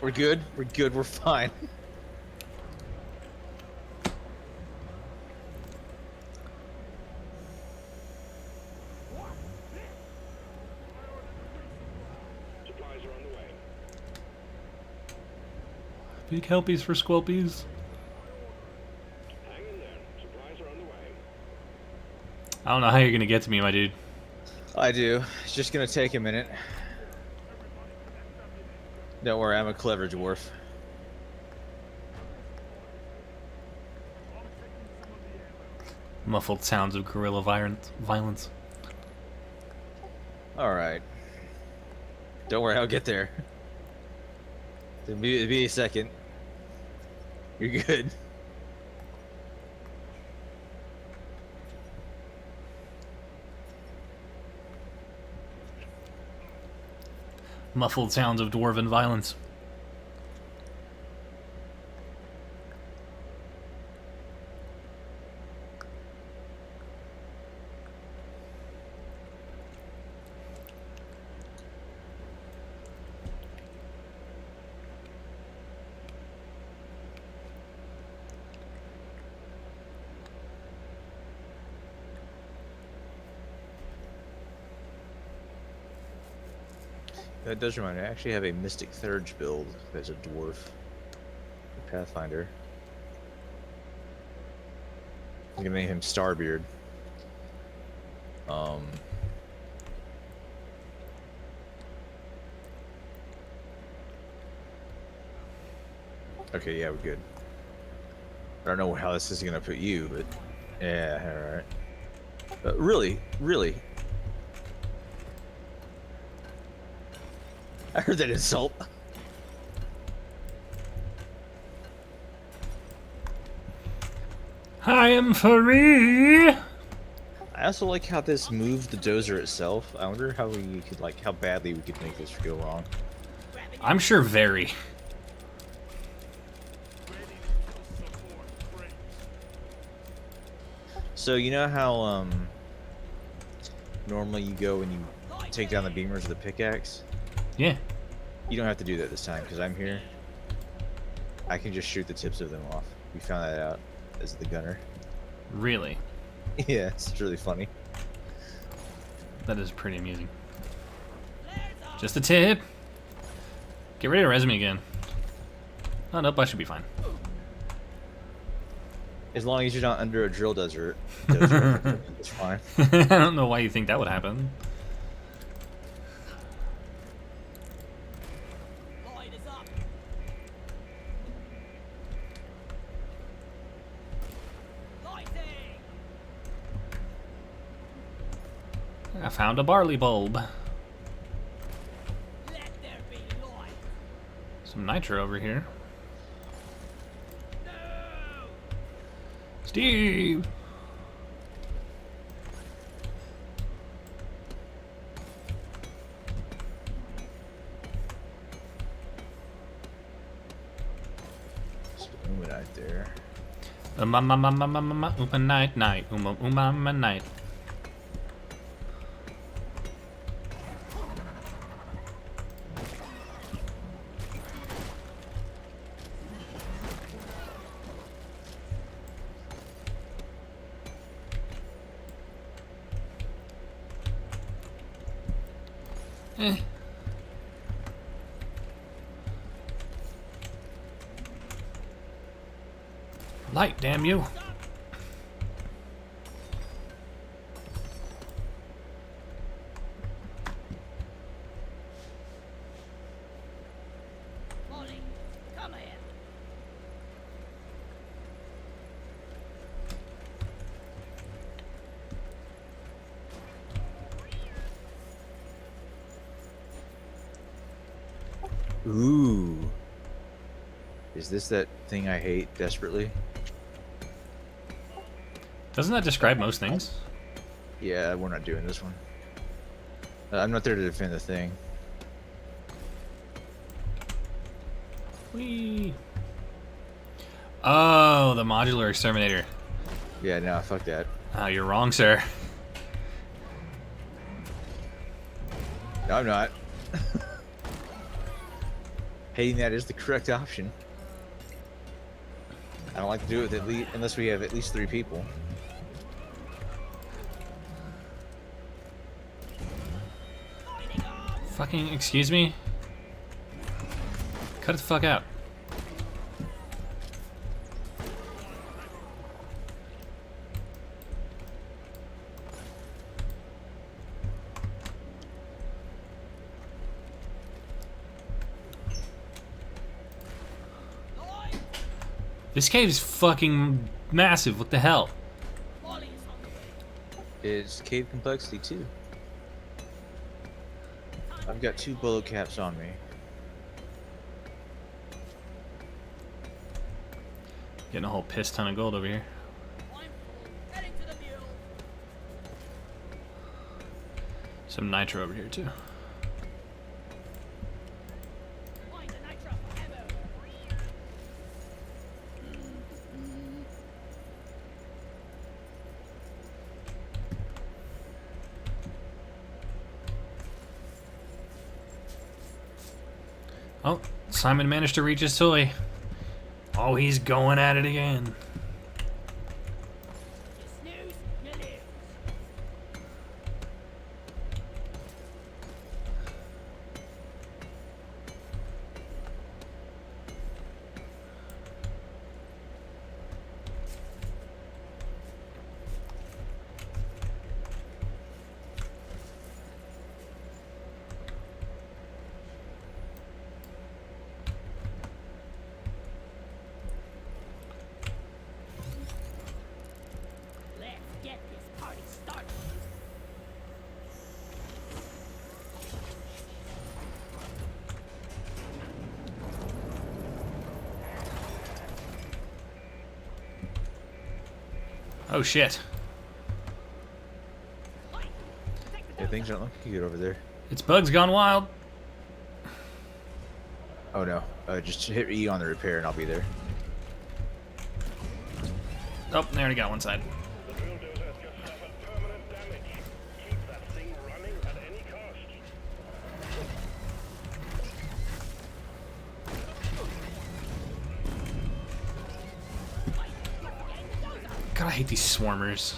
We're good. We're good. We're fine. Supplies are on the way. Big helpies for Squelpies. Hang in there. Supplies are on the way. I don't know how you're gonna get to me, my dude. I do. It's just gonna take a minute. Don't worry, I'm a clever dwarf. Muffled sounds of guerrilla violence. Alright. Don't worry, I'll get there. It'll be a second. You're good. Muffled sounds of dwarven violence. That does remind me, I actually have a Mystic Thurge build that's a dwarf. A Pathfinder. I'm gonna name him Starbeard. Okay, yeah, we're good. I don't know how this is gonna put you, but yeah, alright. But really, I heard that insult. I am free. I also like how this moved the dozer itself. I wonder how we could, like, how badly we could make this go wrong. I'm sure very. So you know how normally you go and you take down the beamers with a pickaxe? Yeah. You don't have to do that this time because I'm here. I can just shoot the tips of them off. We found that out as the gunner. Really? Yeah, it's really funny. That is pretty amusing. Just a tip. Get ready to res me again. Oh, nope, I should be fine. As long as you're not under a drill dozer, it's fine. I don't know why you think that would happen. Light is up. Lighting. I found a barley bulb. Let there be light. Some nitro over here. No. Steve! Right there. Night, night. Light, damn you. Molly, come here. Ooh. Is this that thing I hate desperately? Doesn't that describe most things? Yeah, we're not doing this one. I'm not there to defend the thing. Whee! Oh, the modular exterminator. Yeah, no, fuck that. You're wrong, sir. No, I'm not. Hating that is the correct option. I don't like to do it with at least, unless we have at least 3 people. Fucking excuse me? Cut it the fuck out. This cave's fucking massive. What the hell? It's cave complexity 2. I've got 2 bullet caps on me. Getting a whole piss ton of gold over here. Some nitro over here too. Oh, Simon managed to reach his toy. Oh, he's going at it again. Oh shit. Yeah, things don't look good over there. It's bugs gone wild. Oh no. Just hit E on the repair and I'll be there. Oh, they already got one side. The drill dozer has just suffered permanent damage. Keep that thing running at any cost. God, I hate these swarmers.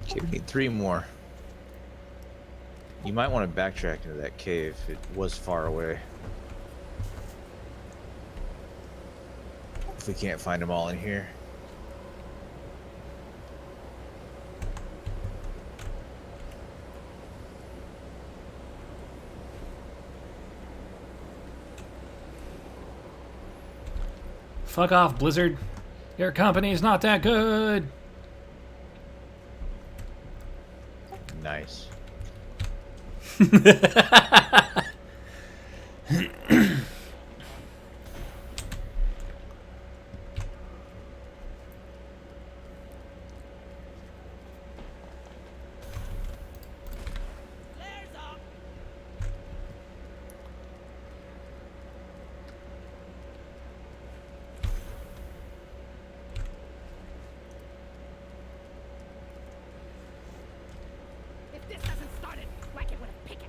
Okay, we need 3 more. You might want to backtrack into that cave. It was far away. If we can't find them all in here. Fuck off, Blizzard. Your company's not that good. Nice. If this hasn't started, whack it with a pickaxe.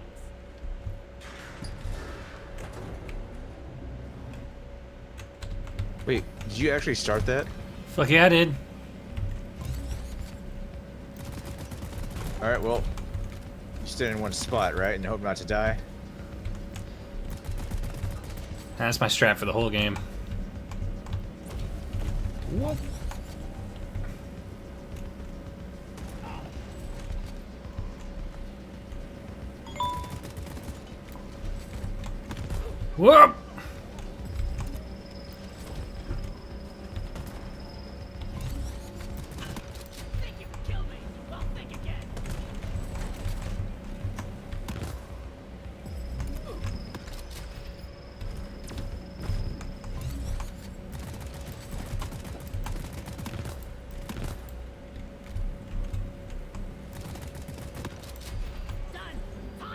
Wait, did you actually start that? Fuck yeah, I did. Alright, well, you stand in one spot, right? And hope not to die? That's my strat for the whole game. What? Whoop! Think you can kill me? Well, think again.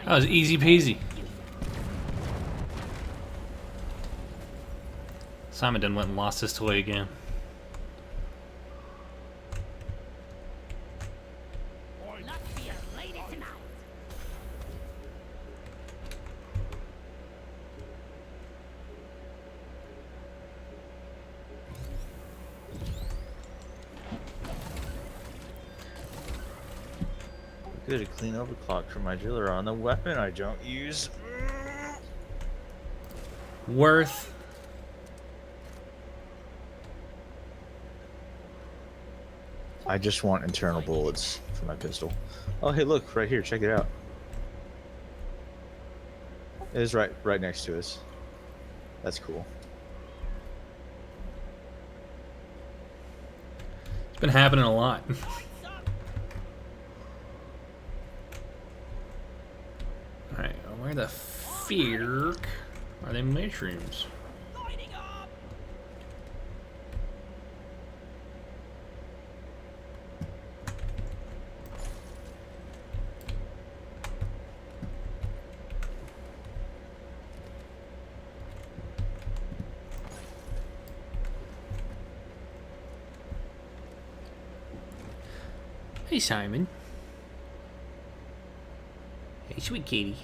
That was easy peasy. Simon done went and lost his toy again. Luck be a lady tonight. Good, a clean overclock for my driller on the weapon I don't use. Worth. I just want internal bullets for my pistol. Oh, hey, look, right here. Check it out. It is right next to us. That's cool. It's been happening a lot. Alright, where the feark are they mushrooms? Lighting up. Hey, Simon. Hey, sweet kitty.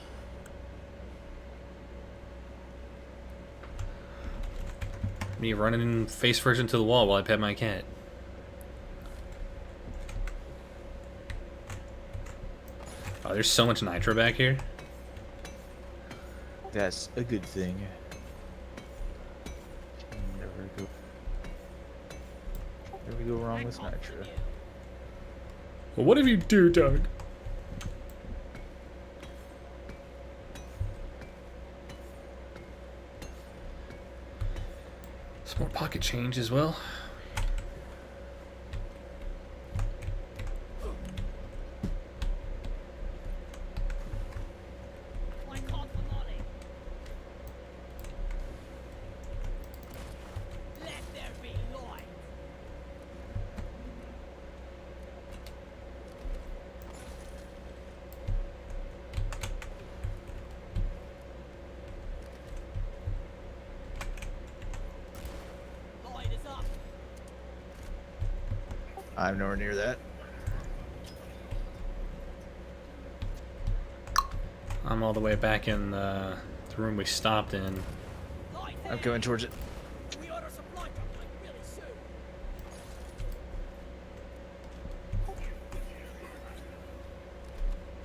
Me running face first into the wall while I pet my cat. Oh, there's so much nitro back here. That's a good thing. Never go wrong with nitro. Well, what if you do, Doug? Some more pocket change as well. One call for Molly. Let there be light. Light is up. I'm nowhere near that. I'm all the way back in the room we stopped in. Light I'm there. going towards it. We ought to supply drop like really soon.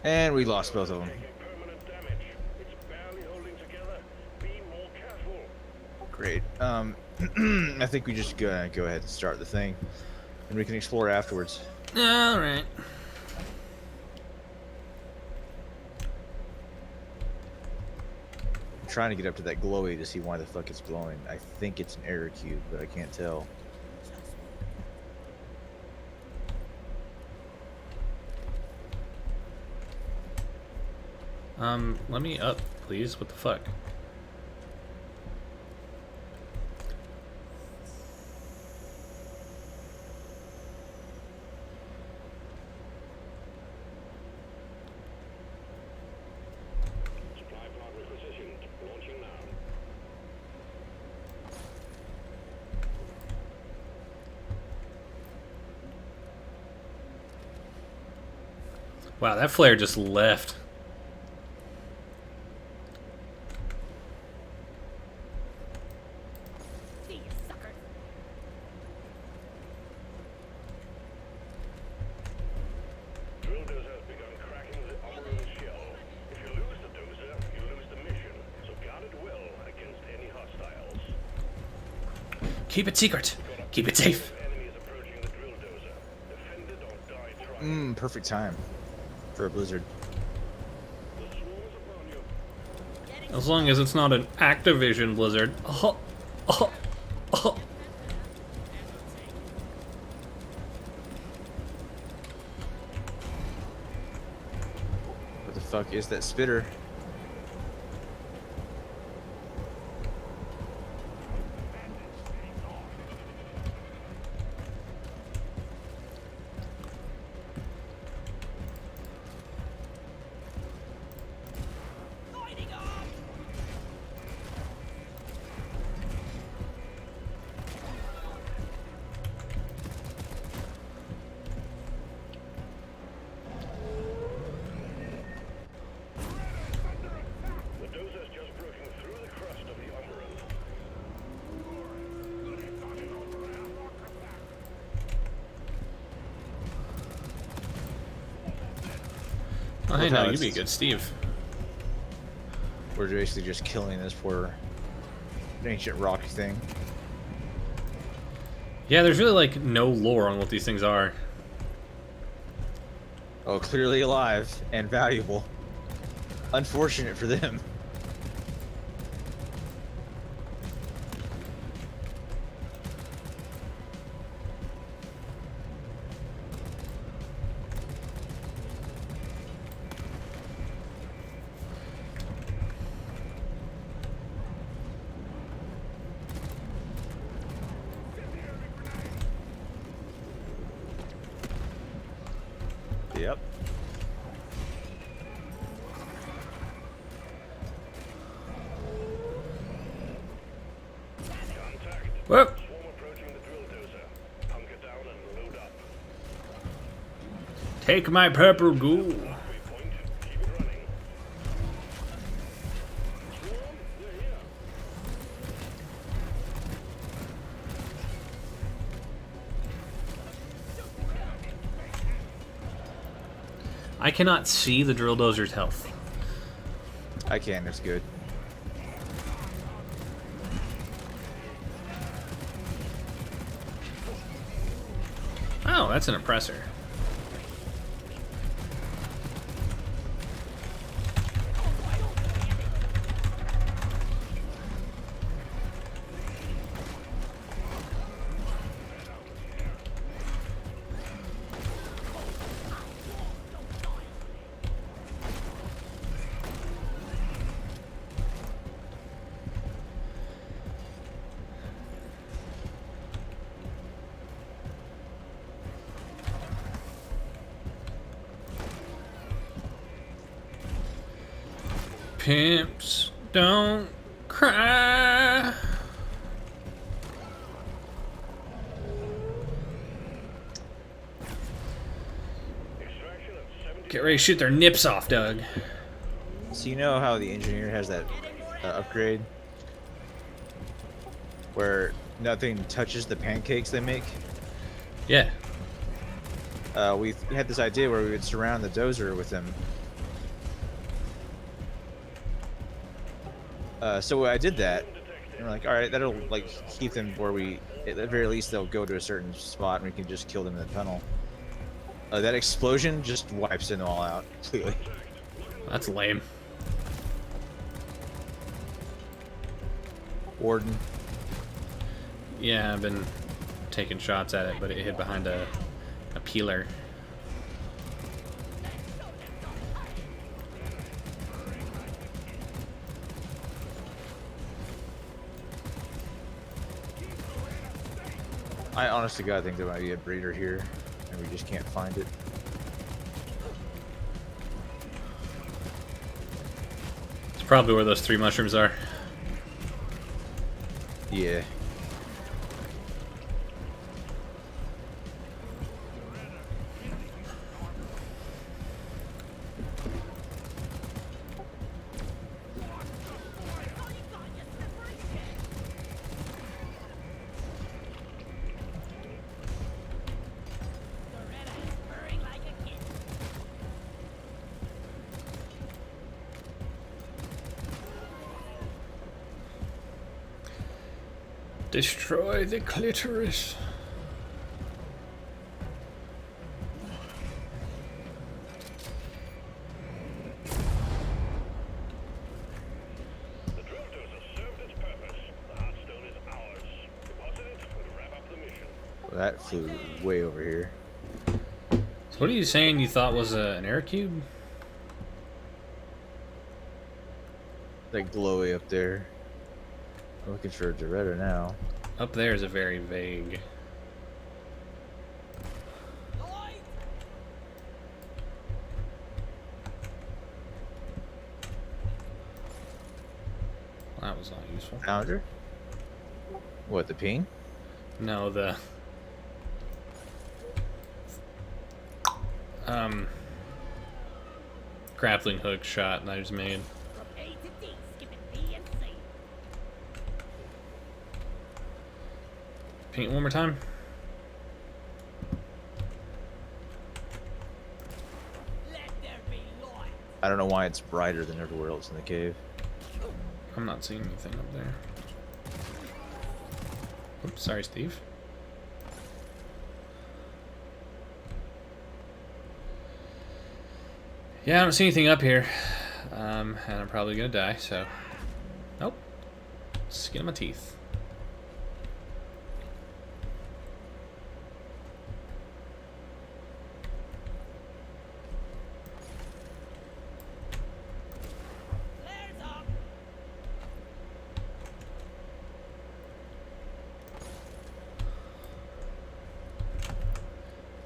And we lost both of them. Permanent damage. It's barely holding together. Be more careful. Great. I think we just go ahead and start the thing, and we can explore afterwards. All right. I'm trying to get up to that glowy to see why the fuck it's glowing. I think it's an error cube, but I can't tell. Let me up, please. What the fuck? Supply pod requisitioned. Launching now. Wow, that flare just left. See you, suckers. Drill dozer has begun cracking the Omeroon shell. If you lose the dozer, you lose the mission. So guard it well against any hostiles. Keep it secret. Keep it safe. Enemies approaching the drill dozer. Defend it or die trying. Perfect time for a blizzard. The swarm is upon you. As long as it's not an Activision Blizzard. Oh, oh, oh. What the fuck is that spitter? I know, you'd be it's- good, Steve. We're basically just killing this poor ancient rock thing. Yeah, there's really like no lore on what these things are. Oh, clearly alive and valuable. Unfortunate for them. Yep. Well, Swarm approaching the drill dozer. Hunker down and load up. Take my purple goo. Waypoint. Keep it running. Swarm, they're here. I cannot see the drill dozer's health. I can, it's good. Oh, that's an oppressor. Pimps don't cry. Extraction at 70. Get ready to shoot their nips off, Doug. So you know how the engineer has that upgrade where nothing touches the pancakes they make? Yeah. We had this idea where we would surround the dozer with them. So I did that, and we're like, all right, that'll like keep them where we, at the very least, they'll go to a certain spot, and we can just kill them in the tunnel. That explosion just wipes them all out completely. That's lame. Warden. Yeah, I've been taking shots at it, but it hid behind a peeler. I honestly God think there might be a breeder here, and we just can't find it. It's probably where those 3 mushrooms are. Yeah. destroy the clitoris. The drill dozer served its purpose. The hot stone is ours. Deposit it and wrap up the mission. Well, that flew way over here. So what are you saying you thought was an air cube? That glowy up there. I'm looking for a Doretta now. Up there is a very vague. Well, that was not useful. Found her? What, the ping? No, the grappling hook shot that I just made. From A to D, skipping B and C. Paint one more time. Let there be light. I don't know why it's brighter than everywhere else in the cave. I'm not seeing anything up there. Oops, sorry, Steve. Yeah, I don't see anything up here. And I'm probably gonna die, so... Nope. Skin of my teeth. Flares up.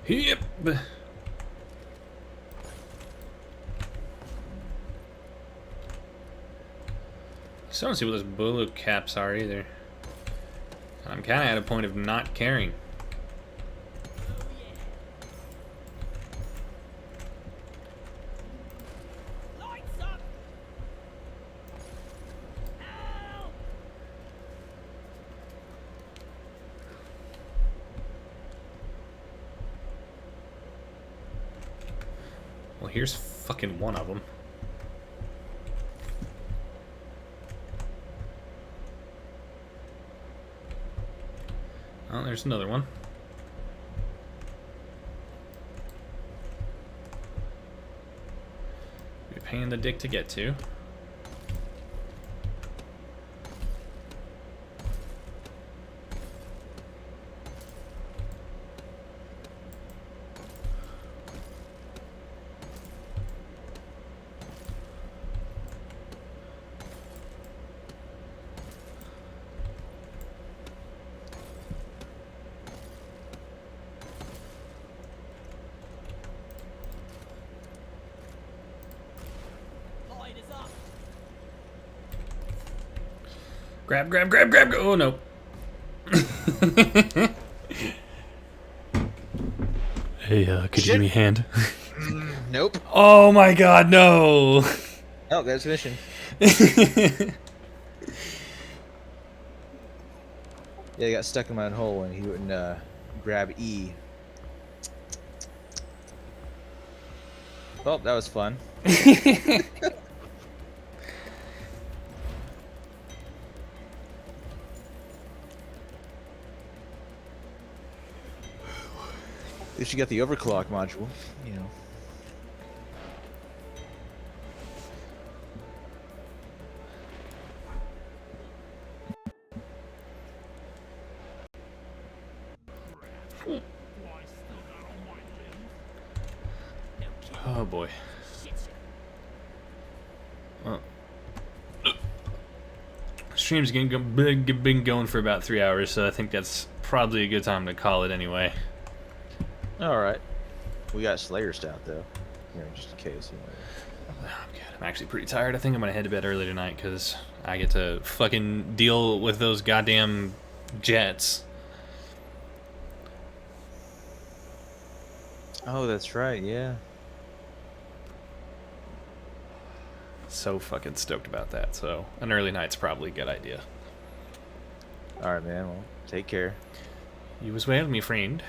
Yep. Still don't see what those blue caps are either. I'm kind of at a point of not caring. Lights up. Help. Well, here's fucking one of them. Oh, there's another one. Be a pain in the dick to get to. Light is up. Grab, grab, grab, grab, oh no. Hey, could you give me a hand? Nope. Oh my god, no! Oh, that's mission. Yeah, he got stuck in my hole and he wouldn't grab E. Well, that was fun. At least you got the overclock module, you know. Oh boy. Well, stream's been going for about 3 hours, so I think that's probably a good time to call it anyway. Alright. We got Slayer Stout, though. You know, just in case. You know. Oh, God, I'm actually pretty tired. I think I'm gonna head to bed early tonight because I get to fucking deal with those goddamn jets. Oh, that's right, yeah. So fucking stoked about that. So an early night's probably a good idea. Alright, man. Well, take care. You as well, me friend.